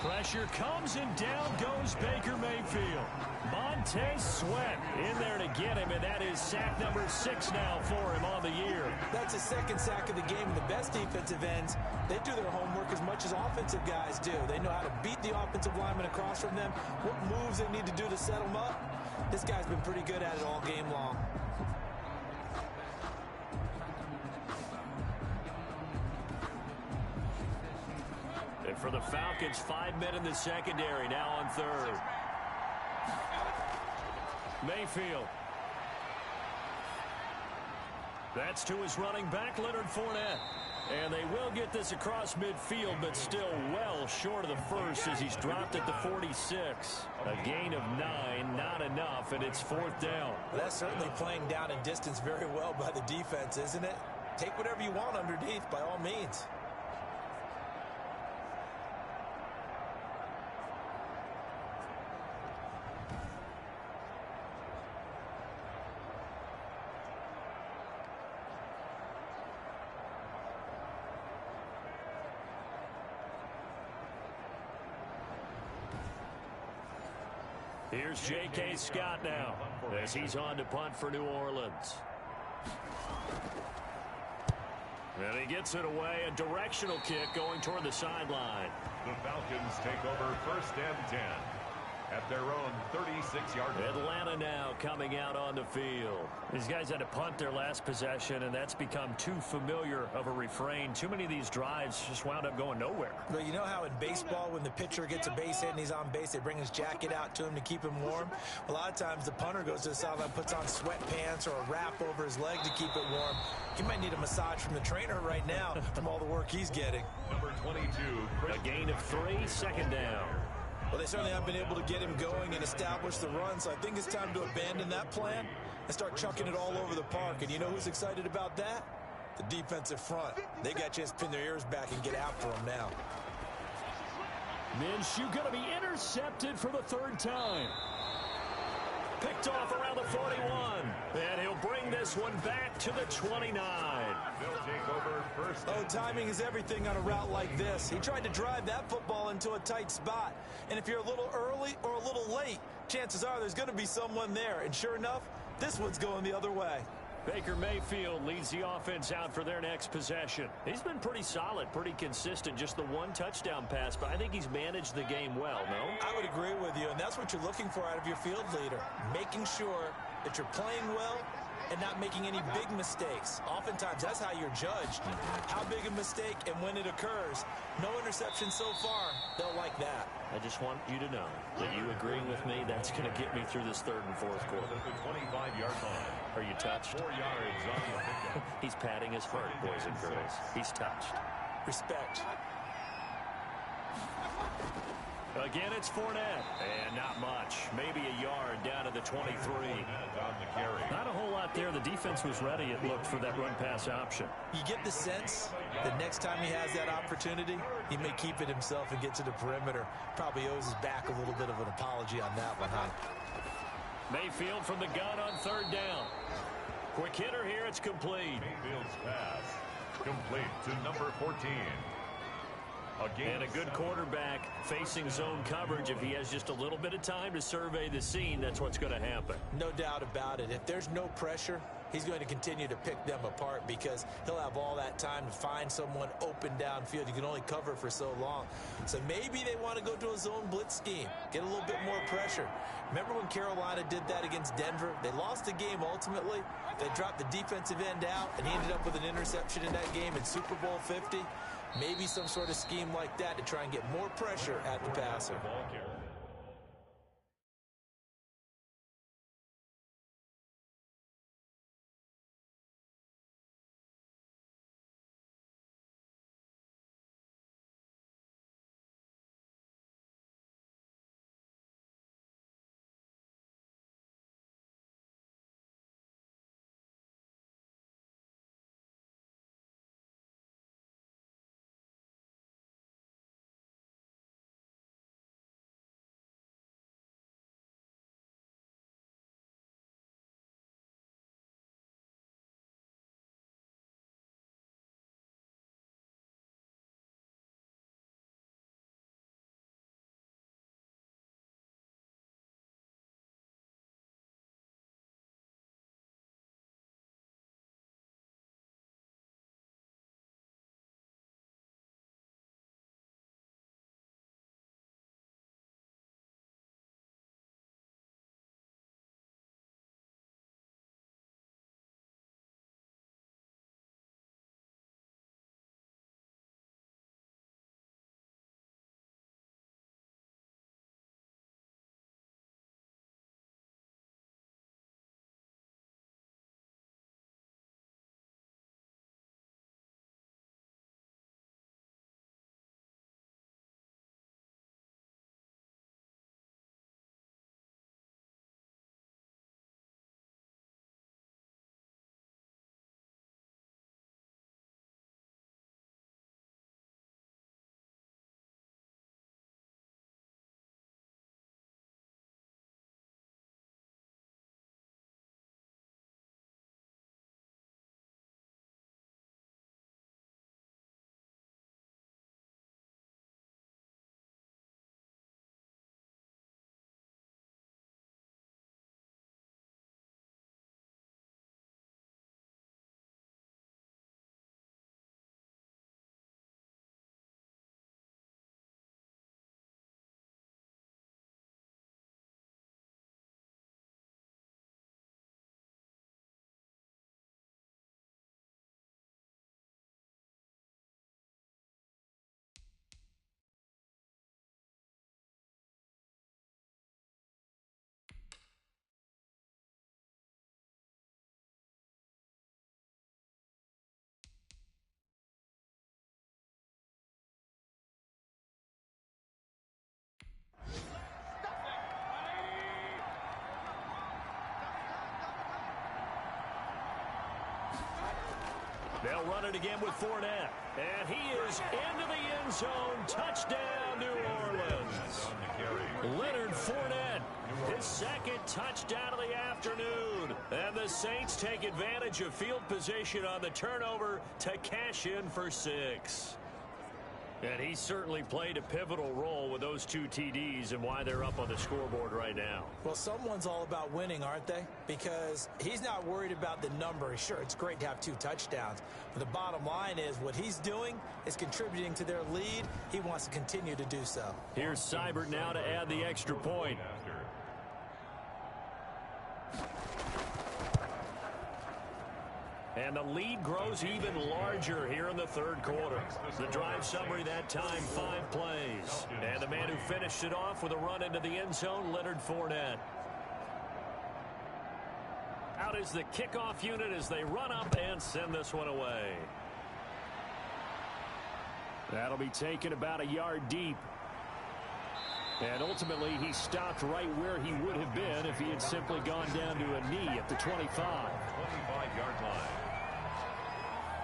Pressure comes and down goes Baker Mayfield. Montez Sweat in there to get him, and that is sack number 6 now for him on the year. That's his 2nd sack of the game. The best defensive ends, they do their homework as much as offensive guys do. They know how to beat the offensive lineman across from them, what moves they need to do to set them up. This guy's been pretty good at it all game long. And for the Falcons, 5 men in the secondary, now on 3rd. Mayfield. That's to his running back, Leonard Fournette. And they will get this across midfield, but still well short of the first as he's dropped at the 46. A gain of 9, not enough, and it's 4th down. Well, that's certainly playing down in distance very well by the defense, isn't it? Take whatever you want underneath, by all means. Here's J.K. Scott now as he's on to punt for New Orleans. And he gets it away. A directional kick going toward the sideline. The Falcons take over 1st and 10 at their own 36-yard line. Atlanta now coming out on the field. These guys had to punt their last possession, and that's become too familiar of a refrain. Too many of these drives just wound up going nowhere. But you know how in baseball, when the pitcher gets a base hit and he's on base, they bring his jacket out to him to keep him warm? A lot of times the punter goes to the sideline, puts on sweatpants or a wrap over his leg to keep it warm. He might need a massage from the trainer right now from all the work he's getting. Number 22. A gain of 3, 2nd down. Well, they certainly have been able to get him going and establish the run, so I think it's time to abandon that plan and start chucking it all over the park. And you know who's excited about that? The defensive front. They got a chance to pin their ears back and get after him now. Minshew going to be intercepted for the 3rd time. Picked off around the 41. And he'll bring this one back to the 29. They'll take over 1st. Oh, timing is everything on a route like this. He tried to drive that football into a tight spot. And if you're a little early or a little late, chances are there's going to be someone there. And sure enough, this one's going the other way. Baker Mayfield leads the offense out for their next possession. He's been pretty solid, pretty consistent, just the 1 touchdown pass, but I think he's managed the game well, no? I would agree with you, and that's what you're looking for out of your field leader, making sure that you're playing well and not making any big mistakes. Oftentimes, that's how you're judged. How big a mistake and when it occurs. No interception so far. They'll like that. I just want you to know that you agreeing with me, that's going to get me through this 3rd and 4th quarter. At the 25-yard line. Are you touched? 4 yards on the pickup. He's patting his heart, boys and girls. He's touched. Respect. Again, it's Fournette. And not much. Maybe a yard down to the 23. On the carry. Not a whole lot there. The defense was ready, it looked, for that run-pass option. You get the sense that next time he has that opportunity, he may keep it himself and get to the perimeter. Probably owes his back a little bit of an apology on that one, huh? Mayfield from the gun on 3rd down. Quick hitter here, it's complete. Mayfield's pass complete to number 14. And a good quarterback facing zone coverage. If he has just a little bit of time to survey the scene, that's what's going to happen. No doubt about it. If there's no pressure, he's going to continue to pick them apart because he'll have all that time to find someone open downfield. You can only cover for so long. So maybe they want to go to a zone blitz scheme, get a little bit more pressure. Remember when Carolina did that against Denver? They lost the game ultimately. They dropped the defensive end out, and he ended up with an interception in that game in Super Bowl 50. Maybe some sort of scheme like that to try and get more pressure at the passer. They'll run it again with Fournette. And he is into the end zone. Touchdown, New Orleans. Leonard Fournette, his second touchdown of the afternoon. And the Saints take advantage of field position on the turnover to cash in for 6. And he certainly played a pivotal role with those 2 TDs and why they're up on the scoreboard right now. Well, someone's all about winning, aren't they? Because he's not worried about the number. Sure, it's great to have 2 touchdowns. But the bottom line is what he's doing is contributing to their lead. He wants to continue to do so. Here's Seibert now to add the extra point. And the lead grows even larger here in the third quarter. The drive summary that time, 5 plays. And the man who finished it off with a run into the end zone, Leonard Fournette. Out is the kickoff unit as they run up and send this one away. That'll be taken about a yard deep. And ultimately, he stopped right where he would have been if he had simply gone down to a knee at the 25. 25-yard line.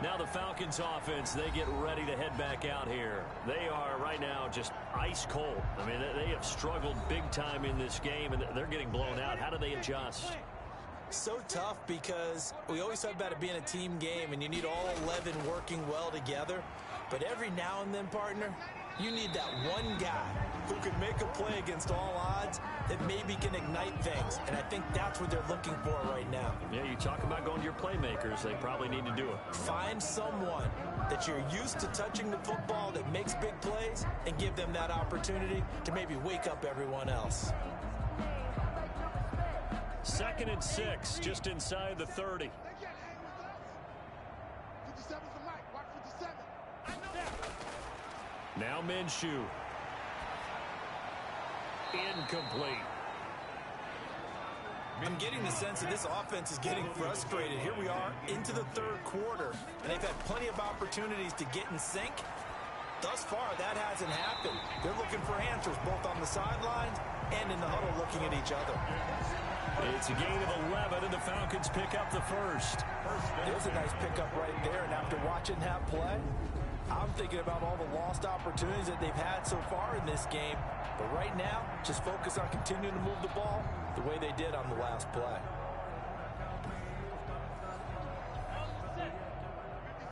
Now the Falcons offense, they get ready to head back out here. They are right now just ice cold. I mean, they have struggled big time in this game, and they're getting blown out. How do they adjust? So tough because we always talk about it being a team game, and you need all 11 working well together. But every now and then, partner, you need that one guy who can make a play against all odds that maybe can ignite things. And I think that's what they're looking for right now. Yeah, you talk about going to your playmakers. They probably need to do it. Find someone that you're used to touching the football that makes big plays and give them that opportunity to maybe wake up everyone else. 2nd and 6, just inside the 30. 57's the mic. Watch 57. Now Minshew. Incomplete. I'm getting the sense that this offense is getting frustrated. Here we are into the third quarter, and they've had plenty of opportunities to get in sync. Thus far, that hasn't happened. They're looking for answers both on the sidelines and in the huddle looking at each other. It's a gain of 11, and the Falcons pick up the first. There's a nice pickup right there, and after watching that play, I'm thinking about all the lost opportunities that they've had so far in this game. But right now, just focus on continuing to move the ball the way they did on the last play.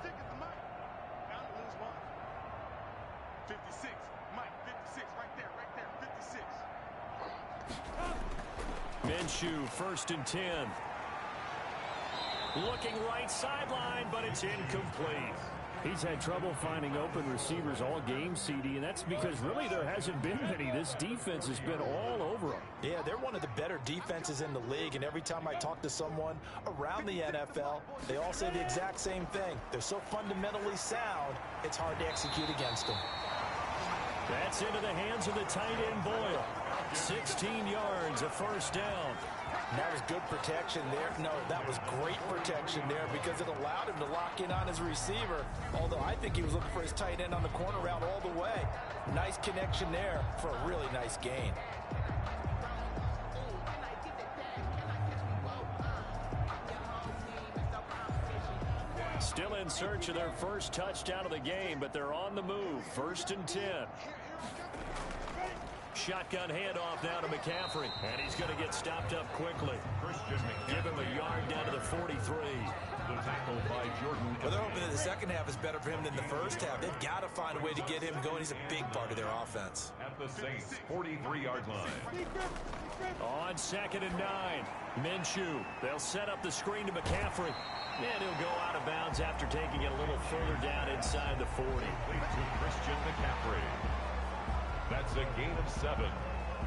56 is the mic. Now lose one. 56. Mike, 56. Right there. 56. Minshew, 1st and 10. Looking right sideline, but it's incomplete. He's had trouble finding open receivers all game, CD, and that's because really there hasn't been many. This defense has been all over him. Yeah, they're one of the better defenses in the league, and every time I talk to someone around the NFL, they all say the exact same thing. They're so fundamentally sound, it's hard to execute against them. That's into the hands of the tight end Boyle. 16 yards, a first down. And that was good protection there. No, that was great protection there because it allowed him to lock in on his receiver, although I think he was looking for his tight end on the corner route all the way. Nice connection there for a really nice gain. Still in search of their first touchdown of the game, but they're on the move. 1st and 10. Shotgun handoff now to McCaffrey, and he's going to get stopped up quickly. Give him a yard down to the 43. The tackle by Jordan. Well, they're hoping that the second half is better for him than the first half. They've got to find a way to get him going. He's a big part of their offense. At the Saints' 43-yard line. On 2nd and 9, Minshew. They'll set up the screen to McCaffrey. And he'll go out of bounds after taking it a little further down inside the 40. To Christian McCaffrey. That's a gain of 7.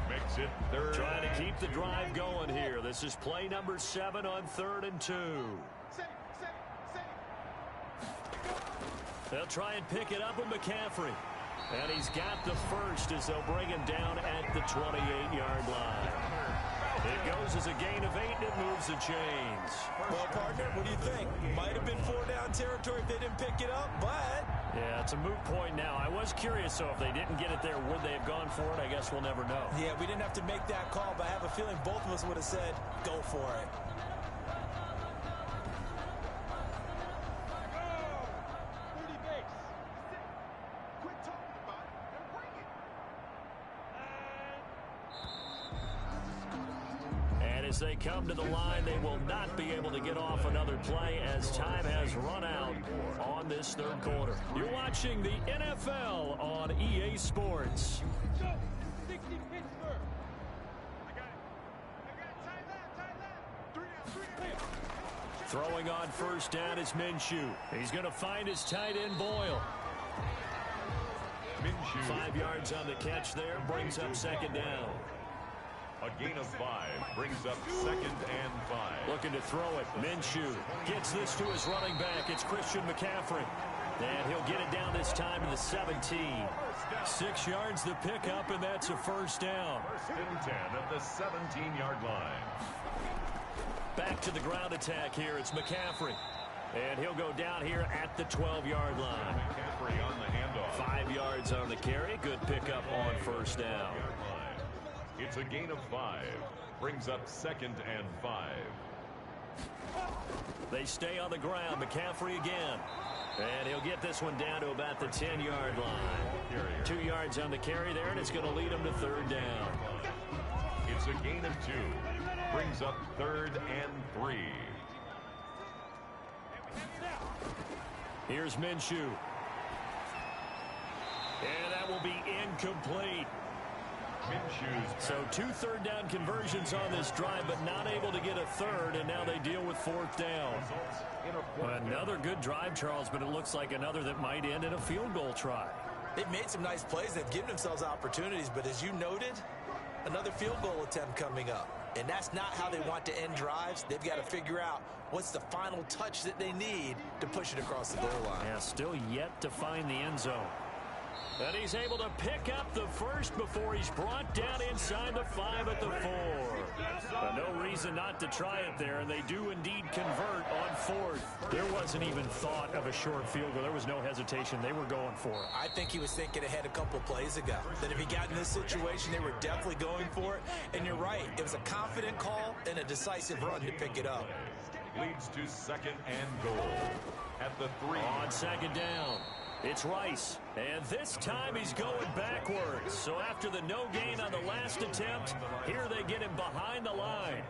Makes it 3rd. Trying to keep the drive going here. This is play number 7 on 3rd and 2. They'll try and pick it up with McCaffrey. And he's got the first as they'll bring him down at the 28-yard line. It goes as a gain of 8, and it moves the chains. Well, partner, what do you think? Might have been 4-down territory if they didn't pick it up, but... Yeah, it's a moot point now. I was curious, so if they didn't get it there, would they have gone for it? I guess we'll never know. Yeah, we didn't have to make that call, but I have a feeling both of us would have said, go for it. And as they come to the line, they will not be able to get off another play as time has run out on this third quarter. You're watching the NFL on EA Sports. Throwing on first down is Minshew. He's going to find his tight end Boyle. 5 yards on the catch there, brings up second down. A gain of 5 brings up second and 5. Looking to throw it. Minshew gets this to his running back. It's Christian McCaffrey. And he'll get it down this time to the 17. 6 yards the pickup, and that's a first down. First and 10 at the 17-yard line. Back to the ground attack here. It's McCaffrey. And he'll go down here at the 12-yard line. McCaffrey on the handoff. 5 yards on the carry. Good pickup on first down. It's a gain of 5. Brings up second and 5. They stay on the ground. McCaffrey again. And he'll get this one down to about the 10-yard line. 2 yards on the carry there, and it's going to lead him to third down. It's a gain of 2. Brings up third and 3. Here's Minshew. And that will be incomplete. So 2 third-down conversions on this drive, but not able to get a third, and now they deal with fourth down. Another good drive, Charles, but it looks like another that might end in a field goal try. They've made some nice plays. They've given themselves opportunities, but as you noted, another field goal attempt coming up. And that's not how they want to end drives. They've got to figure out what's the final touch that they need to push it across the goal line. Yeah, still yet to find the end zone. And he's able to pick up the first before he's brought down inside the 5 at the 4. No reason not to try it there, and they do indeed convert on fourth. There wasn't even thought of a short field goal. There was no hesitation. They were going for it. I think he was thinking ahead a couple plays ago, that if he got in this situation, they were definitely going for it. And you're right. It was a confident call and a decisive run to pick it up. Leads to second and goal at the 3. On second down, it's Rice. And this time he's going backwards. So after the no gain on the last attempt, here they get him behind the line.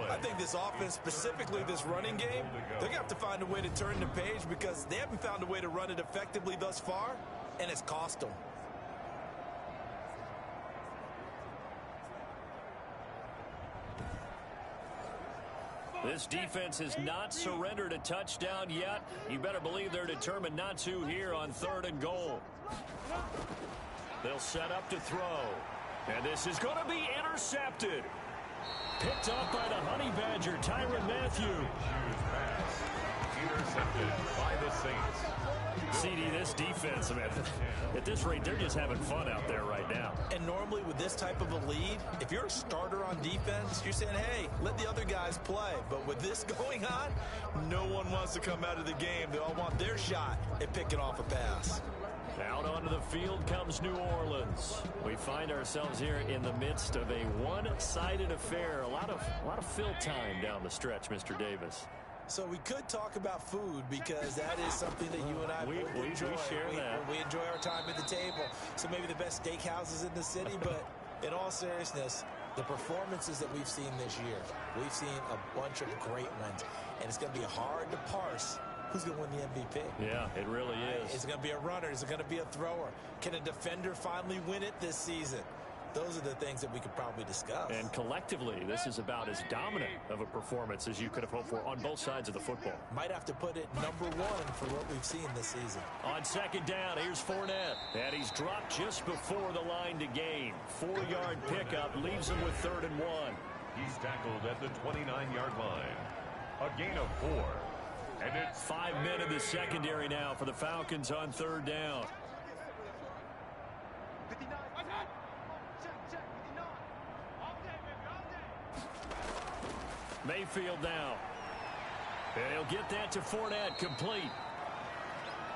I think this offense, specifically this running game, they're going to have to find a way to turn the page because they haven't found a way to run it effectively thus far, and it's cost them. This defense has not surrendered a touchdown yet. You better believe they're determined not to here on third and goal. They'll set up to throw. And this is going to be intercepted. Picked up by the Honey Badger, Tyrann Mathieu. Intercepted by the Saints. CD, this defense, man, at this rate, they're just having fun out there right now. And normally with this type of a lead, if you're a starter on defense, you're saying, hey, let the other guys play. But with this going on, no one wants to come out of the game. They all want their shot at picking off a pass. Out onto the field comes New Orleans. We find ourselves here in the midst of a one-sided affair. A lot of fill time down the stretch, Mr. Davis. So we could talk about food because that is something that you and I we enjoy. We share that. We enjoy our time at the table. So maybe the best steakhouses in the city, but in all seriousness, the performances that we've seen this year, we've seen a bunch of great ones, and it's going to be hard to parse who's going to win the MVP. Yeah, it really is. Is it going to be a runner? Is it going to be a thrower? Can a defender finally win it this season? Those are the things that we could probably discuss. And collectively, this is about as dominant of a performance as you could have hoped for on both sides of the football. Might have to put it number one for what we've seen this season. On second down, here's Fournette. And he's dropped just before the line to gain. 4-yard pickup leaves him with third and 1. He's tackled at the 29-yard line. A gain of 4. And it's 5 men in the secondary now for the Falcons on third down. Mayfield now. And he'll get that to Fournette, complete.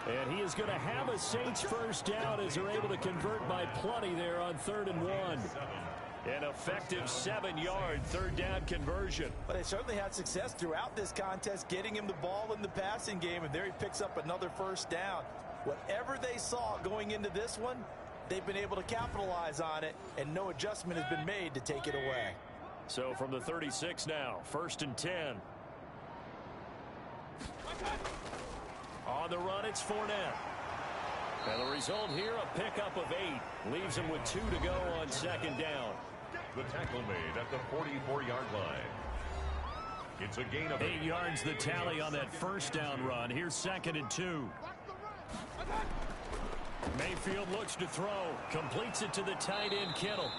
And he is going to have a Saints first down as they're able to convert by plenty there on third and 1. An effective 7-yard third down conversion. But they certainly had success throughout this contest, getting him the ball in the passing game, and there he picks up another first down. Whatever they saw going into this one, they've been able to capitalize on it, and no adjustment has been made to take it away. So from the 36 now, 1st and 10. On the run, it's Fournette. And the result here, a pickup of 8. Leaves him with 2 to go on 2nd down. The tackle made at the 44-yard line. It's a gain of 8 yards the tally on that 1st down run. Here's 2nd and 2. Mayfield looks to throw. Completes it to the tight end, Kittle.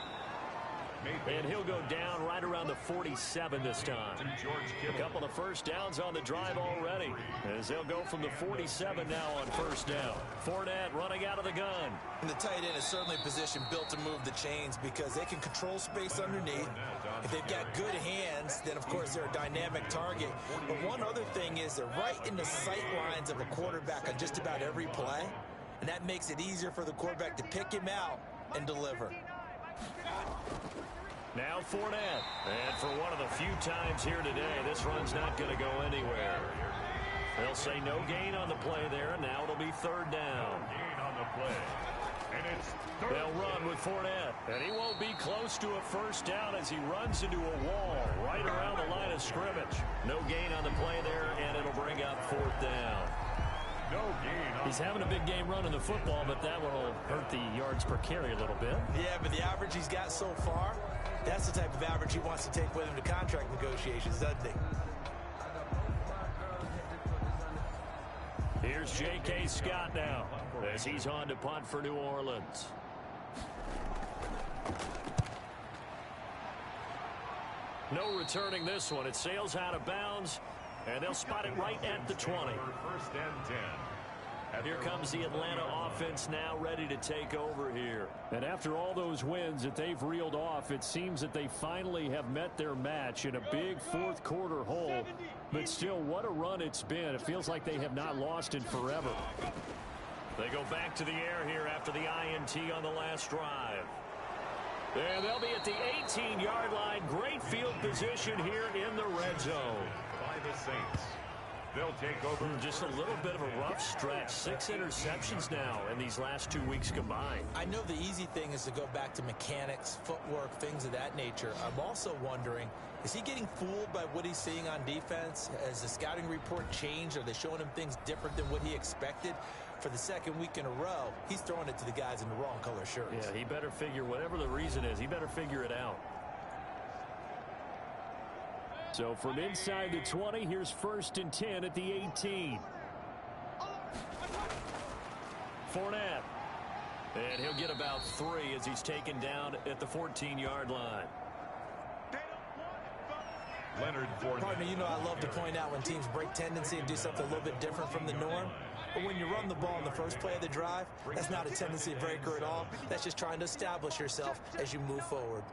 And he'll go down right around the 47 this time. A couple of 1st downs on the drive already, as they'll go from the 47 now on 1st down. Fournette running out of the gun. And the tight end is certainly a position built to move the chains because they can control space underneath. If they've got good hands, then of course they're a dynamic target. But one other thing is they're right in the sight lines of a quarterback on just about every play. And that makes it easier for the quarterback to pick him out and deliver. Now Fournette. And for one of the few times here today, this run's not going to go anywhere. They'll say no gain on the play there, and now it'll be 3rd down. gain on the play. And it's They'll run with Fournette, and he won't be close to a 1st down as he runs into a wall right around the line of scrimmage. No gain on the play there, and it'll bring up 4th down. no gain. He's having a big game running the football, but that will hurt the yards per carry a little bit. Yeah, but the average he's got so far, that's the type of average he wants to take with him to contract negotiations, doesn't he? Here's J.K. Scott now as he's on to punt for New Orleans. No returning this one. It sails out of bounds, and they'll spot it right at the 20. 1st and 10. Here comes the Atlanta offense now ready to take over here. And after all those wins that they've reeled off, it seems that they finally have met their match in a big 4th quarter hole. But still, what a run it's been. It feels like they have not lost in forever. They go back to the air here after the INT on the last drive. And they'll be at the 18-yard line. Great field position here in the red zone. By the Saints. They'll take over. Just a little bit of a rough stretch. 6 interceptions now in these last 2 weeks combined. I know the easy thing is to go back to mechanics, footwork, things of that nature. I'm also wondering, is he getting fooled by what he's seeing on defense? Has the scouting report changed? Are they showing him things different than what he expected? For the 2nd week in a row, he's throwing it to the guys in the wrong color shirts. Yeah, he better figure, whatever the reason is, he better figure it out. So from inside the 20, here's 1st and 10 at the 18. Fournette. And he'll get about 3 as he's taken down at the 14-yard line. Leonard Fournette. Partner, you know I love to point out when teams break tendency and do something a little bit different from the norm. But when you run the ball in the first play of the drive, that's not a tendency breaker at all. That's just trying to establish yourself as you move forward.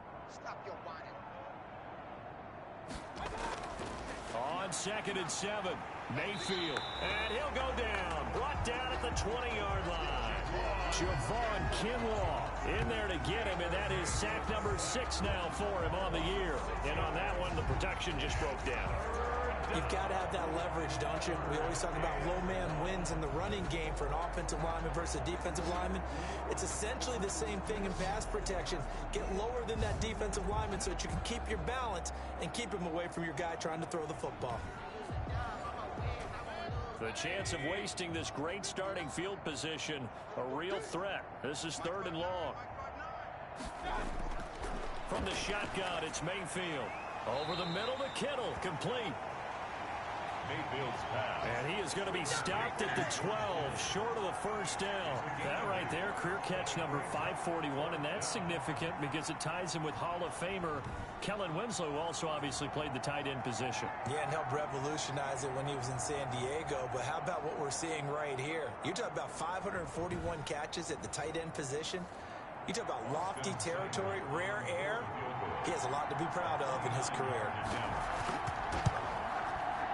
On 2nd and 7, Mayfield. And he'll go down. Brought down at the 20-yard line. Javon Kinlaw in there to get him, and that is sack number 6 now for him on the year. And on that one, the protection just broke down. You've got to have that leverage, don't you? We always talk about low man wins in the running game for an offensive lineman versus a defensive lineman. It's essentially the same thing in pass protection. Get lower than that defensive lineman so that you can keep your balance and keep him away from your guy trying to throw the football. The chance of wasting this great starting field position, a real threat. This is 3rd and long. From the shotgun, it's Mayfield. Over the middle to Kittle, complete. Mayfield's pass. And he is going to be stopped at the 12, short of the 1st down. That right there, career catch number 541, and that's significant because it ties him with Hall of Famer Kellen Winslow, who also obviously played the tight end position. Yeah, and helped revolutionize it when he was in San Diego. But how about what we're seeing right here? You're talking about 541 catches at the tight end position. You talk about lofty territory, rare air. He has a lot to be proud of in his career.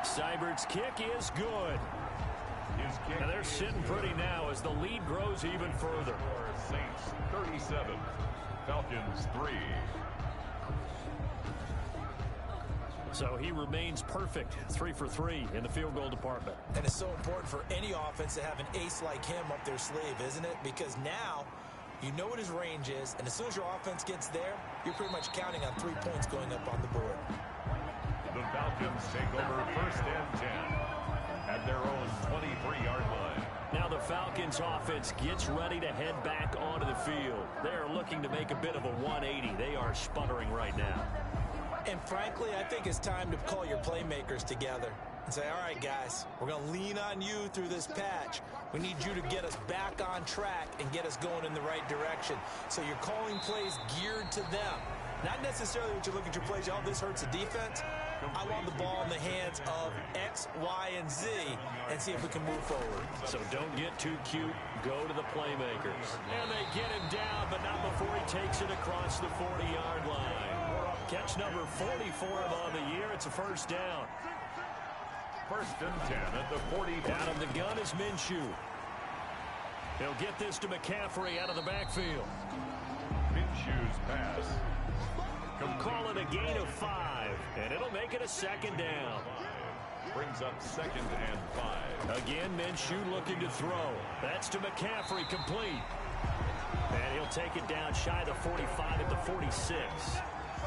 Seibert's kick is good. And they're sitting pretty now as the lead grows even further. Saints 37, Falcons 3. So he remains perfect, 3 for 3 in the field goal department. And it's so important for any offense to have an ace like him up their sleeve, isn't it? Because now You know what his range is, and as soon as your offense gets there, you're pretty much counting on 3 points going up on the board. The Falcons take over 1st and 10 at their own 23-yard line. Now the Falcons offense gets ready to head back onto the field. They're looking to make a bit of a 180. They are sputtering right now. And frankly, I think it's time to call your playmakers together and say, all right, guys, we're going to lean on you through this patch. We need you to get us back on track and get us going in the right direction. So you're calling plays geared to them. Not necessarily what you look at your plays, oh, this hurts the defense. I want the ball in the hands of X, Y, and Z and see if we can move forward. So don't get too cute. Go to the playmakers. And they get him down, but not before he takes it across the 40-yard line. Catch number 40 for him on the year. It's a 1st down. 1st and 10 at the 40. Out of the gun is Minshew. He'll get this to McCaffrey out of the backfield. Minshew's pass. Call it a gain of 5, and it'll make it a 2nd down. Brings up 2nd and 5. Again, Minshew looking to throw. That's to McCaffrey, complete. And he'll take it down shy of the 45 at the 46.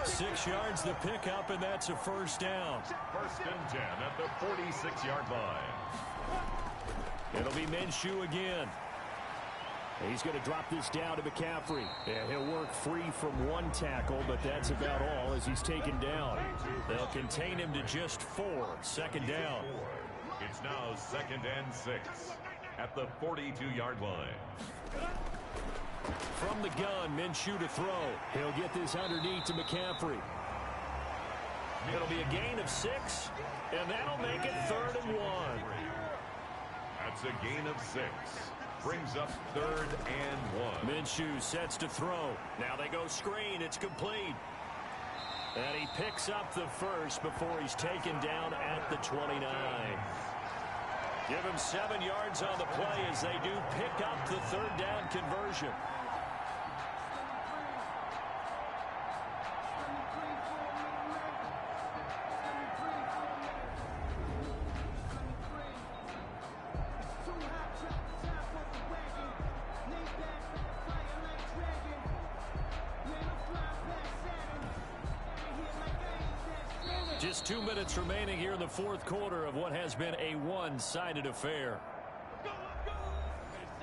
6 yards the pickup, and that's a 1st down. 1st and 10 at the 46-yard line. It'll be Minshew again. He's going to drop this down to McCaffrey. And he'll work free from 1 tackle, but that's about all as he's taken down. They'll contain him to just 4. 2nd down. It's now 2nd and 6 at the 42-yard line. From the gun, Minshew to throw. He'll get this underneath to McCaffrey. It'll be a gain of 6, and that'll make it 3rd and 1. That's a gain of 6. Brings up 3rd and 1. Minshew sets to throw. Now they go screen. It's complete. And he picks up the 1st before he's taken down at the 29. Give him 7 yards on the play as they do pick up the 3rd down conversion. Just 2 minutes remaining here in the 4th quarter of what has been a one-sided affair.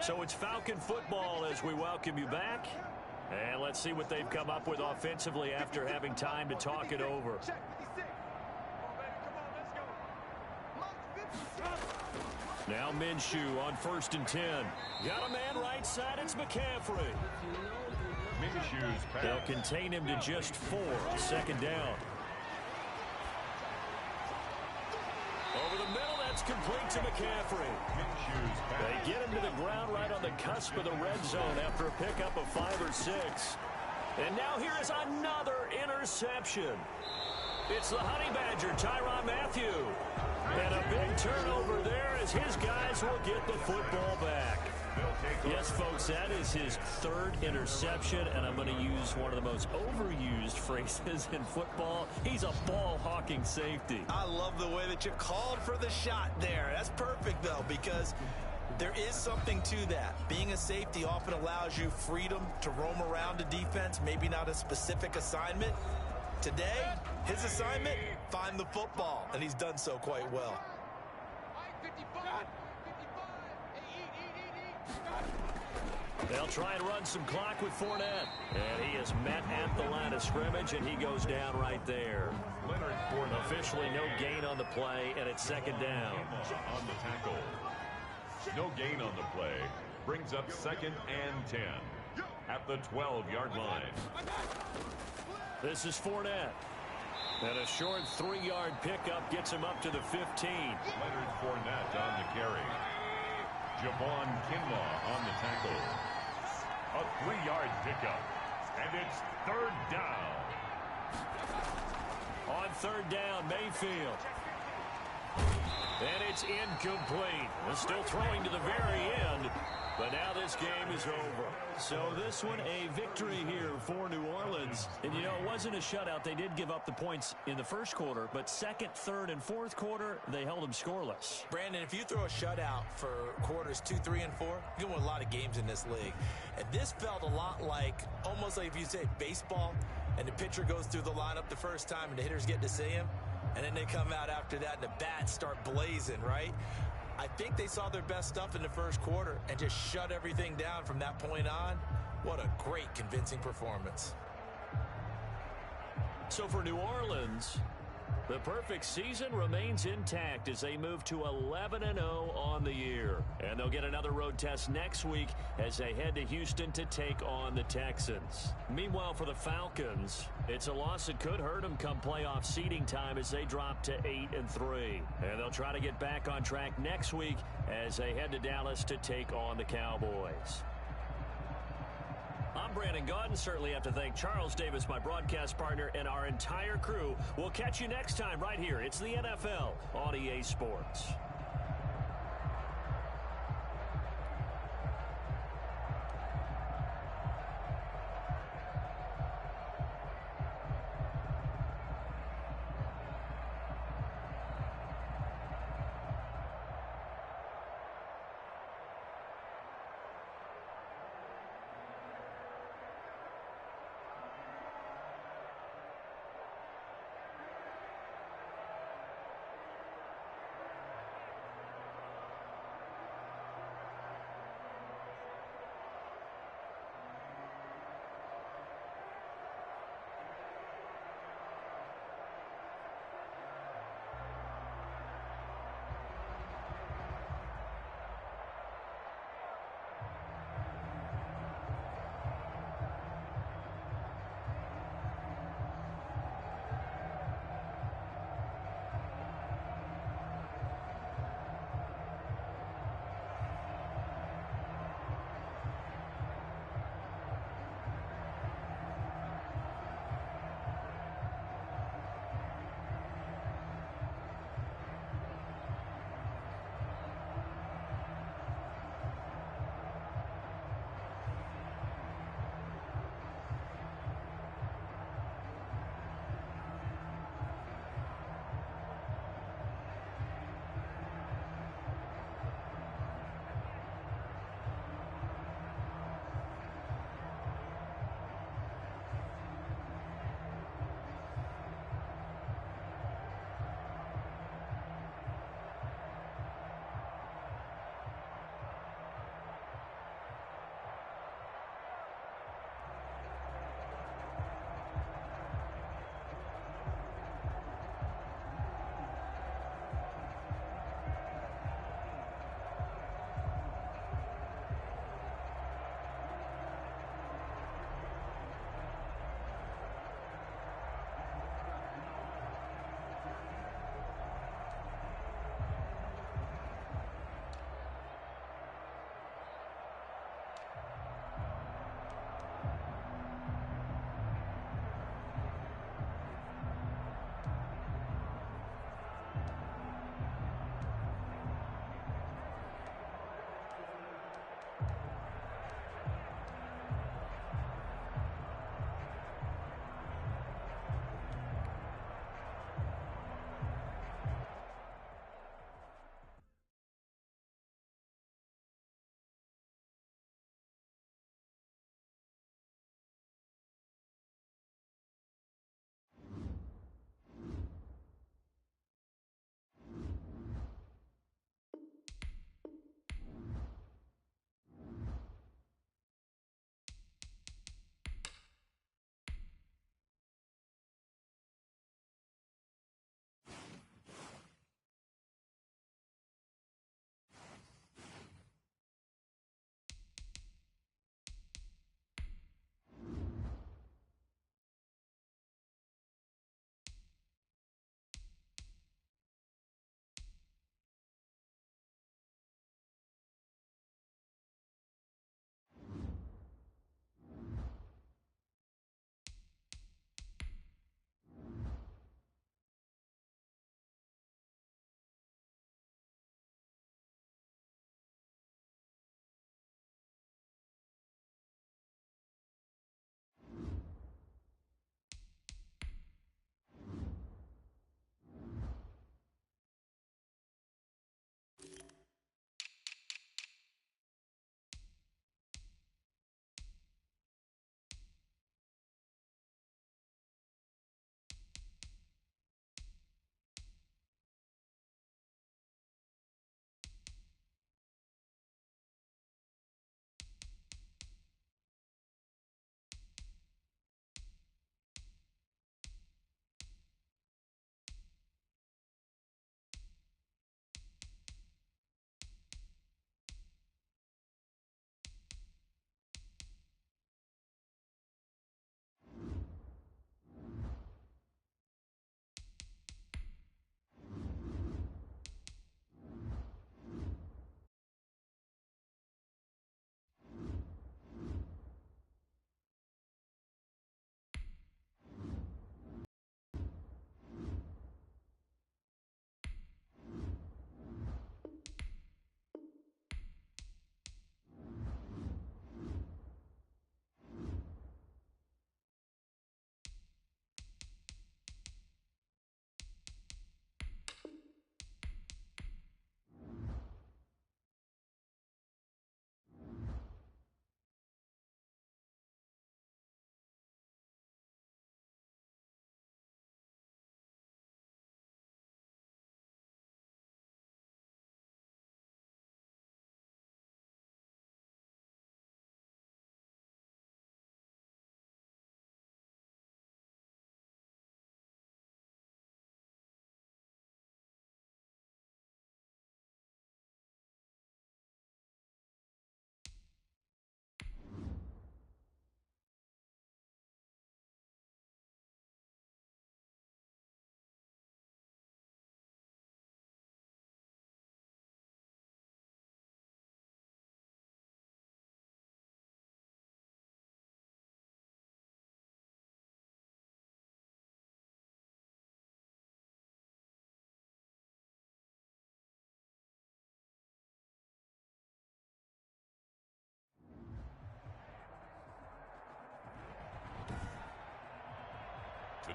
So it's Falcon football as we welcome you back. And let's see what they've come up with offensively after having time to talk it over. Now Minshew on 1st and 10. Got a man right side. It's McCaffrey. Minshew's pass. They'll contain him to just 4. 2nd down. Over the middle, that's complete to McCaffrey. Minshew's pass. They get him to the ground right on the cusp of the red zone after a pickup of 5 or 6. And now here is another interception. It's the Honey Badger, Tyrann Mathieu. And a big turnover there as his guys will get the football back. Yes, folks, that is his 3rd interception, and I'm going to use one of the most overused phrases in football. He's a ball-hawking safety. I love the way that you called for the shot there. That's perfect, though, because there is something to that. Being a safety often allows you freedom to roam around a defense, maybe not a specific assignment. Today, his assignment, find the football, and he's done so quite well. They'll try and run some clock with Fournette. And he is met at the line of scrimmage, and he goes down right there. Leonard Fournette. Officially no gain on the play, and it's 2nd down. On the tackle. No gain on the play. Brings up 2nd and 10 at the 12-yard line. This is Fournette. And a short 3-yard pickup gets him up to the 15. Leonard Fournette on the carry. Javon Kinlaw on the tackle. A 3-yard pickup. And it's 3rd down. On 3rd down, Mayfield. And it's incomplete. Still throwing to the very end. But now this game is over. So this one, a victory here for New Orleans. And, you know, it wasn't a shutout. They did give up the points in the first quarter. But second, third, and fourth quarter, they held them scoreless. Brandon, if you throw a shutout for quarters 2, 3, and 4, you can win a lot of games in this league. And this felt a lot like, almost like if you say baseball, and the pitcher goes through the lineup the first time and the hitters get to see him. And then they come out after that and the bats start blazing, right? I think they saw their best stuff in the first quarter and just shut everything down from that point on. What a great, convincing performance. So for New Orleans, the perfect season remains intact as they move to 11-0 on the year. And they'll get another road test next week as they head to Houston to take on the Texans. Meanwhile, for the Falcons, it's a loss that could hurt them come playoff seeding time as they drop to 8-3. And they'll try to get back on track next week as they head to Dallas to take on the Cowboys. I'm Brandon Gaudin. Certainly have to thank Charles Davis, my broadcast partner, and our entire crew. We'll catch you next time right here. It's the NFL on EA Sports.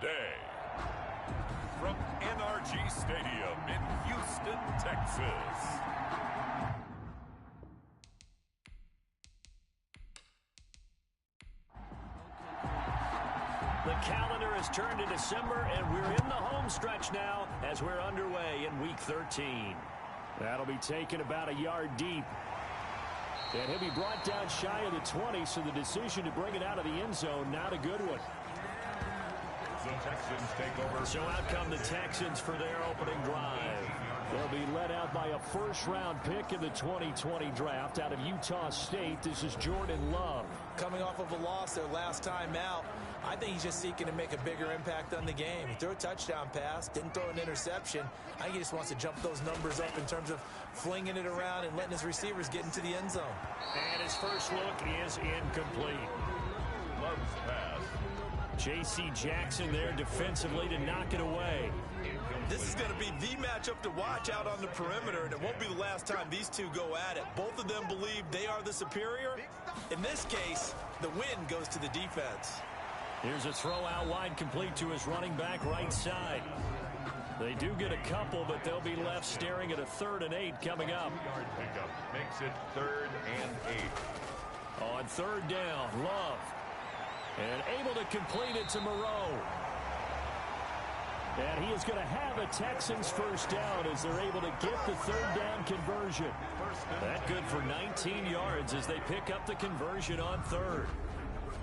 the day. From NRG Stadium in Houston, Texas. The calendar has turned to December, and we're in the home stretch now as we're underway in Week 13. That'll be taken about a yard deep. And he'll be brought down shy of the 20, so the decision to bring it out of the end zone, not a good one. The Texans take over. So out come the Texans for their opening drive. They'll be led out by a first-round pick in the 2020 draft out of Utah State. This is Jordan Love. Coming off of a loss their last time out, I think he's just seeking to make a bigger impact on the game. He threw a touchdown pass, didn't throw an interception. I think he just wants to jump those numbers up in terms of flinging it around and letting his receivers get into the end zone. And his first look is incomplete. Love's pass. J.C. Jackson there defensively to knock it away. This is going to be the matchup to watch out on the perimeter, and it won't be the last time these two go at it. Both of them believe they are the superior. In this case, the win goes to the defense. Here's a throw out wide, complete to his running back right side. They do get a couple, but they'll be left staring at a 3rd and 8 coming up. Yard pickup makes it 3rd and 8. On 3rd down, Love. And able to complete it to Moreau. And he is going to have a Texans first down as they're able to get the 3rd down conversion. That good for 19 yards as they pick up the conversion on 3rd.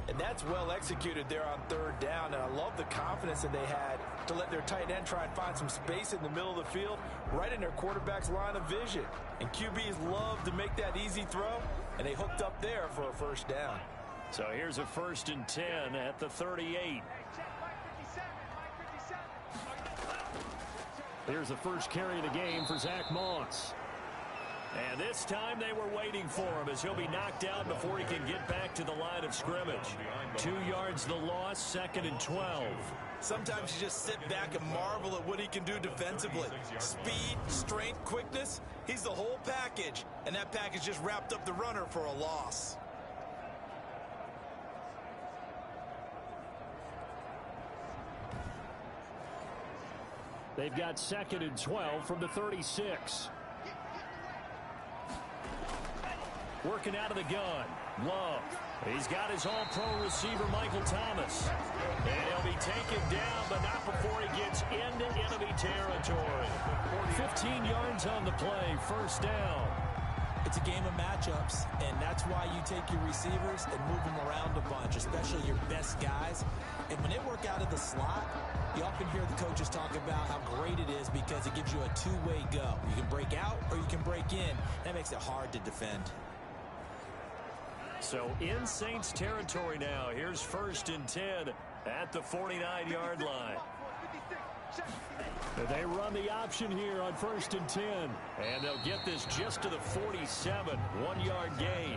And that's well executed there on 3rd down, and I love the confidence that they had to let their tight end try and find some space in the middle of the field, right in their quarterback's line of vision. And QBs love to make that easy throw, and they hooked up there for a first down. So here's a 1st and 10 at the 38. Here's the first carry of the game for Zach Moss. And this time they were waiting for him as he'll be knocked out before he can get back to the line of scrimmage. 2 yards the loss, 2nd and 12. Sometimes you just sit back and marvel at what he can do defensively. Speed, strength, quickness, he's the whole package. And that package just wrapped up the runner for a loss. They've got 2nd and 12 from the 36. Working out of the gun. Love. He's got his all-pro receiver, Michael Thomas. And he'll be taken down, but not before he gets into enemy territory. 15 yards on the play, 1st down. It's a game of matchups, and that's why you take your receivers and move them around a bunch, especially your best guys. And when they work out of the slot, you often hear the coaches talk about how great it is because it gives you a two-way go. You can break out or you can break in. That makes it hard to defend. So in Saints territory now. Here's 1st and 10 at the 49-yard line. They run the option here on 1st and 10. And they'll get this just to the 47. 1-yard gain.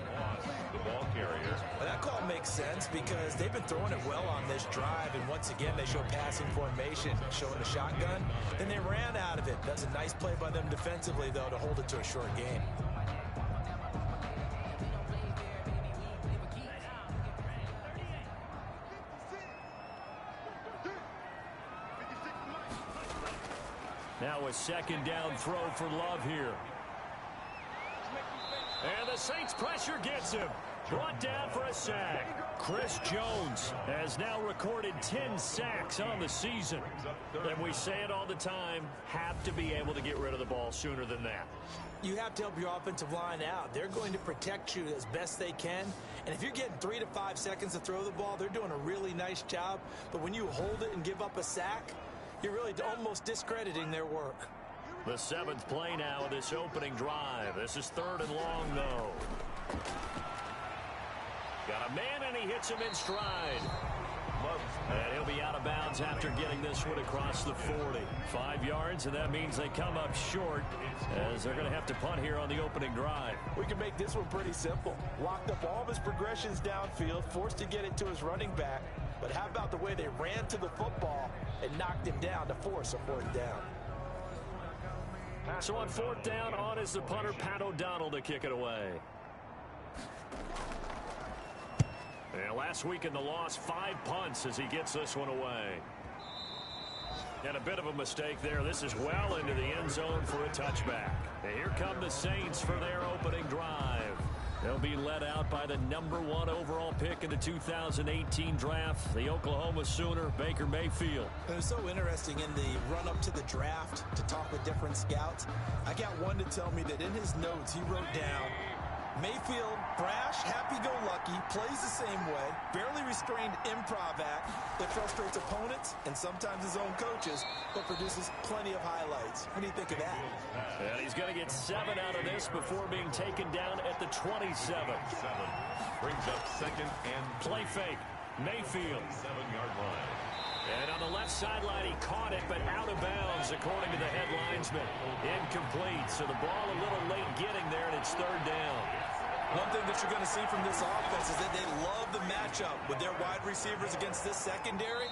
The ball carrier. Well, that call makes sense because they've been throwing it well on this drive. And once again, they show passing formation, showing the shotgun. Then they ran out of it. That's a nice play by them defensively, though, to hold it to a short gain. Now a 2nd down throw for Love here. And the Saints pressure gets him. Brought down for a sack. Chris Jones has now recorded 10 sacks on the season. And we say it all the time, have to be able to get rid of the ball sooner than that. You have to help your offensive line out. They're going to protect you as best they can. And if you're getting 3 to 5 seconds to throw the ball, they're doing a really nice job. But when you hold it and give up a sack, you're really almost discrediting their work. The 7th play now of this opening drive. This is 3rd and long, though. Got a man, and he hits him in stride. And he'll be out of bounds after getting this one across the 40. 5 yards, and that means they come up short as they're going to have to punt here on the opening drive. We can make this one pretty simple. Locked up all of his progressions downfield, forced to get it to his running back. But how about the way they ran to the football and knocked him down to force a 4th down? So on 4th down, on is the punter, Pat O'Donnell, to kick it away. And last week in the loss, 5 punts as he gets this one away. And a bit of a mistake there. This is well into the end zone for a touchback. And here come the Saints for their opening drive. They'll be led out by the #1 overall pick in the 2018 draft, the Oklahoma Sooner, Baker Mayfield. It was so interesting in the run-up to the draft to talk with different scouts. I got one to tell me that in his notes he wrote down, Mayfield, brash, happy-go-lucky, plays the same way, barely restrained improv act that frustrates opponents and sometimes his own coaches, but produces plenty of highlights. What do you think of that? And he's going to get 7 out of this before being taken down at the 27. 7 brings up second and play fake. Mayfield. 7-yard line. And on the left sideline, he caught it, but out of bounds, according to the head linesman. Incomplete, so the ball a little late getting there, and it's 3rd down. One thing that you're going to see from this offense is that they love the matchup with their wide receivers against this secondary.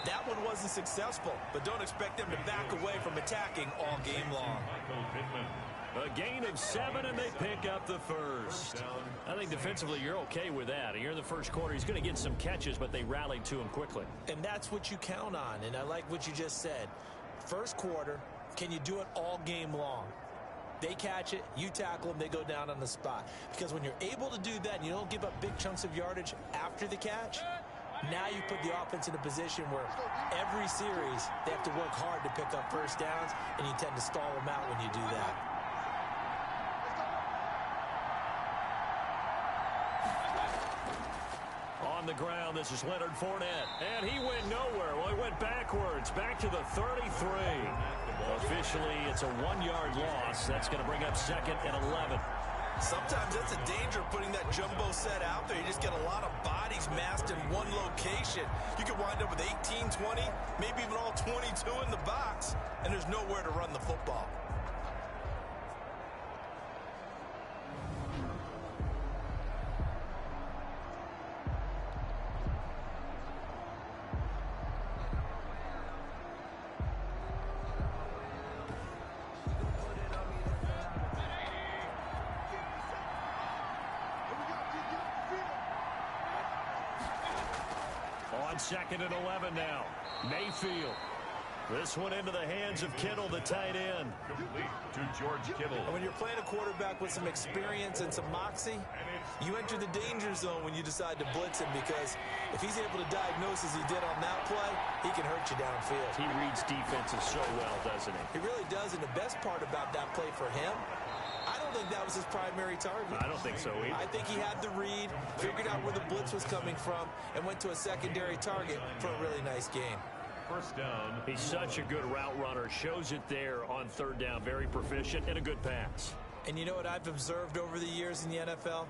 That one wasn't successful, but don't expect them to back away from attacking all game long. A gain of 7, and they pick up the first. I think defensively you're okay with that. Here in the first quarter, he's going to get some catches, but they rallied to him quickly. And that's what you count on, and I like what you just said. First quarter, can you do it all game long? They catch it, you tackle them, they go down on the spot. Because when you're able to do that and you don't give up big chunks of yardage after the catch, now you put the offense in a position where every series they have to work hard to pick up first downs, and you tend to stall them out when you do that. On the ground, this is Leonard Fournette. And he went nowhere. Well, he went backwards, back to the 33. Officially, it's a 1-yard loss. That's going to bring up 2nd and 11. Sometimes that's a danger of putting that jumbo set out there. You just get a lot of bodies massed in one location. You could wind up with 18, 20, maybe even all 22 in the box, and there's nowhere to run the football. On 2nd and 11 now. Mayfield. This one into the hands of Kittle, the tight end. Complete to George Kittle. And when you're playing a quarterback with some experience and some moxie, you enter the danger zone when you decide to blitz him, because if he's able to diagnose as he did on that play, he can hurt you downfield. He reads defenses so well, doesn't he? He really does, and the best part about that play for him, I don't think that was his primary target. I don't think so either. I think he had the read, figured out where the blitz was coming from, and went to a secondary target for a really nice game. First down. He's such a good route runner. Shows it there on 3rd down. Very proficient and a good pass. And you know what I've observed over the years in the NFL?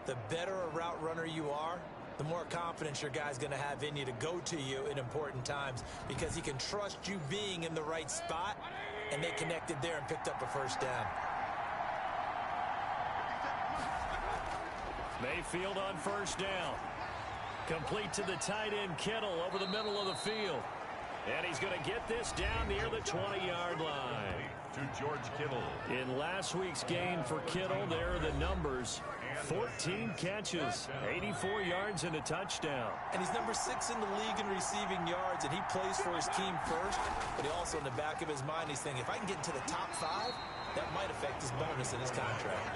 The better a route runner you are, the more confidence your guy's going to have in you to go to you in important times, because he can trust you being in the right spot, and they connected there and picked up a first down. Mayfield on 1st down. Complete to the tight end, Kittle, over the middle of the field. And he's going to get this down near the 20-yard line. To George Kittle. In last week's game for Kittle, there are the numbers. 14 catches, 84 yards, and a touchdown. And he's number 6 in the league in receiving yards, and he plays for his team first. But he also, in the back of his mind, he's thinking, if I can get into the top 5, that might affect his bonus in his contract.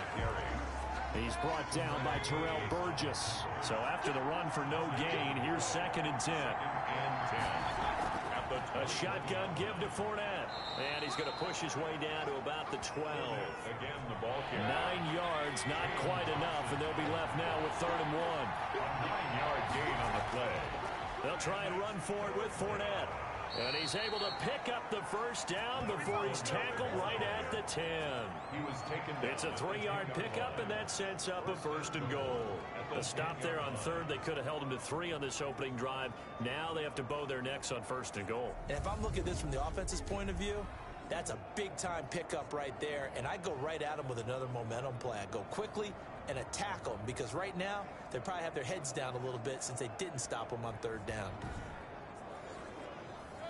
He's brought down by Terrell Burgess. So after the run for no gain, here's 2nd and 10. A shotgun give to Fournette. And he's going to push his way down to about the 12. Again, the ball carrier. 9 yards, not quite enough, and they'll be left now with 3rd and 1. A 9-yard gain on the play. They'll try and run for it with Fournette. And he's able to pick up the first down before he's tackled right at the 10. He was taken down. It's a 3-yard pickup, and that sets up a 1st and goal. A stop there on 3rd. They could have held him to 3 on this opening drive. Now they have to bow their necks on 1st and goal. And if I'm looking at this from the offense's point of view, that's a big-time pickup right there, and I go right at them with another momentum play. I go quickly and attack them, because right now they probably have their heads down a little bit since they didn't stop them on 3rd down.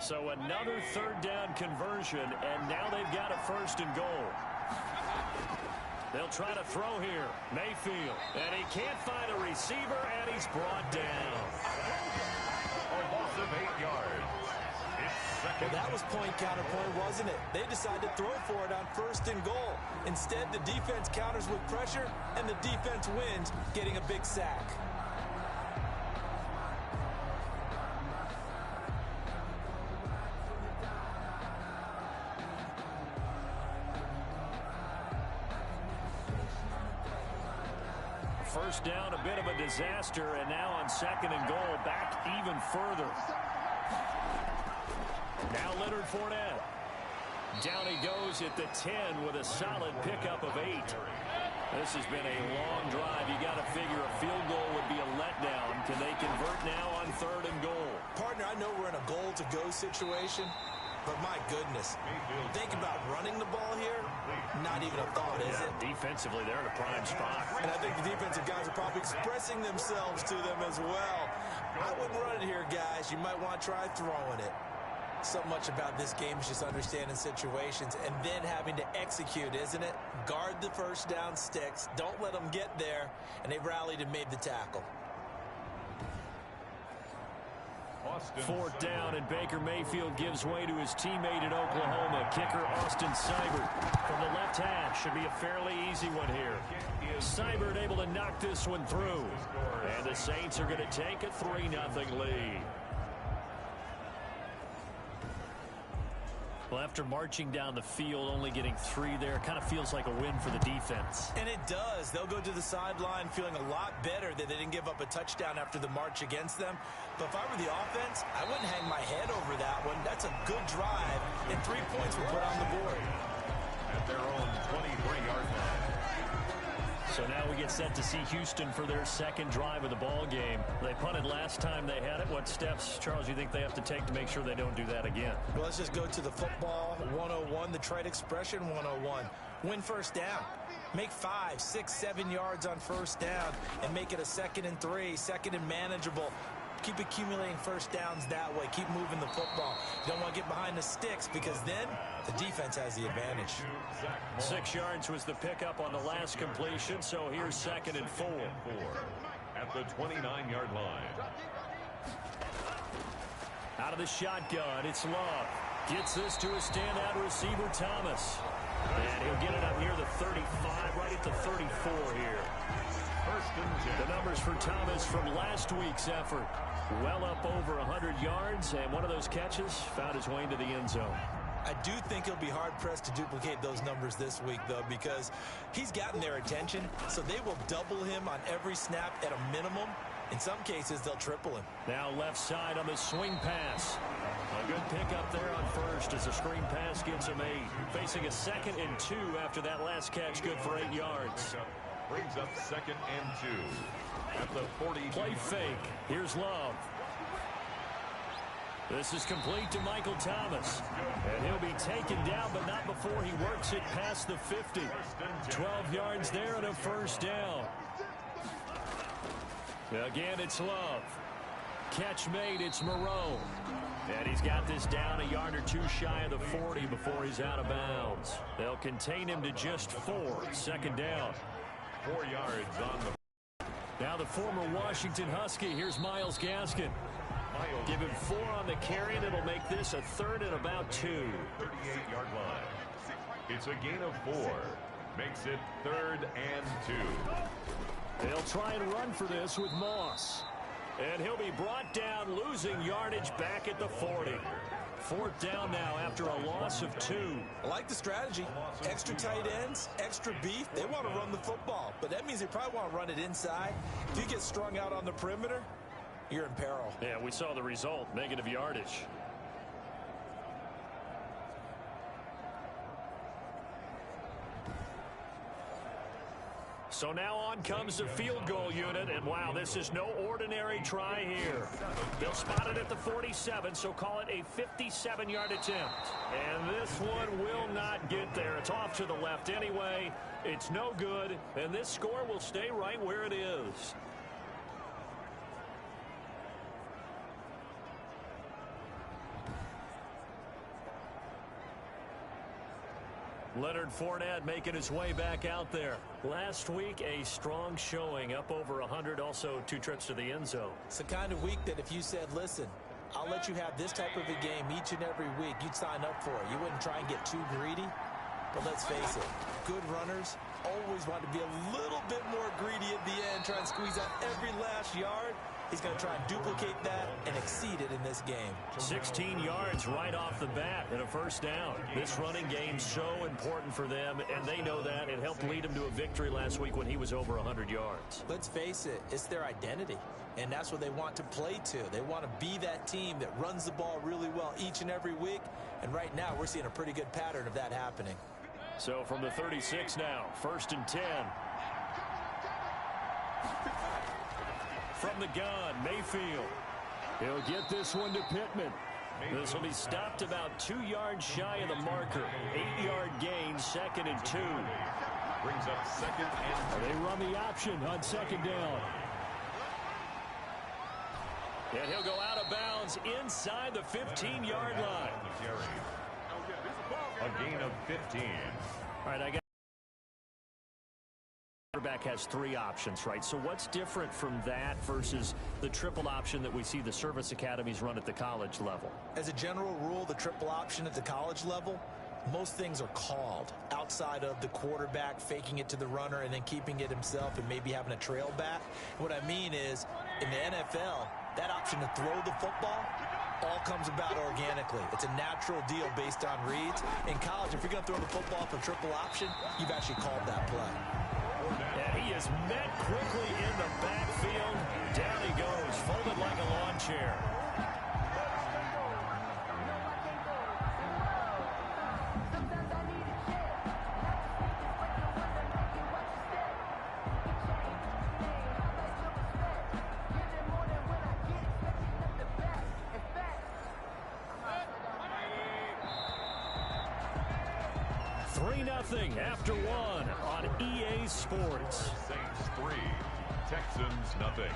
So another 3rd down conversion, and now they've got a 1st and goal. They'll try to throw here. Mayfield, and he can't find a receiver, and he's brought down. A loss of 8 yards. It's Well, that was point counterpoint, wasn't it? They decided to throw for it on 1st and goal. Instead, the defense counters with pressure, and the defense wins, getting a big sack. First down, a bit of a disaster, and now on 2nd and goal, back even further. Now Leonard Fournette. Down he goes at the 10 with a solid pickup of 8. This has been a long drive. You got to figure a field goal would be a letdown. Can they convert now on 3rd and goal? Partner, I know we're in a goal-to-go situation, but my goodness, think about running the ball here. Not even a thought, is it? Defensively, they're in a prime spot. And I think the defensive guys are probably expressing themselves to them as well. I wouldn't run it here, guys. You might want to try throwing it. So much about this game is just understanding situations and then having to execute, isn't it? Guard the first down sticks. Don't let them get there. And they rallied and made the tackle. 4th down, and Baker Mayfield gives way to his teammate at Oklahoma, kicker Austin Seibert. From the left hash, should be a fairly easy one here. Seibert able to knock this one through. And the Saints are going to take a 3-0 lead. Well, after marching down the field, only getting 3 there, it kind of feels like a win for the defense. And it does. They'll go to the sideline feeling a lot better that they didn't give up a touchdown after the march against them. But if I were the offense, I wouldn't hang my head over that one. That's a good drive, and 3 points were put on the board. At their own 23-yard line. So now we get set to see Houston for their 2nd drive of the ball game. They punted last time they had it. What steps, Charles, you think they have to take to make sure they don't do that again? Well, let's just go to the football 101, the trade expression 101. Win first down. Make 5, 6, 7 yards on first down and make it a 2nd and 3, 2nd and manageable. Keep accumulating first downs that way. Keep moving the football. You don't want to get behind the sticks because then the defense has the advantage. 6 yards was the pickup on the last completion, so here's 2nd and 4. At the 29-yard line. Out of the shotgun, it's Love. Gets this to a standout receiver, Thomas. And he'll get it up near the 35, right at the 34 here. The numbers for Thomas from last week's effort. Well up over 100 yards, and one of those catches found his way into the end zone. I do think he'll be hard-pressed to duplicate those numbers this week, though, because he's gotten their attention, so they will double him on every snap at a minimum. In some cases, they'll triple him. Now left side on the swing pass. A good pickup there on first as a screen pass gets him 8. Facing a 2nd and 2 after that last catch, good for 8 yards. Brings up 2nd and 2. At the 40. Play fake. Here's Love. This is complete to Michael Thomas. And he'll be taken down, but not before he works it past the 50. 12 yards there and a first down. Again, it's Love. Catch made, it's Moreau. And he's got this down a yard or 2 shy of the 40 before he's out of bounds. They'll contain him to just 4. 2nd down. 4 yards on the. Now the former Washington Husky. Here's Myles Gaskin. Give him 4 on the carry, and it'll make this a 3rd and about 2. 38-yard line. It's a gain of 4. Makes it 3rd and 2. They'll try and run for this with Moss. And he'll be brought down, losing yardage back at the 40. 4th down now after a loss of 2. I like the strategy. Extra tight ends, extra beef. They want to run the football, but that means they probably want to run it inside. If you get strung out on the perimeter, you're in peril. Yeah, we saw the result, negative yardage. So now on comes the field goal unit, and wow, this is no ordinary try here. They'll spot it at the 47, so call it a 57-yard attempt. And this one will not get there. It's off to the left anyway. It's no good, and this score will stay right where it is. Leonard Fournette making his way back out there. Last week, a strong showing, up over 100, also 2 trips to the end zone. It's the kind of week that if you said, listen, I'll let you have this type of a game each and every week. You'd sign up for it. You wouldn't try and get too greedy. But let's face it, good runners always want to be a little bit more greedy at the end, try and squeeze out every last yard. He's going to try and duplicate that and exceed it in this game. 16 yards right off the bat and a first down. This running game's so important for them, and they know that. It helped lead them to a victory last week when he was over 100 yards. Let's face it, it's their identity, and that's what they want to play to. They want to be that team that runs the ball really well each and every week, and right now we're seeing a pretty good pattern of that happening. So from the 36 now, 1st and 10. From the gun, Mayfield. He'll get this one to Pittman. This will be stopped about 2 yards shy of the marker. 8-yard gain, 2nd and 2. Brings up 2nd and 2. They run the option on 2nd down. And he'll go out of bounds inside the 15-yard line. A gain of 15. All right, I got. Quarterback has 3 options, right? So what's different from that versus the triple option that we see the service academies run at the college level? As a general rule, the triple option at the college level, most things are called outside of the quarterback faking it to the runner and then keeping it himself and maybe having a trail back. What I mean is, in the NFL, that option to throw the football all comes about organically. It's a natural deal based on reads. In college, if you're going to throw the football for triple option, you've actually called that play. And he is met quickly in the backfield. Down he goes, folded like a lawn chair. After 1 on EA Sports. Saints 3, Texans nothing.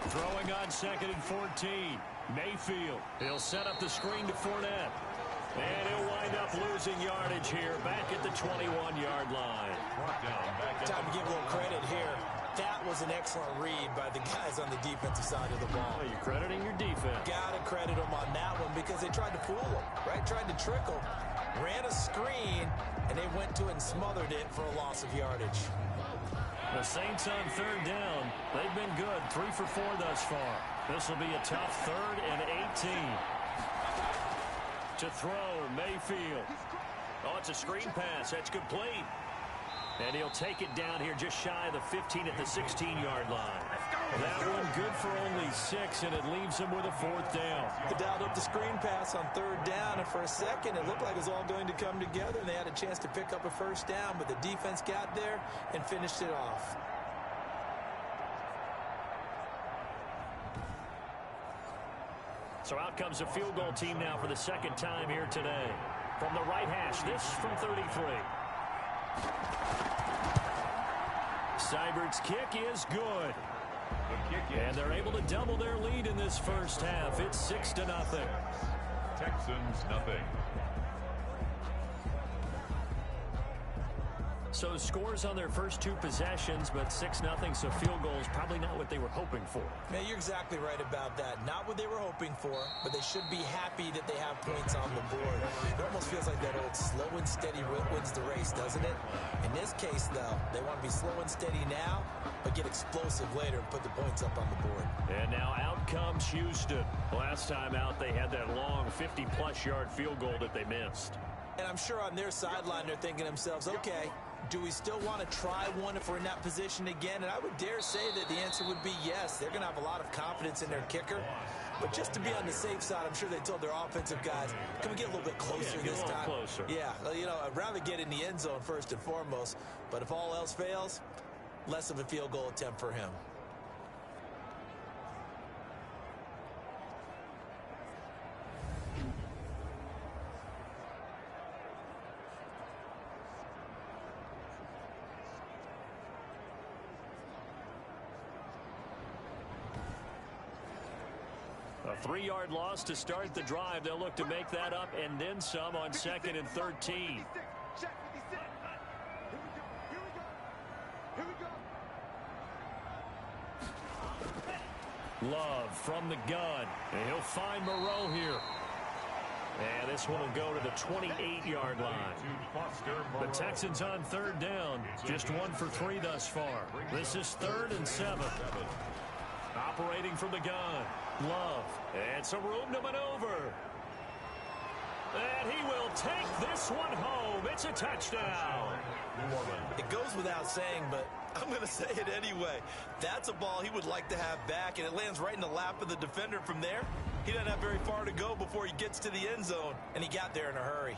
Throwing on 2nd and 14. Mayfield. He'll set up the screen to Fournette. And he'll wind up losing yardage here back at the 21-yard line. Time to give a little credit here. That was an excellent read by the guys on the defensive side of the ball. Well, you're crediting your defense. Got to credit them on that one because they tried to fool them, right? Tried to trick them. Ran a screen, and they went to it and smothered it for a loss of yardage. The Saints on 3rd down. They've been good. 3 for 4 thus far. This will be a tough 3rd and 18. To throw, Mayfield. Oh, it's a screen pass. That's complete. And he'll take it down here just shy of the 15 at the 16-yard line. That one good for only 6, and it leaves him with a 4th down. They dialed up the screen pass on 3rd down, and for a second it looked like it was all going to come together, and they had a chance to pick up a 1st down, but the defense got there and finished it off. So out comes a field goal team now for the 2nd time here today. From the right hash, this from 33. Seibert's kick is good. And they're able to double their lead in this first half. It's 6-0. Texans nothing. So scores on their first 2 possessions, but 6-0, so field goals probably not what they were hoping for. Man, you're exactly right about that. Not what they were hoping for, but they should be happy that they have points on the board. It almost feels like that old slow and steady wins the race, doesn't it? In this case, though, they want to be slow and steady now, but get explosive later and put the points up on the board. And now out comes Houston. Last time out, they had that long 50-plus yard field goal that they missed. And I'm sure on their sideline, they're thinking to themselves, okay, do we still want to try one if we're in that position again? And I would dare say that the answer would be yes. They're going to have a lot of confidence in their kicker. But just to be on the safe side, I'm sure they told their offensive guys, can we get a little bit closer this time? Closer. Yeah, you know, I'd rather get in the end zone first and foremost. But if all else fails, less of a field goal attempt for him. A 3-yard loss to start the drive. They'll look to make that up and then some on 2nd and 13. Love from the gun. And he'll find Moreau here. And this one will go to the 28-yard line. The Texans on 3rd down. Just 1 for 3 thus far. This is 3rd and 7. Operating from the gun. Love. And some room to maneuver. And he will take this one home. It's a touchdown. It goes without saying, but I'm going to say it anyway. That's a ball he would like to have back, and it lands right in the lap of the defender from there. He doesn't have very far to go before he gets to the end zone, and he got there in a hurry.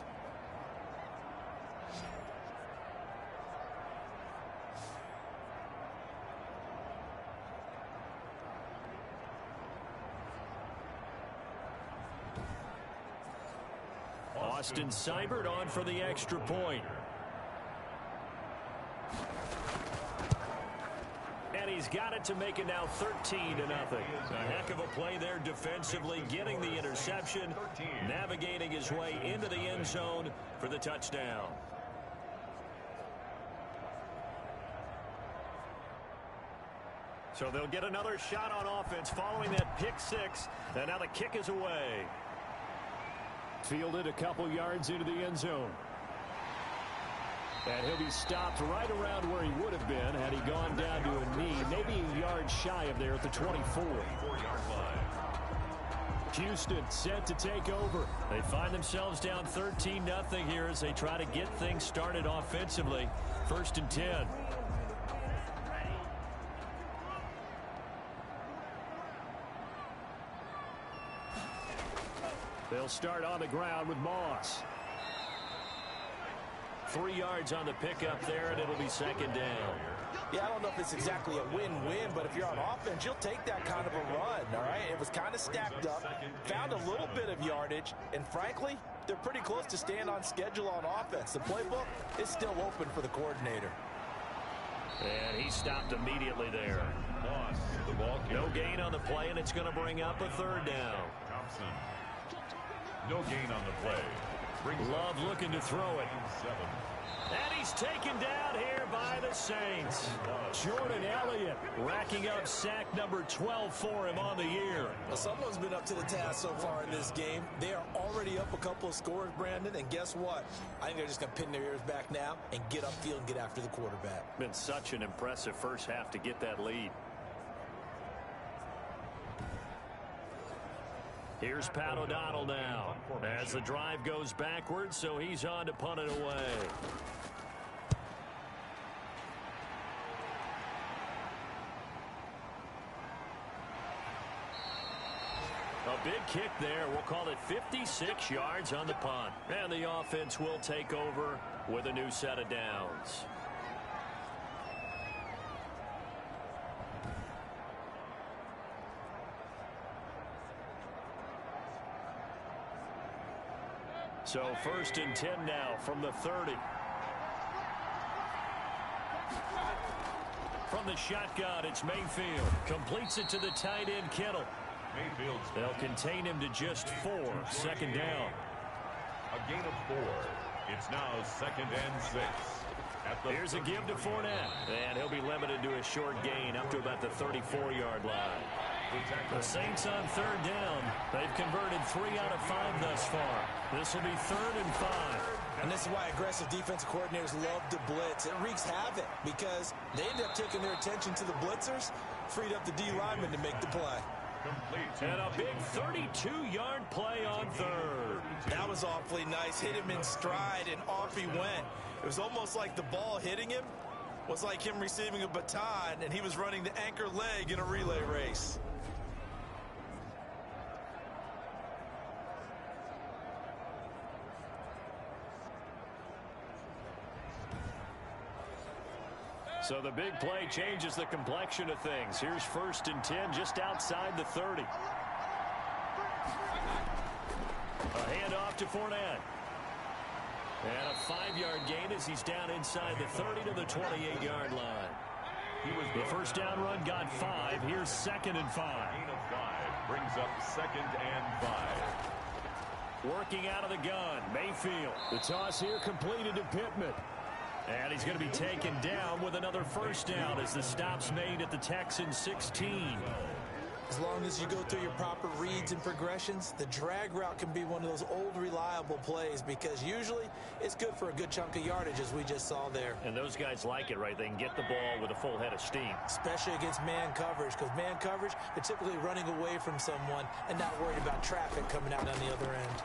Austin Seibert on for the extra point. And he's got it to make it now 13-0. A heck of a play there defensively, getting the interception, navigating his way into the end zone for the touchdown. So they'll get another shot on offense following that pick 6, and now the kick is away. Fielded a couple yards into the end zone. And he'll be stopped right around where he would have been had he gone down to a knee, maybe a yard shy of there at the 24. Houston set to take over. They find themselves down 13-0 here as they try to get things started offensively. 1st and 10. They'll start on the ground with Moss. 3 yards on the pickup there, and it'll be 2nd down. Yeah, I don't know if it's exactly a win-win, but if you're on offense, you'll take that kind of a run, all right? It was kind of stacked up, found a little bit of yardage, and frankly, they're pretty close to staying on schedule on offense. The playbook is still open for the coordinator. And he stopped immediately there. No gain on the play, and it's going to bring up a 3rd down. Thompson. No gain on the play. Love looking to throw it. And he's taken down here by the Saints. Jordan Elliott racking up sack number 12 for him on the year. Well, someone's been up to the task so far in this game. They are already up a couple of scores, Brandon, and guess what? I think they're just going to pin their ears back now and get upfield and get after the quarterback. Been such an impressive first half to get that lead. Here's Pat O'Donnell now as the drive goes backwards, so he's on to punt it away. A big kick there. We'll call it 56 yards on the punt. And the offense will take over with a new set of downs. So 1st and 10 now from the 30. From the shotgun, it's Mayfield. Completes it to the tight end, Kittle. They'll contain him to just 4. 2nd down. A gain of 4. It's now 2nd and 6. Here's a give to Fournette. And he'll be limited to a short gain up to about the 34-yard line. The Saints on 3rd down. They've converted 3 out of 5 thus far. This will be 3rd and 5. And this is why aggressive defensive coordinators love to blitz. It wreaks havoc because they end up taking their attention to the blitzers, freed up the D lineman to make the play. And a big 32-yard play on 3rd. That was awfully nice. Hit him in stride, and off he went. It was almost like the ball hitting him was like him receiving a baton, and he was running the anchor leg in a relay race. So the big play changes the complexion of things. Here's 1st and 10 just outside the 30. A handoff to Fournette. And a 5-yard gain as he's down inside the 30 to the 28-yard line. The first down run got 5. Here's 2nd and 5. Brings up 2nd and 5. Working out of the gun, Mayfield. The toss here completed to Pittman. And he's going to be taken down with another first down as the stop's made at the Texans 16. As long as you go through your proper reads and progressions, the drag route can be one of those old reliable plays because usually it's good for a good chunk of yardage as we just saw there. And those guys like it, right? They can get the ball with a full head of steam. Especially against man coverage, because man coverage, they're typically running away from someone and not worried about traffic coming out on the other end.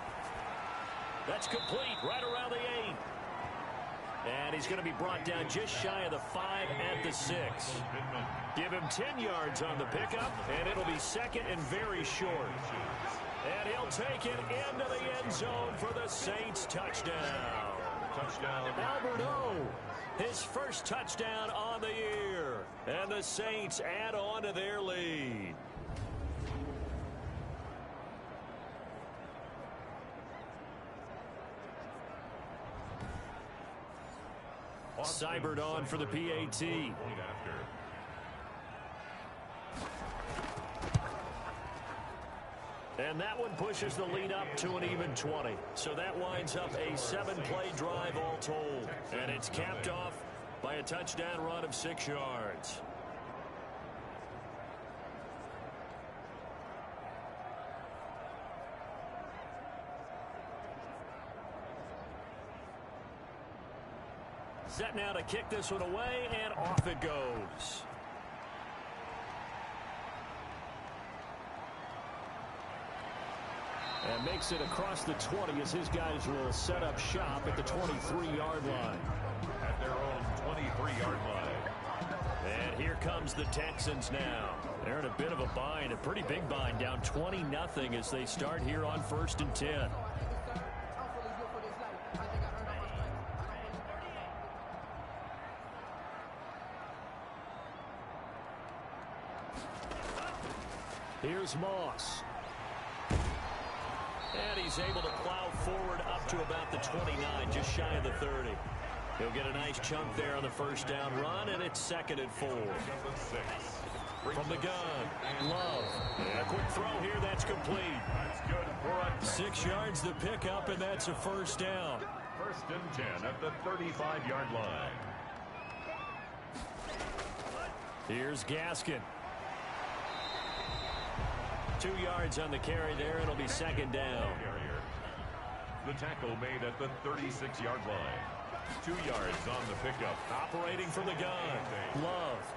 That's complete right around the 8. And he's going to be brought down just shy of the 5 at the 6. Give him 10 yards on the pickup, and it'll be second and very short. And he'll take it into the end zone for the Saints touchdown. Albert O, his first touchdown on the year. And the Saints add on to their lead. Seibert on for the PAT. And that one pushes the lead up to an even 20. So that winds up a 7-play drive all told. And it's capped off by a touchdown run of 6 yards. Set now to kick this one away, and off it goes. And makes it across the 20 as his guys will set up shop at the 23-yard line. At their own 23-yard line. And here comes the Texans now. They're in a bit of a bind, a pretty big bind, down 20-0 as they start here on 1st and 10. Here's Moss. And he's able to plow forward up to about the 29, just shy of the 30. He'll get a nice chunk there on the first down run, and it's 2nd and 4. From the gun, Love. And a quick throw here, that's complete. That's good for 6 yards the pickup, and that's a first down. 1st and 10 at the 35-yard line. Here's Gaskin. 2 yards on the carry there. It'll be 2nd down. The tackle made at the 36-yard line. 2 yards on the pickup. Operating from the gun. Love.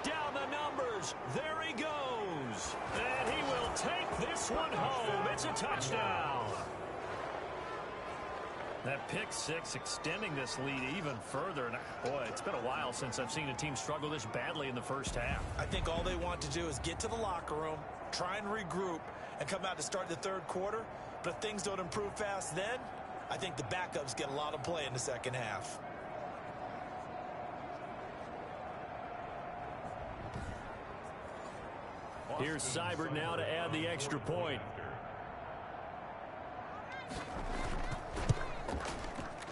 Down the numbers. There he goes. And he will take this one home. It's a touchdown. That pick six extending this lead even further. And boy, it's been a while since I've seen a team struggle this badly in the first half. I think all they want to do is get to the locker room, try and regroup, and come out to start the third quarter. But if things don't improve fast then, I think the backups get a lot of play in the second half. Here's Seibert now to add the extra point.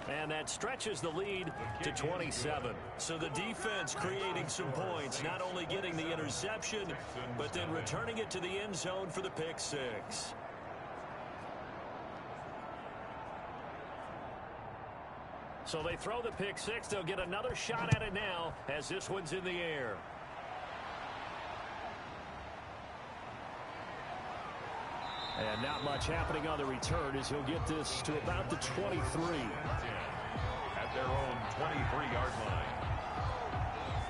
And that stretches the lead to 27. So the defense creating some points, not only getting the interception, but then returning it to the end zone for the pick six. So they throw the pick six. They'll get another shot at it now as this one's in the air. And not much happening on the return as he'll get this to about the 23. At their own 23-yard line.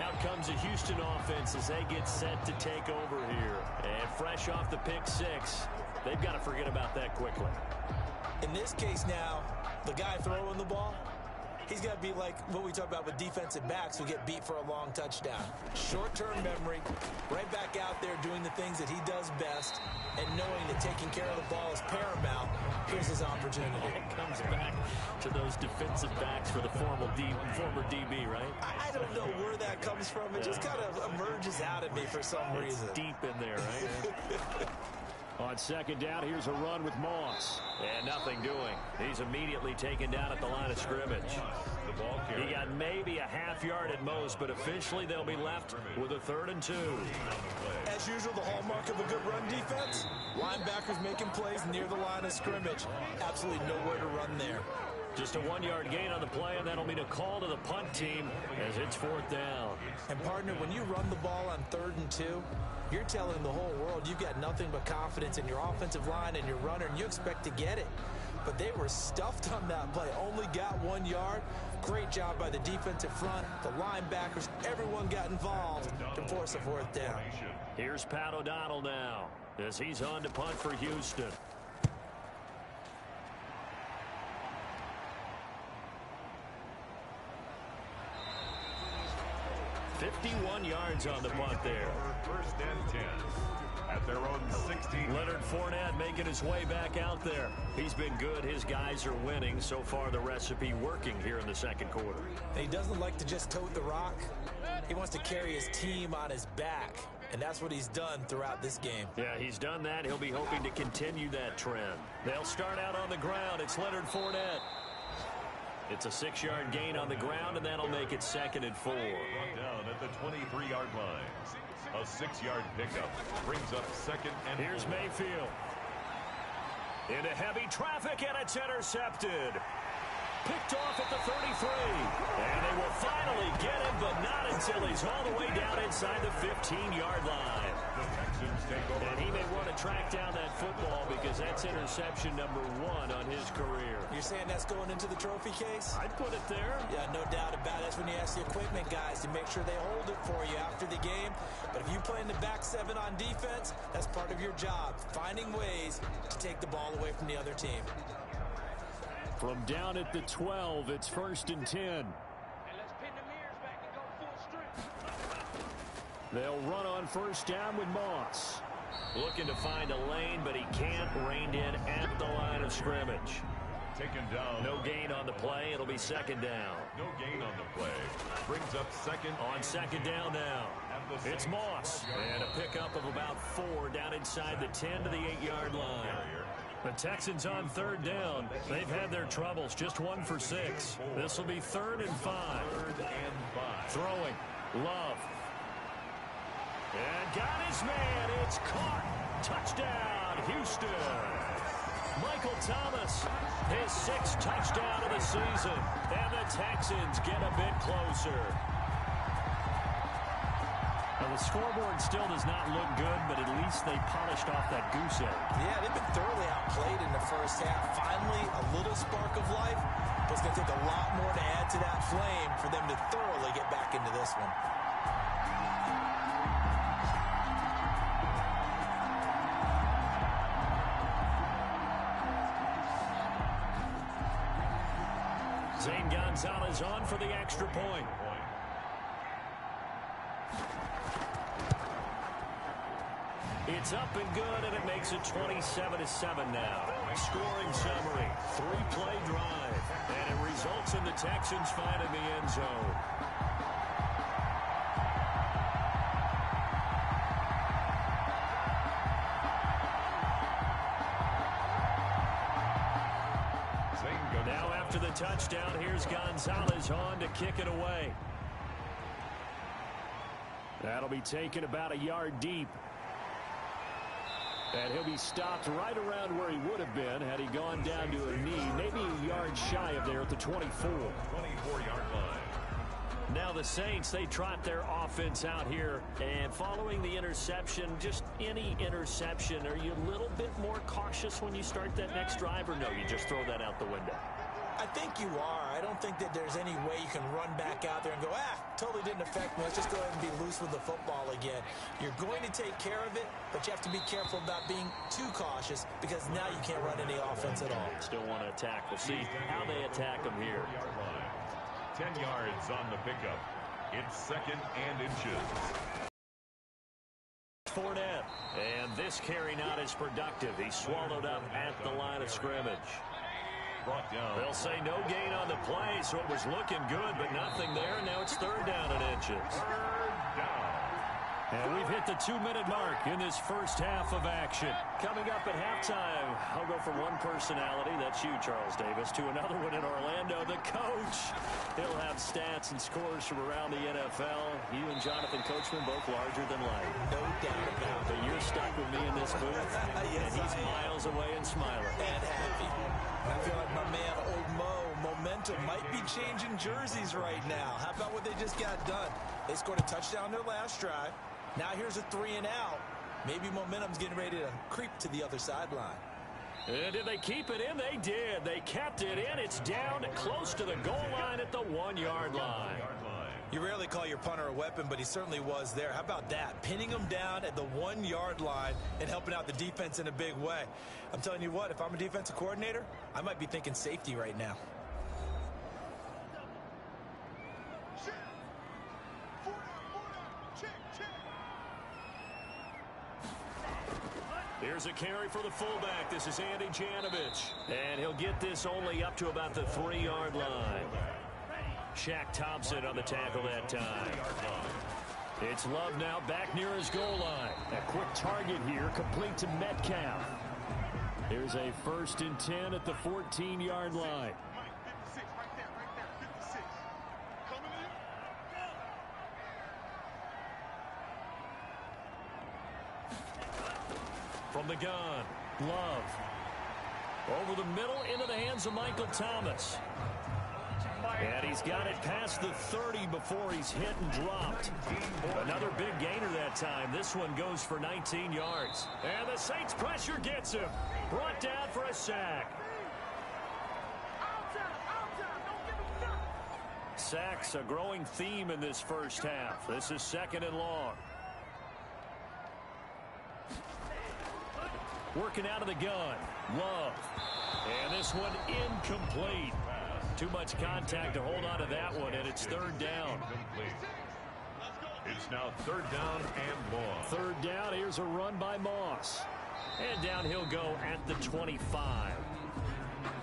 Out comes the Houston offense as they get set to take over here. And fresh off the pick six, they've got to forget about that quickly. In this case now, the guy throwing the ball, he's got to be like what we talk about with defensive backs who get beat for a long touchdown. Short-term memory, right back out there doing the things that he does best, and knowing that taking care of the ball is paramount. Here's his opportunity. It comes back to those defensive backs for the former DB, right? I don't know where that comes from. It just kind of emerges out of me for some reason. Deep in there, right? On second down, here's a run with Moss. And nothing doing. He's immediately taken down at the line of scrimmage. The ball carrier. He got maybe a half yard at most, but officially they'll be left with a 3rd and 2. As usual, the hallmark of a good run defense, linebackers making plays near the line of scrimmage. Absolutely nowhere to run there. Just a 1-yard gain on the play, and that'll mean a call to the punt team as it's 4th down. And, partner, when you run the ball on 3rd and 2, you're telling the whole world you've got nothing but confidence in your offensive line and your runner, and you expect to get it. But they were stuffed on that play, only got 1 yard. Great job by the defensive front, the linebackers, everyone got involved to force a 4th down. Here's Pat O'Donnell now as he's on to punt for Houston. 51 yards on the punt there. 1st and 10 at their own 16. Leonard Fournette making his way back out there. He's been good. His guys are winning. So far, the recipe working here in the 2nd quarter. He doesn't like to just tote the rock. He wants to carry his team on his back, and that's what he's done throughout this game. Yeah, he's done that. He'll be hoping to continue that trend. They'll start out on the ground. It's Leonard Fournette. It's a 6-yard gain on the ground, and that'll make it 2nd and 4. Down at the 23-yard line. A 6-yard pickup brings up 2nd and 4. Here's Mayfield. Into heavy traffic, and it's intercepted. Picked off at the 33. And they will finally get him, but not until he's all the way down inside the 15-yard line. The Texans take over. And he may want to track down that football because that's interception number 1 on his career. You're saying that's going into the trophy case? I'd put it there. Yeah, no doubt about it. That's when you ask the equipment guys to make sure they hold it for you after the game. But if you play in the back 7 on defense, that's part of your job, finding ways to take the ball away from the other team. From down at the 12, it's 1st and 10. They'll run on 1st down with Moss. Looking to find a lane, but he can't. Reined in at the line of scrimmage. Taken down. No gain on the play. It'll be 2nd down. No gain on the play. Brings up 2nd. On 2nd down now. It's Moss. And a pickup of about 4 down inside the 10 to the 8-yard line. The Texans on 3rd down. They've had their troubles. Just 1 for 6. This will be 3rd and 5. 3rd and 5. Throwing. Love. And got his man. It's caught. Touchdown, Houston. Michael Thomas, his 6th touchdown of the season. And the Texans get a bit closer. Now, the scoreboard still does not look good, but at least they polished off that goose egg. Yeah, they've been thoroughly outplayed in the first half. Finally, a little spark of life, but it's going to take a lot more to add to that flame for them to thoroughly get back into this one. Zane Gonzalez on for the extra point. It's up and good, and it makes it 27-7 now. Scoring summary, 3-play drive, and it results in the Texans finding the end zone. Now after the touchdown, here's Gonzalez on to kick it away. That'll be taken about a yard deep. And he'll be stopped right around where he would have been had he gone down to a knee, maybe a yard shy of there at the 24. 24-yard line. Now the Saints, they trot their offense out here. And following the interception, just any interception, are you a little bit more cautious when you start that next drive, or no, you just throw that out the window? I think you are. I don't think that there's any way you can run back out there and go, totally didn't affect me. Let's just go ahead and be loose with the football again. You're going to take care of it, but you have to be careful about being too cautious because now you can't run any offense at all. Still want to attack. We'll see how they attack them here. 10 yards on the pickup. It's 2nd and inches. Fournette. And this carry not as productive. He's swallowed up at the line of scrimmage. Brought down. They'll say no gain on the play, so it was looking good, but nothing there. And now it's 3rd down and inches. 3rd down. And we've hit the 2-minute mark in this first half of action. Coming up at halftime, I'll go from one personality, that's you, Charles Davis, to another one in Orlando, the coach. He'll have stats and scores from around the NFL. You and Jonathan Coachman both larger than life. No doubt about it. But you're stuck with me in this booth, Yes, and he's miles away and smiling. And happy. I feel like my man, Old Mo, momentum might be changing jerseys right now. How about what they just got done? They scored a touchdown their last drive. Now here's a 3 and out. Maybe momentum's getting ready to creep to the other sideline. And did they keep it in? They did. They kept it in. It's down close to the goal line at the 1-yard line. You rarely call your punter a weapon, but he certainly was there. How about that? Pinning him down at the 1-yard line and helping out the defense in a big way. I'm telling you what, if I'm a defensive coordinator, I might be thinking safety right now. Here's a carry for the fullback. This is Andy Janovich. And he'll get this only up to about the 3-yard line. Shaq Thompson on the tackle that time. It's Love now back near his goal line. A quick target here, complete to Metcalf. Here's a 1st and 10 at the 14-yard line. From the gun, Love. Over the middle into the hands of Michael Thomas. And he's got it past the 30 before he's hit and dropped. Another big gainer that time. This one goes for 19 yards. And the Saints pressure gets him. Brought down for a sack. Sacks a growing theme in this first half. This is 2nd and long. Working out of the gun. Love. And this one incomplete. Too much contact to hold on to that one, and it's 3rd down. It's now 3rd down and long. 3rd down. Here's a run by Moss. And down he'll go at the 25.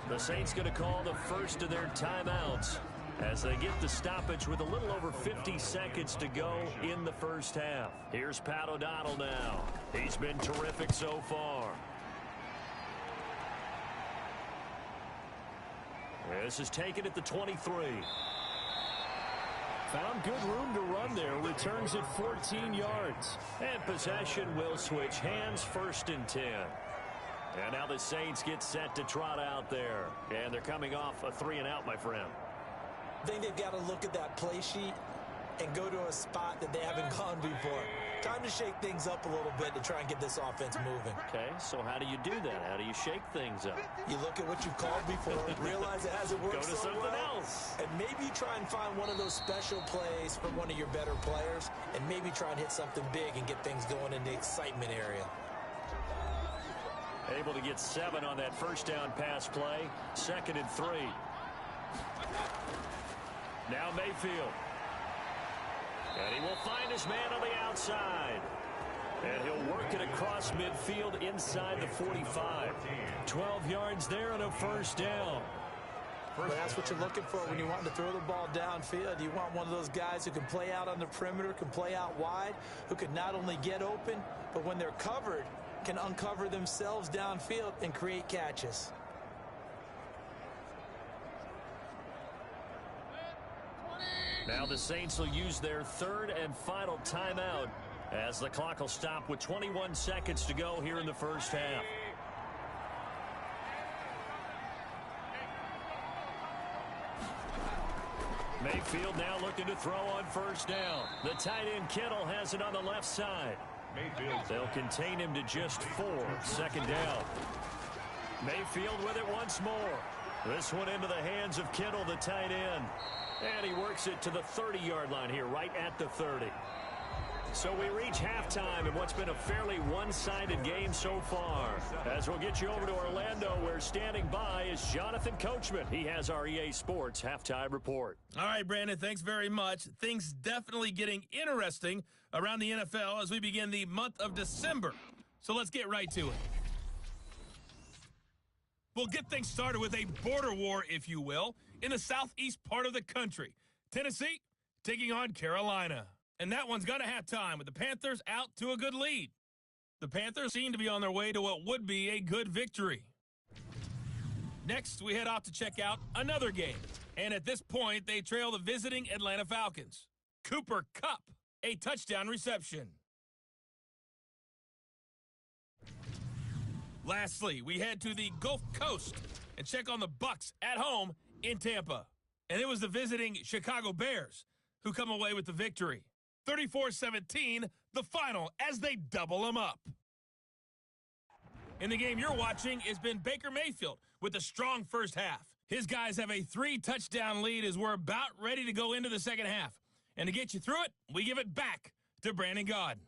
The Saints going to call the first of their timeouts as they get the stoppage with a little over 50 seconds to go in the first half. Here's Pat O'Donnell now. He's been terrific so far. This is taken at the 23. Found good room to run there. Returns at 14 yards. And possession will switch hands, 1st and 10. And now the Saints get set to trot out there. And they're coming off a 3 and out, my friend. I think they've got to look at that play sheet and go to a spot that they haven't gone before. Time to shake things up a little bit to try and get this offense moving. Okay, so how do you do that? How do you shake things up? You look at what you've called before, realize it hasn't worked Go to so something well, else. and maybe try and find one of those special plays from one of your better players, and maybe try and hit something big and get things going in the excitement area. Able to get 7 on that 1st down pass play. 2nd and 3. Now Mayfield. And he will find his man on the outside. And he'll work it across midfield inside the 45. 12 yards there and a 1st down. But that's what you're looking for when you want to throw the ball downfield. You want one of those guys who can play out on the perimeter, can play out wide, who can not only get open, but when they're covered, can uncover themselves downfield and create catches. Now the Saints will use their 3rd and final timeout as the clock will stop with 21 seconds to go here in the first half. Mayfield now looking to throw on 1st down. The tight end Kittle has it on the left side. Mayfield. They'll contain him to just 4. 2nd down. Mayfield with it once more. This one into the hands of Kittle, the tight end. And he works it to the 30-yard line here, right at the 30. So we reach halftime in what's been a fairly one-sided game so far. As we'll get you over to Orlando, where standing by is Jonathan Coachman. He has our EA Sports halftime report. All right, Brandon, thanks very much. Things definitely getting interesting around the NFL as we begin the month of December. So let's get right to it. We'll get things started with a border war, if you will, in the southeast part of the country. Tennessee taking on Carolina. And that one's gonna have time with the Panthers out to a good lead. The Panthers seem to be on their way to what would be a good victory. Next, we head off to check out another game. And at this point, they trail the visiting Atlanta Falcons. Cooper Kupp, a touchdown reception. Lastly, we head to the Gulf Coast and check on the Bucs at home in Tampa. And it was the visiting Chicago Bears who come away with the victory. 34-17, the final as they double them up. In the game you're watching has been Baker Mayfield with a strong first half. His guys have a 3-touchdown lead as we're about ready to go into the second half. And to get you through it, we give it back to Brandon Gaudin.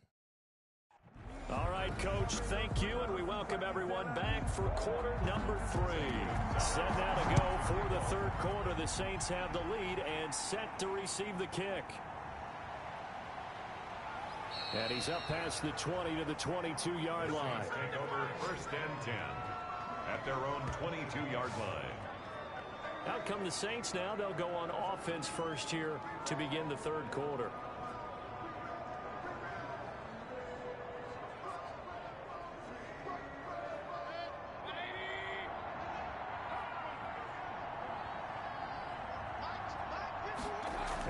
All right, Coach, thank you, and we welcome everyone back for quarter number 3. Set now to go for the third quarter. The Saints have the lead and set to receive the kick. And he's up past the 20 to the 22-yard line. Take over first and 10 at their own 22-yard line. Out come the Saints now. They'll go on offense first here to begin the third quarter.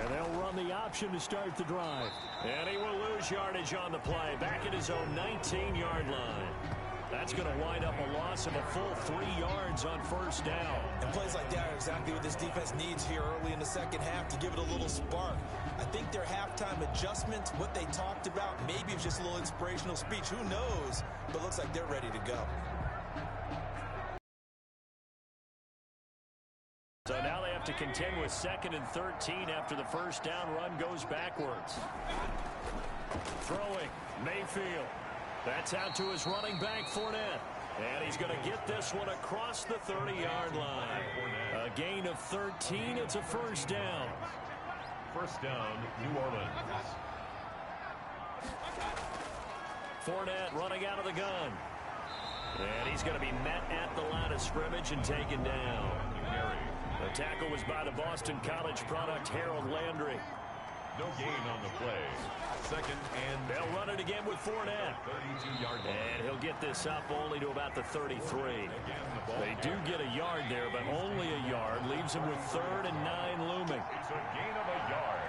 And they'll run the option to start the drive. And he will lose yardage on the play. Back at his own 19-yard line. That's going to wind up a loss of a full 3 yards on first down. And plays like that are exactly what this defense needs here early in the second half to give it a little spark. I think their halftime adjustment, what they talked about, maybe it was just a little inspirational speech. Who knows? But it looks like they're ready to go. So now they have to contend with 2nd and 13 after the first down run goes backwards. Throwing, Mayfield. That's out to his running back, Fournette. And he's going to get this one across the 30-yard line. A gain of 13. It's a first down. First down, New Orleans. Fournette running out of the gun. And he's going to be met at the line of scrimmage and taken down. The tackle was by the Boston College product, Harold Landry. No gain on the play. Second and they'll run it again with Fournette. 32-yard line. And he'll get this up only to about the 33. They do get a yard there, but only a yard. Leaves him with 3rd and 9 looming. It's a gain of a yard.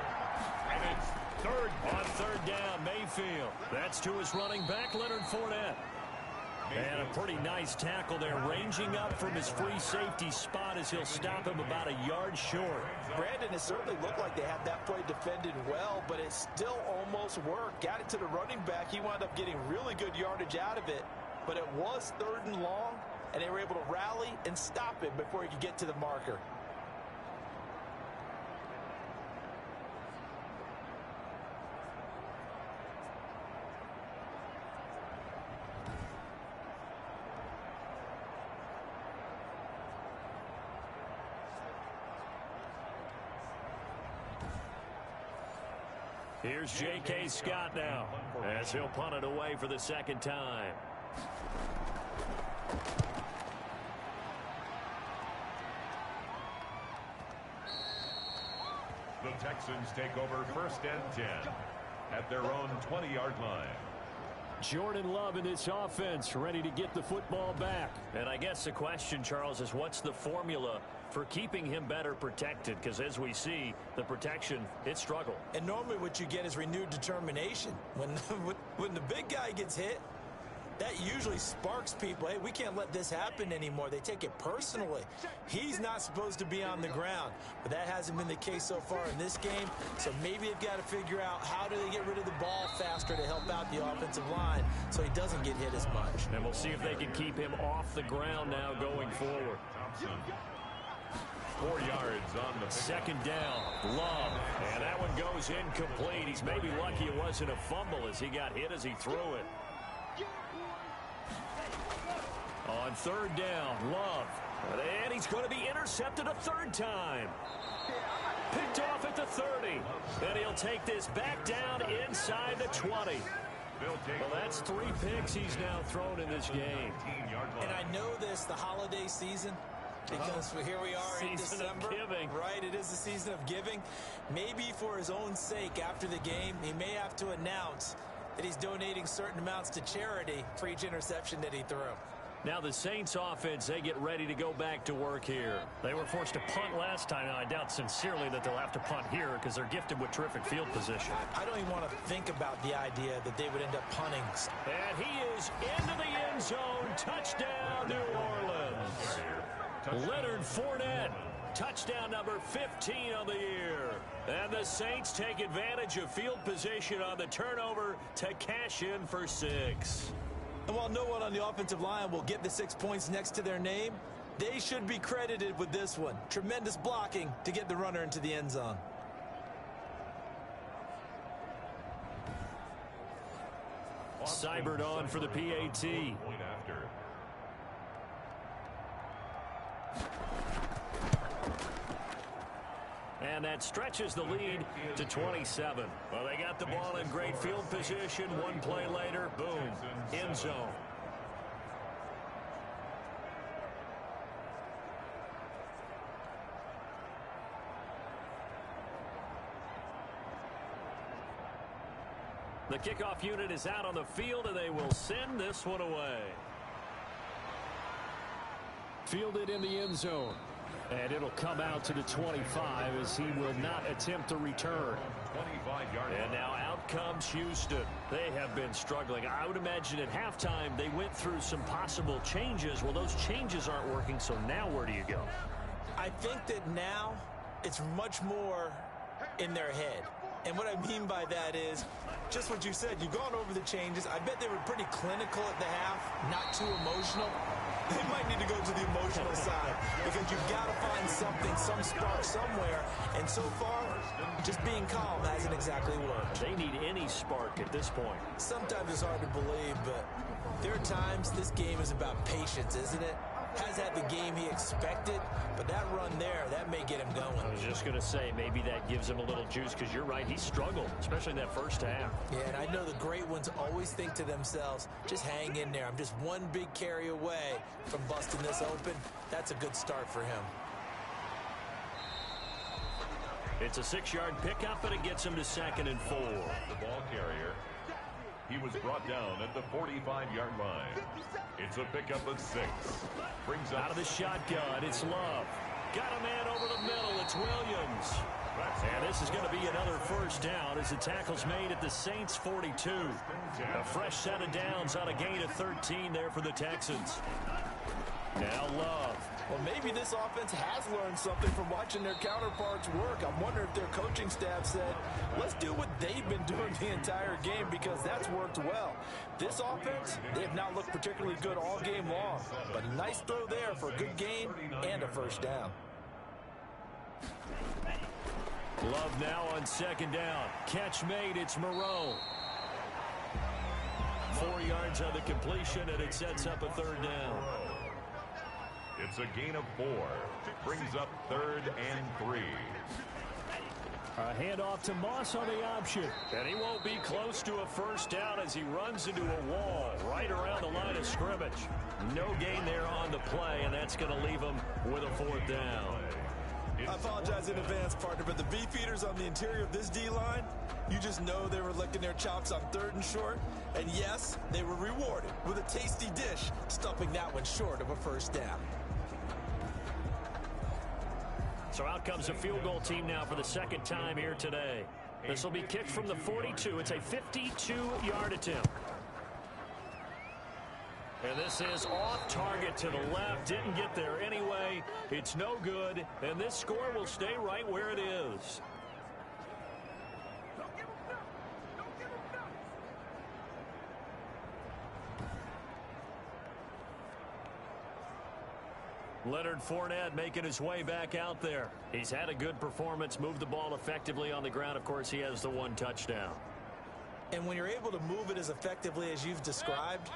And it's third. On third down, Mayfield. That's to his running back, Leonard Fournette. And a pretty nice tackle there, ranging up from his free safety spot as he'll stop him about a yard short. Brandon, it certainly looked like they had that play defended well, but it still almost worked. Got it to the running back. He wound up getting really good yardage out of it, but it was 3rd and long, and they were able to rally and stop him before he could get to the marker. Here's J.K. Scott now as he'll punt it away for the second time. The Texans take over first and 10 at their own 20-yard line. Jordan Love in this offense ready to get the football back. And I guess the question, Charles, is what's the formula for keeping him better protected? Because as we see, the protection, it struggled. And normally what you get is renewed determination. When the big guy gets hit, that usually sparks people. Hey, we can't let this happen anymore. They take it personally. He's not supposed to be on the ground, but that hasn't been the case so far in this game. So maybe they've got to figure out how do they get rid of the ball faster to help out the offensive line so he doesn't get hit as much. And we'll see if they can keep him off the ground now going forward. Thompson. 4 yards on the second down. Love. And that one goes incomplete. He's maybe lucky it wasn't a fumble as he got hit as he threw it. On third down, Love. And he's going to be intercepted a 3rd time. Picked off at the 30. And he'll take this back down inside the 20. Well, that's 3 picks he's now thrown in this game. And I know this, the holiday season, Because here we are in Season of December. giving. Right, it is the season of giving. Maybe for his own sake, after the game, he may have to announce that he's donating certain amounts to charity for each interception that he threw. Now the Saints offense, they get ready to go back to work here. They were forced to punt last time. Now, I doubt sincerely that they'll have to punt here because they're gifted with terrific field position. I don't even want to think about the idea that they would end up punting. And he is into the end zone. Touchdown, New Orleans. Leonard Fournette. Touchdown number 15 on the year. And the Saints take advantage of field position on the turnover to cash in for 6. And while no one on the offensive line will get the 6 points next to their name, they should be credited with this one. Tremendous blocking to get the runner into the end zone. Seibert on for the PAT. Point after. And that stretches the lead to 27. Well, they got the ball in great field position. One play later, boom, end zone. The kickoff unit is out on the field, and they will send this one away. Fielded in the end zone. And it'll come out to the 25 as he will not attempt to return. 25-yard And now out comes Houston. They have been struggling. I would imagine at halftime they went through some possible changes. Well, those changes aren't working, so now where do you go? I think that now it's much more in their head. And what I mean by that is just what you said. You've gone over the changes. I bet they were pretty clinical at the half, not too emotional. They might need to go to the emotional side because you've got to find something, some spark somewhere. And so far, just being calm hasn't exactly worked. They need any spark at this point. Sometimes it's hard to believe, but there are times this game is about patience, isn't it? Has had the game he expected, but that run there, that may get him going. I was just going to say, maybe that gives him a little juice because you're right, he struggled, especially in that first half. Yeah, and I know the great ones always think to themselves, just hang in there. I'm just one big carry away from busting this open. That's a good start for him. It's a 6-yard pickup, and it gets him to 2nd and 4. The ball carrier. He was brought down at the 45-yard line. It's a pickup of 6. Brings up out of the shotgun. It's Love. Got a man over the middle. It's Williams. And this is going to be another first down as the tackle's made at the Saints 42. A fresh set of downs on a gain of 13 there for the Texans. Now Love. Well, maybe this offense has learned something from watching their counterparts work. I'm wondering if their coaching staff said, let's do what they've been doing the entire game because that's worked well. This offense, they have not looked particularly good all game long, but a nice throw there for a good gain and a first down. Love now on 2nd down. Catch made. It's Moreau. 4 yards on the completion, and it sets up a 3rd down. It's a gain of 4. Brings up 3rd and 3. A handoff to Moss on the option. And he won't be close to a first down as he runs into a wall right around the line of scrimmage. No gain there on the play, and that's going to leave him with a 4th down. I apologize in advance, partner, but the beefeaters on the interior of this D-line, you just know they were licking their chops on 3rd and short. And yes, they were rewarded with a tasty dish, stuffing that one short of a first down. So out comes a field goal team now for the 2nd time here today. This will be kicked from the 42. It's a 52-yard attempt. And this is off target to the left. Didn't get there anyway. It's no good. And this score will stay right where it is. Leonard Fournette making his way back out there. He's had a good performance, moved the ball effectively on the ground. Of course, he has the 1 touchdown. And when you're able to move it as effectively as you've described,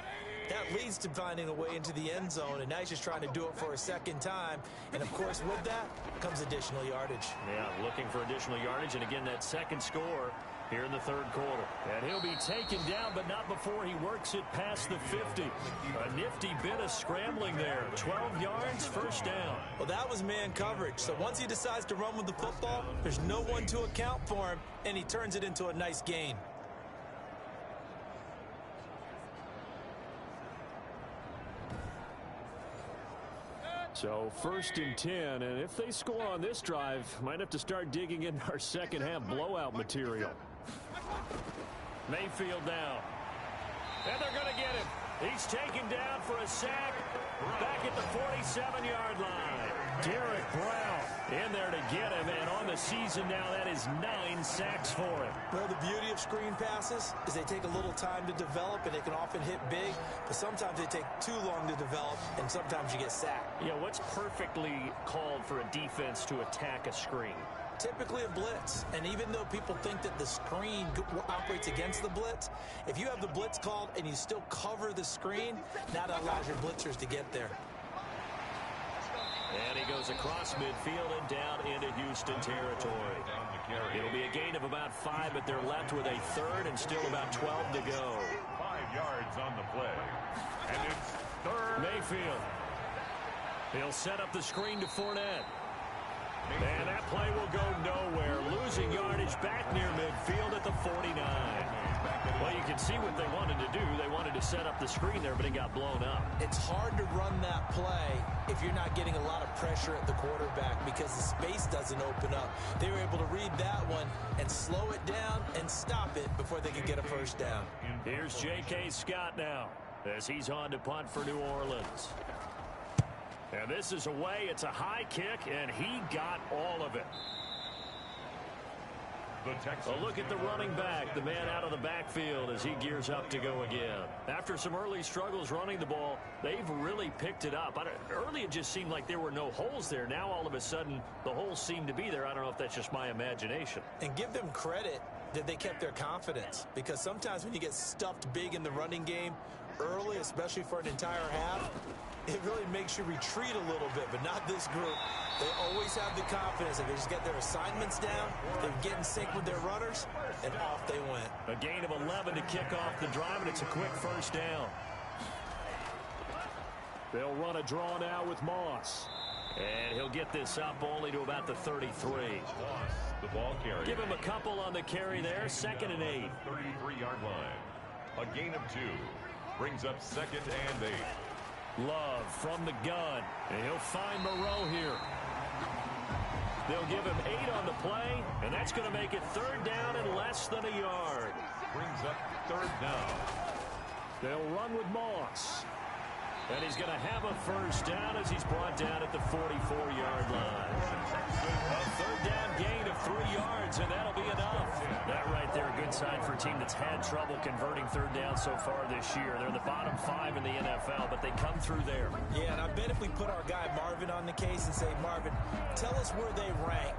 that leads to finding a way into the end zone, and now he's just trying to do it for a 2nd time. And, of course, with that comes additional yardage. Yeah, looking for additional yardage. And, again, that 2nd score here in the third quarter. And he'll be taken down, but not before he works it past the 50. A nifty bit of scrambling there. 12 yards, first down. Well, that was man coverage. So once he decides to run with the football, there's no one to account for him, and he turns it into a nice gain. So first and 10, and if they score on this drive, might have to start digging into our second half blowout material. Mayfield now. And they're going to get him. He's taken down for a sack back at the 47-yard line. Derek Brown in there to get him, and on the season now, that is 9 sacks for him. Well, the beauty of screen passes is they take a little time to develop, and they can often hit big, but sometimes they take too long to develop, and sometimes you get sacked. Yeah, what's perfectly called for a defense to attack a screen? Typically a blitz, and even though people think that the screen operates against the blitz, if you have the blitz called and you still cover the screen, now that allows your blitzers to get there. And he goes across midfield and down into Houston territory. It'll be a gain of about 5, but they're left with a third and still about 12 to go. 5 yards on the play. And it's third. Mayfield. He'll set up the screen to Fournette. And that play will go nowhere. Losing yardage back near midfield at the 49. Well, you can see what they wanted to do. They wanted to set up the screen there, but it got blown up. It's hard to run that play if you're not getting a lot of pressure at the quarterback because the space doesn't open up. They were able to read that one and slow it down and stop it before they could get a first down. Here's J.K. Scott now as he's on to punt for New Orleans. And this is away. It's a high kick, and he got all of it. A look at the running back, the man out of the backfield as he gears up to go again. After some early struggles running the ball, they've really picked it up. Early it just seemed like there were no holes there. Now all of a sudden the holes seem to be there. I don't know if that's just my imagination. And give them credit that they kept their confidence, because sometimes when you get stuffed big in the running game early, especially for an entire half, it really makes you retreat a little bit, but not this group. They always have the confidence. If they just get their assignments down, they get in sync with their runners, and off they went. A gain of 11 to kick off the drive, and it's a quick first down. They'll run a draw now with Moss. And he'll get this up only to about the 33. The ball carrier. Give him a couple on the carry there. 2nd and 8. 33-yard line. A gain of 2. Brings up 2nd and 8. Love from the gun. And he'll find Moreau here. They'll give him 8 on the play, and that's going to make it 3rd down and less than a yard. Brings up 3rd down. They'll run with Moss. And he's going to have a first down as he's brought down at the 44-yard line. A 3rd down gain of 3 yards, and that'll be enough. That right there, a good sign for a team that's had trouble converting 3rd down so far this year. They're in the bottom 5 in the NFL, but they come through there. Yeah, and I bet if we put our guy Marvin on the case and say, Marvin, tell us where they rank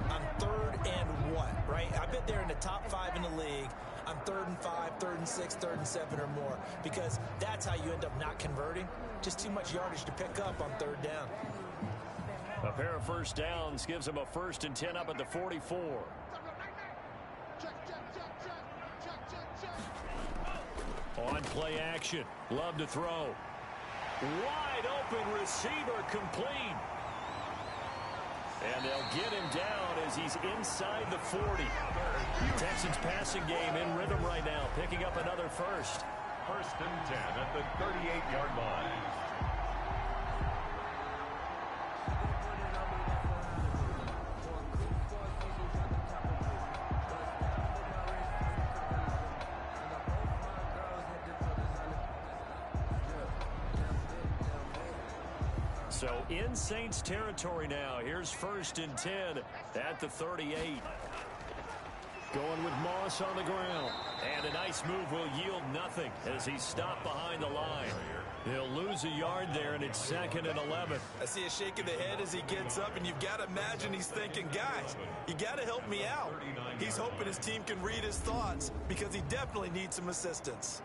on 3rd and what, right? I bet they're in the top 5 in the league on 3rd and 5, 3rd and 6, 3rd and 7 or more, because that's how you end up not converting. Just too much yardage to pick up on 3rd down. A pair of first downs gives them a 1st and 10 up at the 44. On play action. Love to throw. Wide open receiver complete. And they'll get him down as he's inside the 40. Texans passing game in rhythm right now, picking up another first. 1st and 10 at the 38-yard line. So in Saints territory now. Here's 1st and 10 at the 38. Going with Moss on the ground. And a nice move will yield nothing as he's stopped behind the line. He'll lose a yard there, and it's 2nd and 11. I see a shake of the head as he gets up, and you've got to imagine he's thinking, guys, you got to help me out. He's hoping his team can read his thoughts because he definitely needs some assistance.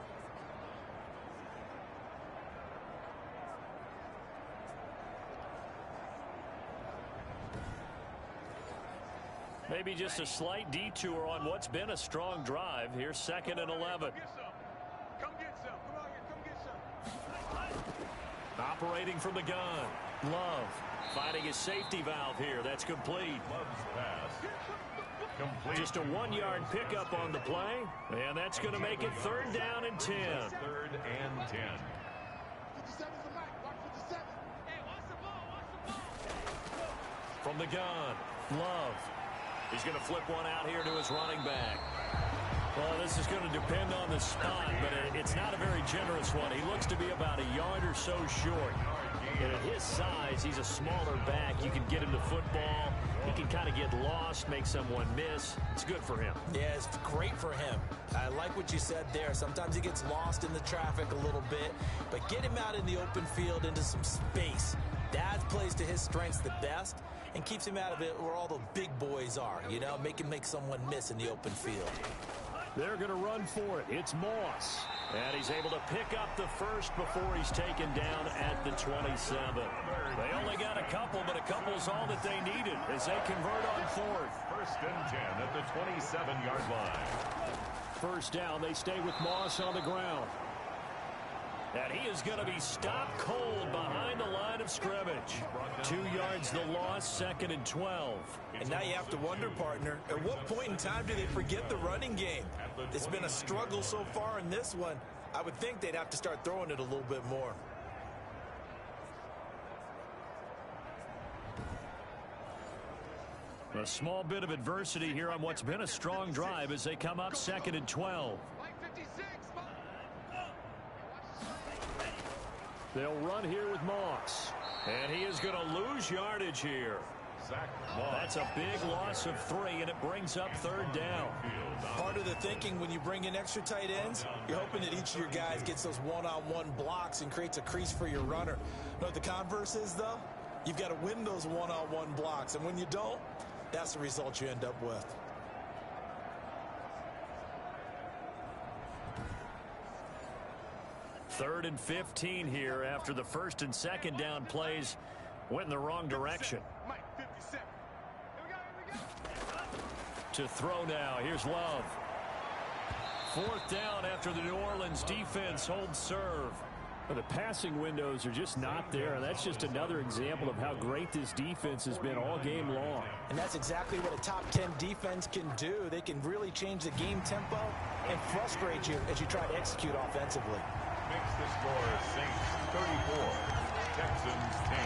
Maybe just a slight detour on what's been a strong drive. Here's 2nd and 11. Come get some. Come out here. Come get some. Operating from the gun. Love finding his safety valve here. That's complete. Love's pass. Complete. Just a 1-yard pickup on the play. And that's going to make it 3rd down and 10. 3rd and 10. 57's the mic. Watch 57. Hey, watch the ball. From the gun. Love. He's going to flip one out here to his running back. Well, this is going to depend on the spot, but it's not a very generous one. He looks to be about a yard or so short. And at his size, he's a smaller back. You can get him to football. He can kind of get lost, make someone miss. It's good for him. Yeah, it's great for him. I like what you said there. Sometimes he gets lost in the traffic a little bit, but get him out in the open field into some space. That plays to his strengths the best and keeps him out of it where all the big boys are, you know, make him make someone miss in the open field. They're going to run for it. It's Moss. And he's able to pick up the first before he's taken down at the 27. They only got a couple, but a couple's all that they needed as they convert on 4th. 1st and 10 at the 27-yard line. 1st down, they stay with Moss on the ground. And he is going to be stopped cold behind the line of scrimmage. 2 yards the loss, 2nd and 12. And now you have to wonder, partner, at what point in time do they forget the running game? It's been a struggle so far in this one. I would think they'd have to start throwing it a little bit more. A small bit of adversity here on what's been a strong drive as they come up 2nd and 12. They'll run here with Moss. And he is going to lose yardage here. That's a big loss of 3, and it brings up 3rd down. Part of the thinking when you bring in extra tight ends, you're hoping that each of your guys gets those one-on-one blocks and creates a crease for your runner. You know what the converse is, though? You've got to win those one-on-one blocks, and when you don't, that's the result you end up with. Third and 15 here after the 1st and 2nd down plays went in the wrong direction. To throw now. Here's Love. 4th down after the New Orleans defense holds serve. Well, the passing windows are just not there, and that's just another example of how great this defense has been all game long. And that's exactly what a top 10 defense can do. They can really change the game tempo and frustrate you as you try to execute offensively. Makes the score Saints 34, Texans 10.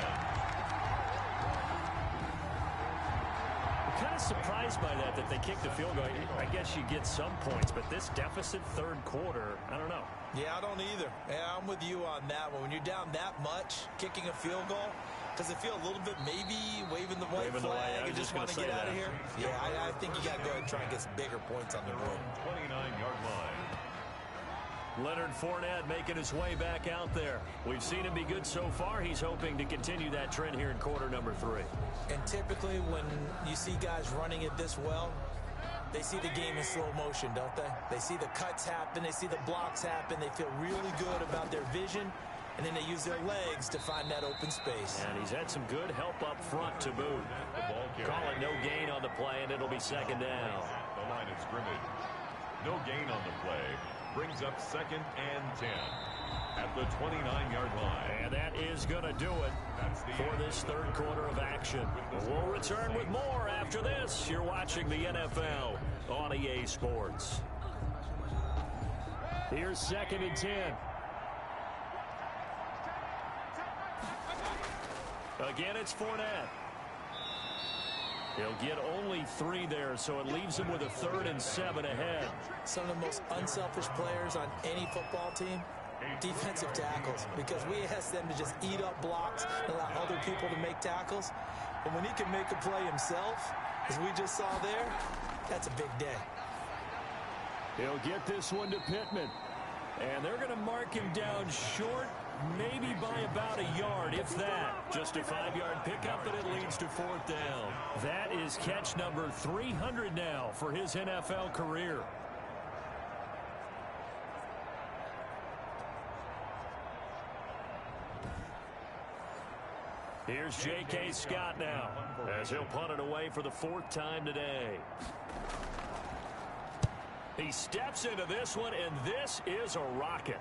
Kind of surprised by that they kicked the field goal. I guess you get some points, but this deficit 3rd quarter, I don't know. Yeah, I don't either. Yeah, I'm with you on that one. When you're down that much, kicking a field goal, does it feel a little bit maybe waving the white flag and just want to get out of here? Yeah, I think you got to go ahead and try and get some bigger points on the board. 29-yard line. Leonard Fournette making his way back out there. We've seen him be good so far. He's hoping to continue that trend here in quarter number 3. And typically when you see guys running it this well, they see the game in slow motion, don't they? They see the cuts happen. They see the blocks happen. They feel really good about their vision. And then they use their legs to find that open space. And he's had some good help up front to boot. Call it no gain on the play, and it'll be 2nd down. The line of scrimmage. No gain on the play. Brings up 2nd and 10 at the 29-yard line. And that is going to do it for this 3rd quarter of action. We'll return with more after this. You're watching the NFL on EA Sports. Here's 2nd and 10. Again, it's Fournette. He'll get only 3 there, so it leaves him with a 3rd and 7 ahead. Some of the most unselfish players on any football team, defensive tackles, because we ask them to just eat up blocks and allow other people to make tackles. And when he can make a play himself, as we just saw there, that's a big day. He'll get this one to Pittman. And they're going to mark him down short, maybe by about a yard, if that. Just a 5-yard pickup, and it leads to 4th down. That is catch number 300 now for his NFL career. Here's Here's J.K. Scott now as he'll punt it away for the 4th time today. He steps into this one, and this is a rocket.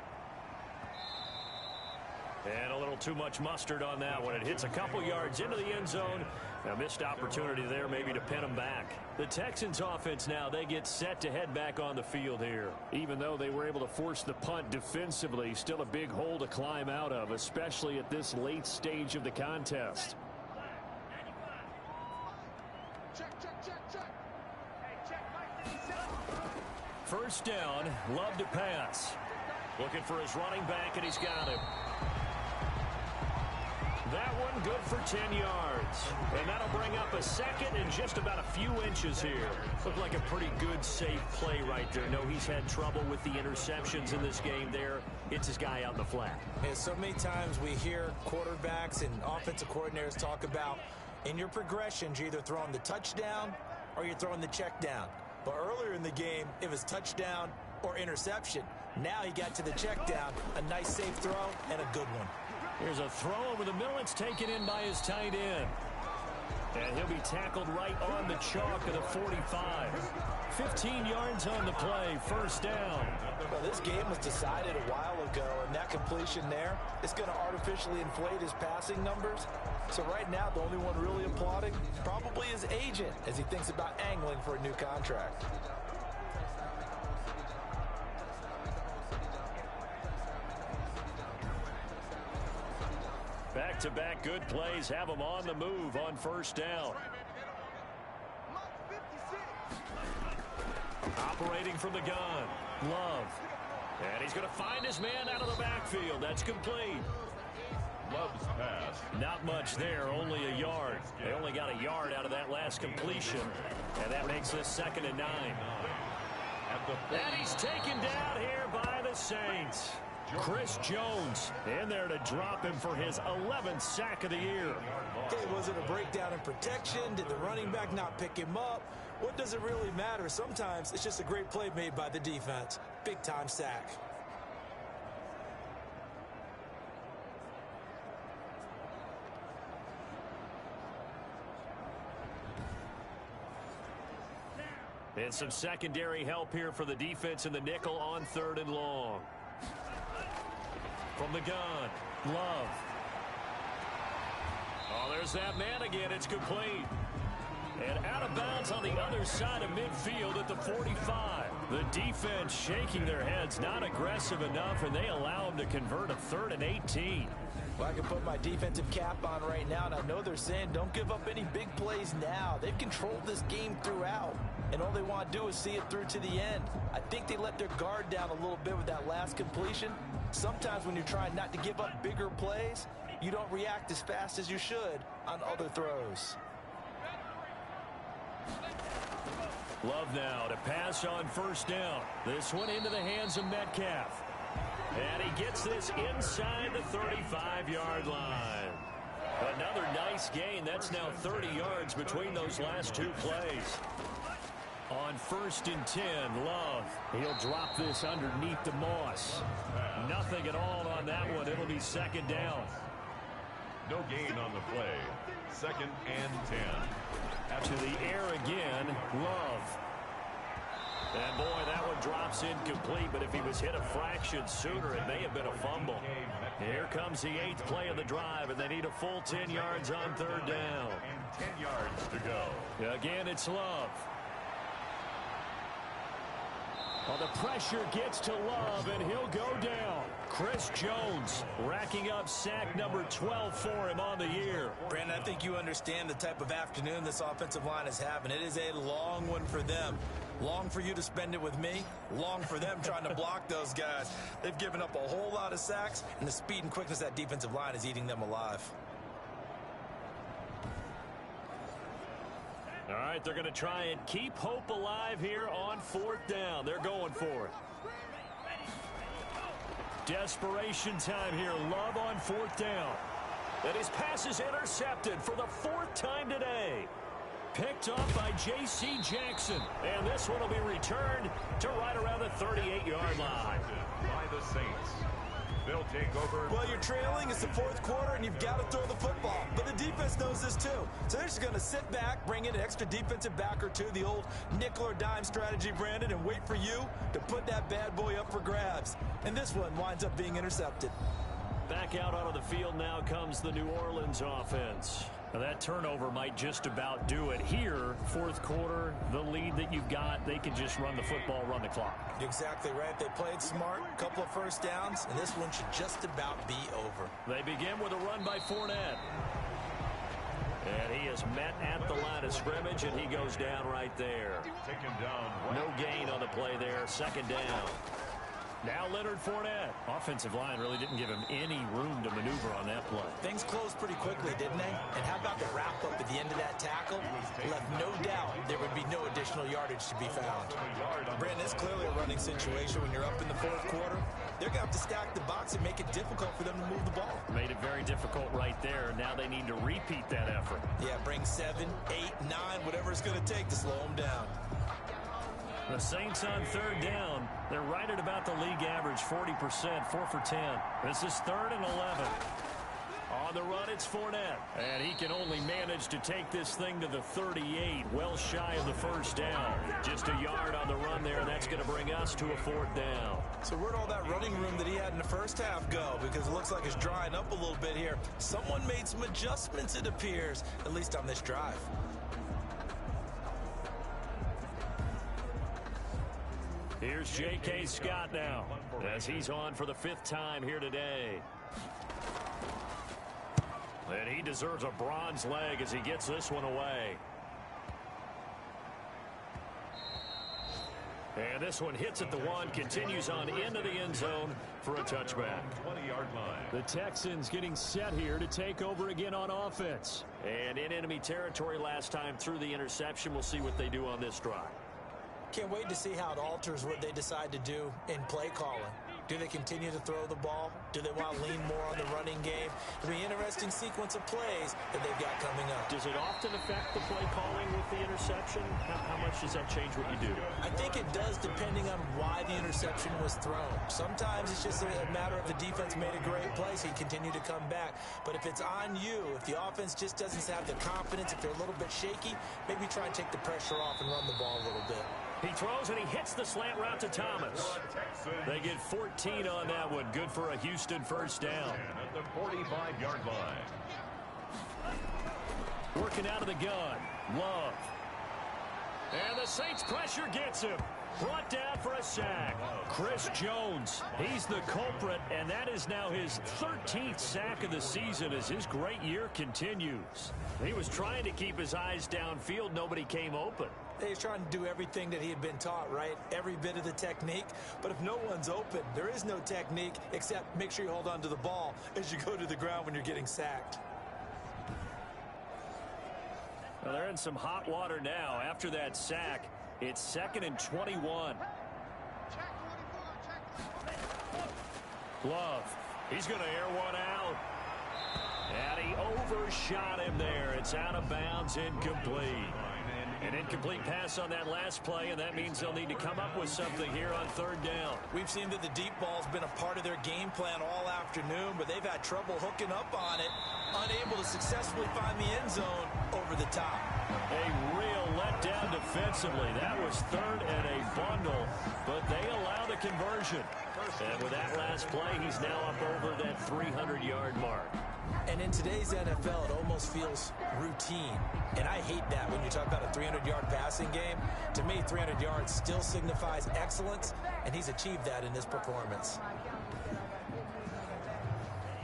And a little too much mustard on that one. It hits a couple yards into the end zone. A missed opportunity there maybe to pin them back. The Texans offense now, they get set to head back on the field here. Even though they were able to force the punt defensively, still a big hole to climb out of, especially at this late stage of the contest. First down, Love to pass. Looking for his running back, and he's got him. That one good for 10 yards. And that'll bring up a second and just about a few inches here. Looked like a pretty good, safe play right there. No, he's had trouble with the interceptions in this game there. It's his guy out in the flat. Yeah, so many times we hear quarterbacks and offensive coordinators talk about in your progressions, you're either throwing the touchdown or you're throwing the check down. But earlier in the game, it was touchdown or interception. Now he got to the check down, a nice safe throw, and a good one. Here's a throw over the middle. It's taken in by his tight end. And he'll be tackled right on the chalk of the 45. 15 yards on the play, first down. Well, this game was decided a while ago, and that completion there is going to artificially inflate his passing numbers. So right now, the only one really applauding probably his agent as he thinks about angling for a new contract. Back-to-back good plays have him on the move on first down. Operating from the gun, Love. And he's going to find his man out of the backfield. That's complete. Love's pass. Not much there, only a yard. They only got a yard out of that last completion. And that makes this 2nd and 9. And he's taken down here by the Saints. Chris Jones in there to drop him for his 11th sack of the year. Okay, was it a breakdown in protection? Did the running back not pick him up? What does it really matter? Sometimes it's just a great play made by the defense. Big-time sack. And some secondary help here for the defense in the nickel on 3rd and long. From the gun, Love. Oh, there's that man again. It's complete. And out of bounds on the other side of midfield at the 45. The defense shaking their heads, not aggressive enough, and they allow him to convert a 3rd and 18. Well, I can put my defensive cap on right now, and I know they're saying don't give up any big plays now. They've controlled this game throughout, and all they want to do is see it through to the end. I think they let their guard down a little bit with that last completion. Sometimes when you're trying not to give up bigger plays, you don't react as fast as you should on other throws. Love now to pass on first down. This one into the hands of Metcalf. And he gets this inside the 35-yard line. Another nice gain. That's now 30 yards between those last two plays. On 1st and 10, Love. He'll drop this underneath the moss. Nothing at all on that one. It'll be 2nd down. No gain on the play. 2nd and 10. To the air again, Love. And boy, that one drops incomplete, but if he was hit a fraction sooner, it may have been a fumble. Here comes the 8th play of the drive, and they need a full 10 yards on 3rd down. And 10 yards to go. Again, it's Love. Well, the pressure gets to Love, and he'll go down. Chris Jones racking up sack number 12 for him on the year. Brandon, I think you understand the type of afternoon this offensive line is having. It is a long one for them. Long for you to spend it with me. Long for them trying to block those guys. They've given up a whole lot of sacks, and the speed and quickness of that defensive line is eating them alive. All right, they're going to try and keep hope alive here on 4th down. They're going for it. Desperation time here. Love on 4th down. And his pass is intercepted for the 4th time today. Picked off by J.C. Jackson. And this one will be returned to right around the 38-yard line. By the Saints. They'll take over. Well, you're trailing. It's the fourth quarter, and you've got to throw the football. But the defense knows this, too. So they're just going to sit back, bring in an extra defensive back or two, the old nickel or dime strategy, Brandon, and wait for you to put that bad boy up for grabs. And this one winds up being intercepted. Back out onto the field now comes the New Orleans offense. Now that turnover might just about do it here. Fourth quarter, the lead that you've got, they can just run the football, run the clock. You're exactly right. They played smart, a couple of first downs, and this one should just about be over. They begin with a run by Fournette. And he is met at the line of scrimmage, and he goes down right there. Taken down. No gain on the play there. Second down. Now Leonard Fournette. Offensive line really didn't give him any room to maneuver on that play. Things closed pretty quickly, didn't they? And how about the wrap-up at the end of that tackle? Left no doubt there would be no additional yardage to be found. Brandon, it's clearly a running situation when you're up in the fourth quarter. They're going to have to stack the box and make it difficult for them to move the ball. Made it very difficult right there. Now they need to repeat that effort. Yeah, bring 7, 8, 9, whatever it's going to take to slow them down. The Saints on third down. They're right at about the league average, 40%, 4 for 10. This is 3rd and 11. On the run, it's Fournette. And he can only manage to take this thing to the 38, well shy of the first down. Just a yard on the run there. That's going to bring us to a 4th down. So where'd all that running room that he had in the first half go? Because it looks like it's drying up a little bit here. Someone made some adjustments, it appears, at least on this drive. Here's J.K. Scott now, as he's on for the 5th time here today. And he deserves a bronze leg as he gets this one away. And this one hits at the 1, continues on into the end zone for a touchback. 20-yard line. The Texans getting set here to take over again on offense. And in enemy territory last time through the interception. We'll see what they do on this drive. Can't wait to see how it alters what they decide to do in play calling. Do they continue to throw the ball? Do they want to lean more on the running game? It'll be an interesting sequence of plays that they've got coming up. Does it often affect the play calling with the interception? How much does that change what you do? I think it does, depending on why the interception was thrown. Sometimes it's just a matter of the defense made a great play, so you continue to come back. But if it's on you, if the offense just doesn't have the confidence, if they're a little bit shaky, maybe try and take the pressure off and run the ball a little bit. He throws and he hits the slant route to Thomas. They get 14 on that one. Good for a Houston first down. At the 45-yard line. Working out of the gun. Love. And the Saints pressure gets him. Brought down for a sack. Chris Jones, he's the culprit, and that is now his 13th sack of the season as his great year continues. He was trying to keep his eyes downfield. Nobody came open. He's trying to do everything that he had been taught, right? Every bit of the technique. But if no one's open, there is no technique except make sure you hold on to the ball as you go to the ground when you're getting sacked. Well, they're in some hot water now. After that sack, it's 2nd and 21. Love. He's going to air one out. And he overshot him there. It's out of bounds, incomplete. An incomplete pass on that last play, and that means they'll need to come up with something here on 3rd down. We've seen that the deep ball's been a part of their game plan all afternoon, but they've had trouble hooking up on it, unable to successfully find the end zone over the top. A real letdown defensively. That was 3rd and a bundle, but they allow the conversion. And with that last play, he's now up over that 300-yard mark. And in today's NFL, it almost feels routine. And I hate that when you talk about a 300-yard passing game. To me, 300 yards still signifies excellence, and he's achieved that in this performance.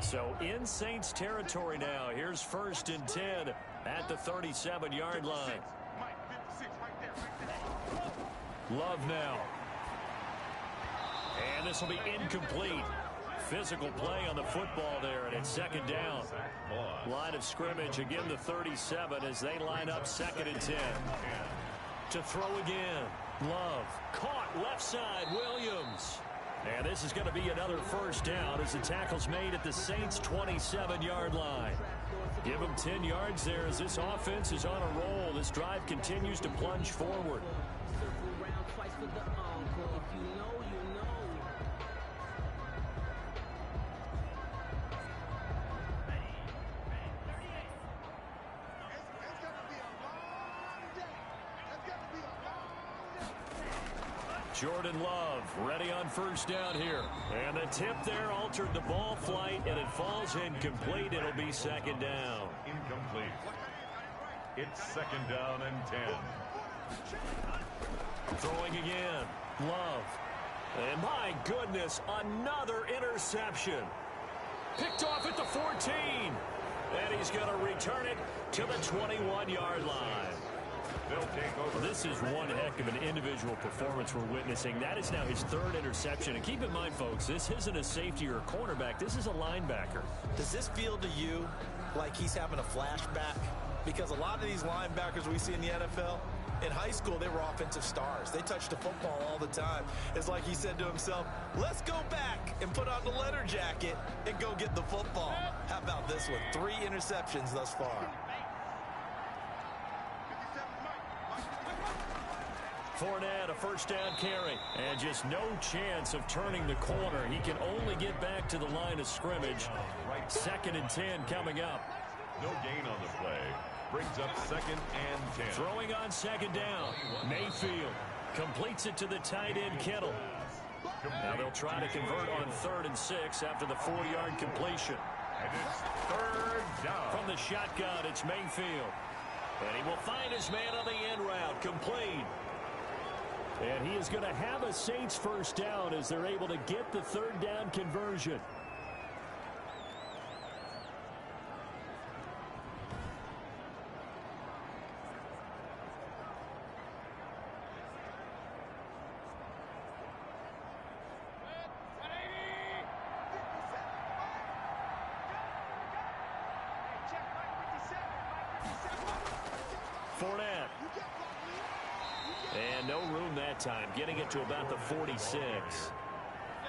So in Saints territory now. Here's 1st and 10 at the 37-yard line. Love now. And this will be incomplete. Physical play on the football there, and it's 2nd down. Line of scrimmage, again the 37 as they line up 2nd and 10. To throw again. Love. Caught left side, Williams. And this is going to be another first down as the tackle's made at the Saints' 27-yard line. Give them 10 yards there as this offense is on a roll. This drive continues to plunge forward. Jordan Love ready on first down here. And the tip there altered the ball flight, and it falls incomplete. It'll be second down. Incomplete. It's second down and 10. Throwing again. Love. And my goodness, another interception. Picked off at the 14. And he's going to return it to the 21-yard line. They'll take over. This is one heck of an individual performance we're witnessing. That is now his third interception. And keep in mind, folks, this isn't a safety or a cornerback. This is a linebacker. Does this feel to you like he's having a flashback? Because a lot of these linebackers we see in the NFL, in high school, they were offensive stars. They touched the football all the time. It's like he said to himself, let's go back and put on the leather jacket and go get the football. How about this one? 3 interceptions thus far. Fournette, a first down carry, and just no chance of turning the corner. He can only get back to the line of scrimmage. Second and 10 coming up. No gain on the play. Brings up second and 10. Throwing on second down. Mayfield completes it to the tight end, Kittle. Now they'll try to convert on 3rd and 6 after the 4-yard completion. And it's third down. From the shotgun, it's Mayfield. And he will find his man on the end route, complete. And he is going to have a Saints first down as they're able to get the 3rd down conversion. Fournette. And no room that time, getting it to about the 46.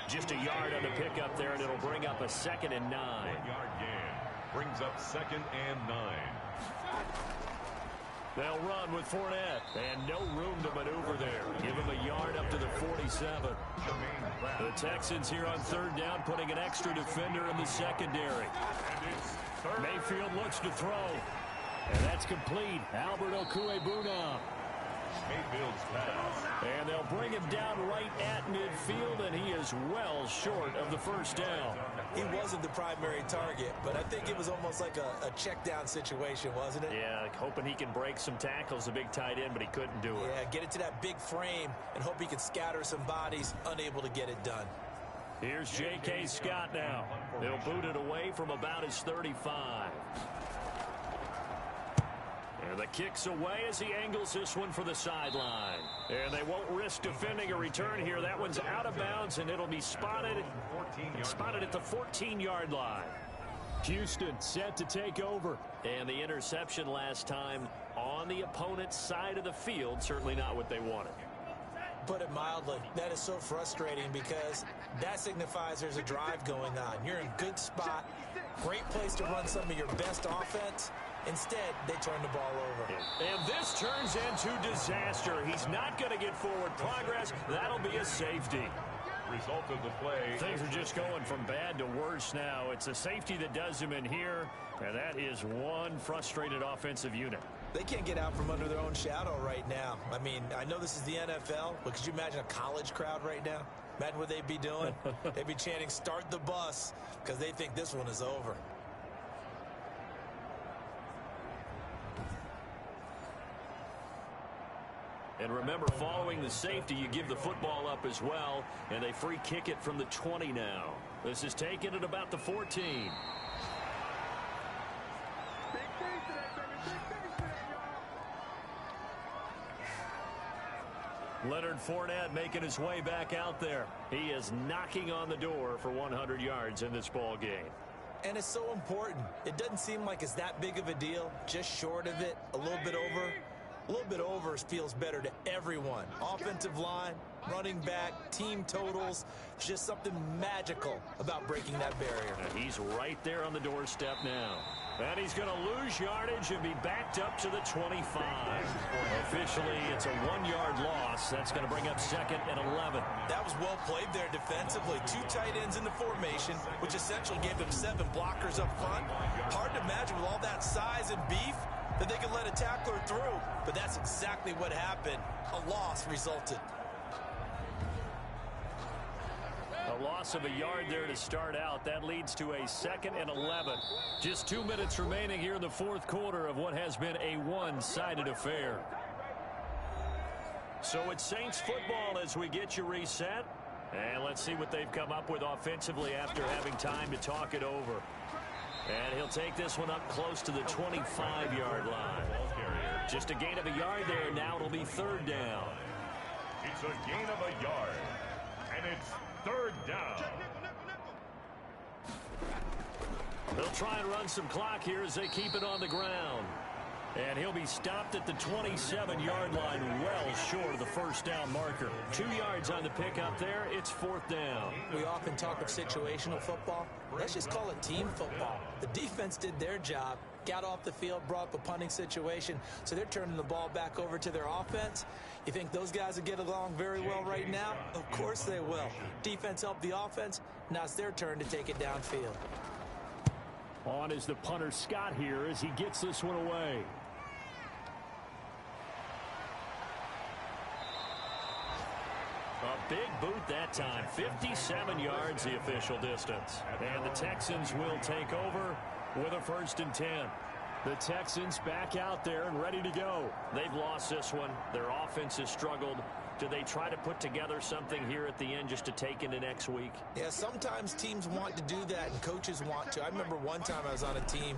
Just a yard on the pickup there, and it'll bring up a 2nd and 9. 1-yard gain. Brings up 2nd and 9. They'll run with Fournette, and no room to maneuver there. Give him a yard up to the 47. The Texans here on 3rd down, putting an extra defender in the secondary. Mayfield looks to throw. And that's complete. Albert Okwuegbunam. Mayfield's pass. And they'll bring him down right at midfield, and he is well short of the first down. He wasn't the primary target, but I think it was almost like a check down situation, wasn't it? Yeah, hoping he can break some tackles, a big tight end, but he couldn't do it. Yeah, get it to that big frame and hope he can scatter some bodies, unable to get it done. Here's J.K. Scott now. They'll boot it away from about his 35. And the kick's away as he angles this one for the sideline. And they won't risk defending a return here. That one's out of bounds, and it'll be spotted at the 14-yard line. Houston set to take over. And the interception last time on the opponent's side of the field, certainly not what they wanted. Put it mildly, that is so frustrating because that signifies there's a drive going on. You're in good spot, great place to run some of your best offense. Instead, they turn the ball over. And this turns into disaster. He's not going to get forward progress. That'll be a safety. Result of the play. Things are just going from bad to worse now. It's a safety that does him in here, and that is one frustrated offensive unit. They can't get out from under their own shadow right now. I mean, I know this is the NFL, but could you imagine a college crowd right now? Imagine what they'd be doing. They'd be chanting, "Start the bus," because they think this one is over. And remember, following the safety, you give the football up as well, and they free kick it from the 20 now. This is taken at about the 14. Leonard Fournette making his way back out there. He is knocking on the door for 100 yards in this ball game. And it's so important. It doesn't seem like it's that big of a deal. Just short of it, a little bit over. A little bit over feels better to everyone. Offensive line, running back, team totals. Just something magical about breaking that barrier. And he's right there on the doorstep now. And he's going to lose yardage and be backed up to the 25. Officially, it's a 1-yard loss. That's going to bring up 2nd and 11. That was well played there defensively. 2 tight ends in the formation, which essentially gave them 7 blockers up front. Hard to imagine with all that size and beef that they could let a tackler through. But that's exactly what happened. A loss resulted. A loss of a yard there to start out. That leads to a 2nd and 11. Just 2 minutes remaining here in the fourth quarter of what has been a one-sided affair. So it's Saints football as we get you reset. And let's see what they've come up with offensively after having time to talk it over. And he'll take this one up close to the 25-yard line. Just a gain of a yard there. Now it'll be 3rd down. It's a gain of a yard. And it's 3rd down. They'll try and run some clock here as they keep it on the ground. And he'll be stopped at the 27-yard line, well short of the 1st down marker. 2 yards on the pickup there. It's 4th down. We often talk of situational football. Let's just call it team football. The defense did their job, got off the field, brought up a punting situation, so they're turning the ball back over to their offense. You think those guys will get along very well right now? Of course they will. Defense helped the offense. Now it's their turn to take it downfield. On is the punter Scott here as he gets this one away. A big boot that time. 57 yards the official distance. And the Texans will take over with a 1st and 10. The Texans back out there and ready to go. They've lost this one. Their offense has struggled. Do they try to put together something here at the end just to take into next week? Yeah, sometimes teams want to do that and coaches want to. I remember one time I was on a team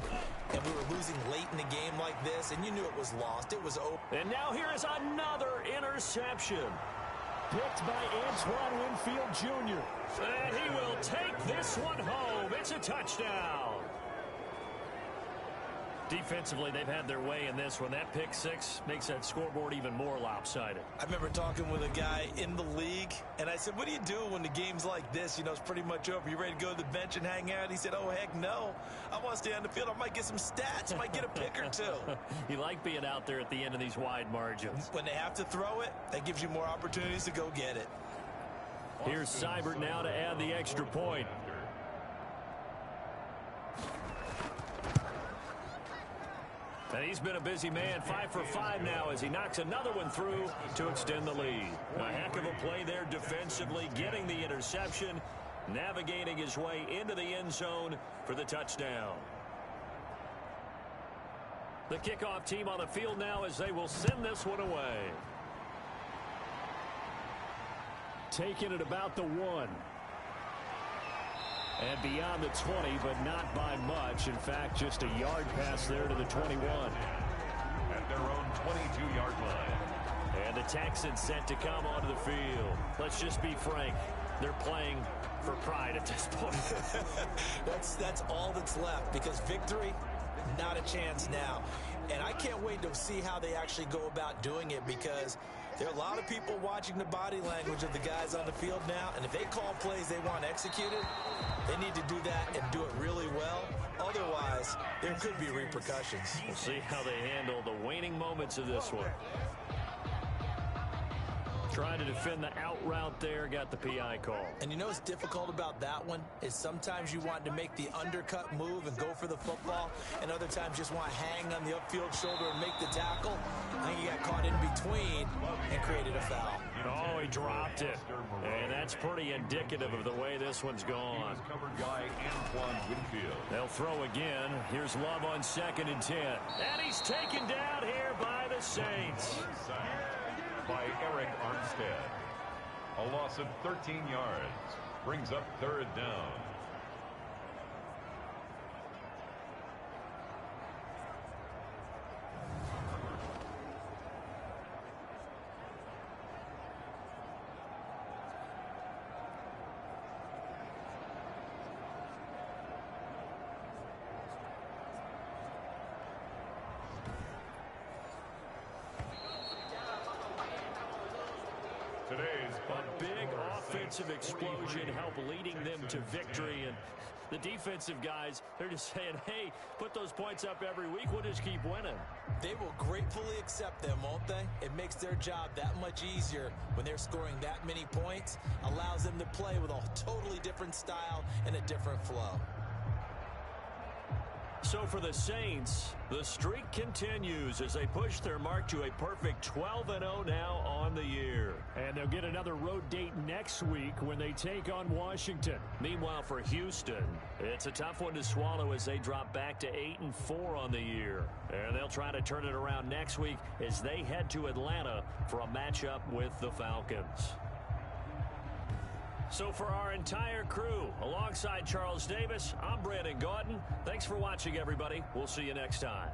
and we were losing late in the game like this and you knew it was lost. It was over. And now here is another interception. Picked by Antoine Winfield Jr. And he will take this one home. It's a touchdown. Defensively, they've had their way in this one. That pick 6 makes that scoreboard even more lopsided. I remember talking with a guy in the league, and I said, what do you do when the game's like this? You know, it's pretty much over. You ready to go to the bench and hang out? He said, oh, heck no. I want to stay on the field. I might get some stats. I might get a pick or 2. You like being out there at the end of these wide margins. When they have to throw it, that gives you more opportunities to go get it. Here's Seibert now to add the extra point. And he's been a busy man, 5 for 5 now as he knocks another one through to extend the lead. A heck of a play there defensively, getting the interception, navigating his way into the end zone for the touchdown. The kickoff team on the field now as they will send this one away. Taking it about the 1. And beyond the 20, but not by much. In fact, just a yard pass there to the 21. At their own 22-yard line. And the Texans set to come onto the field. Let's just be frank. They're playing for pride at this point. That's all that's left because victory, not a chance now. And I can't wait to see how they actually go about doing it because there are a lot of people watching the body language of the guys on the field now, and if they call plays they want executed, they need to do that and do it really well. Otherwise, there could be repercussions. We'll see how they handle the waning moments of this one. Trying to defend the out route there, got the PI call. And you know what's difficult about that one is sometimes you want to make the undercut move and go for the football, and other times just want to hang on the upfield shoulder and make the tackle. I think he got caught in between and created a foul. Oh, he dropped it. And that's pretty indicative of the way this one's gone. Covered by Antoine Winfield. They'll throw again. Here's Love on 2nd and 10. And he's taken down here by the Saints. By Eric Armstead. A loss of 13 yards. Brings up 3rd down. A big offensive explosion helped leading them to victory. And the defensive guys, they're just saying, hey, put those points up every week. We'll just keep winning. They will gratefully accept them, won't they? It makes their job that much easier when they're scoring that many points. Allows them to play with a totally different style and a different flow. So for the Saints, the streak continues as they push their mark to a perfect 12-0 now on the year. And they'll get another road date next week when they take on Washington. Meanwhile, for Houston, it's a tough one to swallow as they drop back to 8-4 on the year. And they'll try to turn it around next week as they head to Atlanta for a matchup with the Falcons. So for our entire crew, alongside Charles Davis, I'm Brandon Gaudin. Thanks for watching, everybody. We'll see you next time.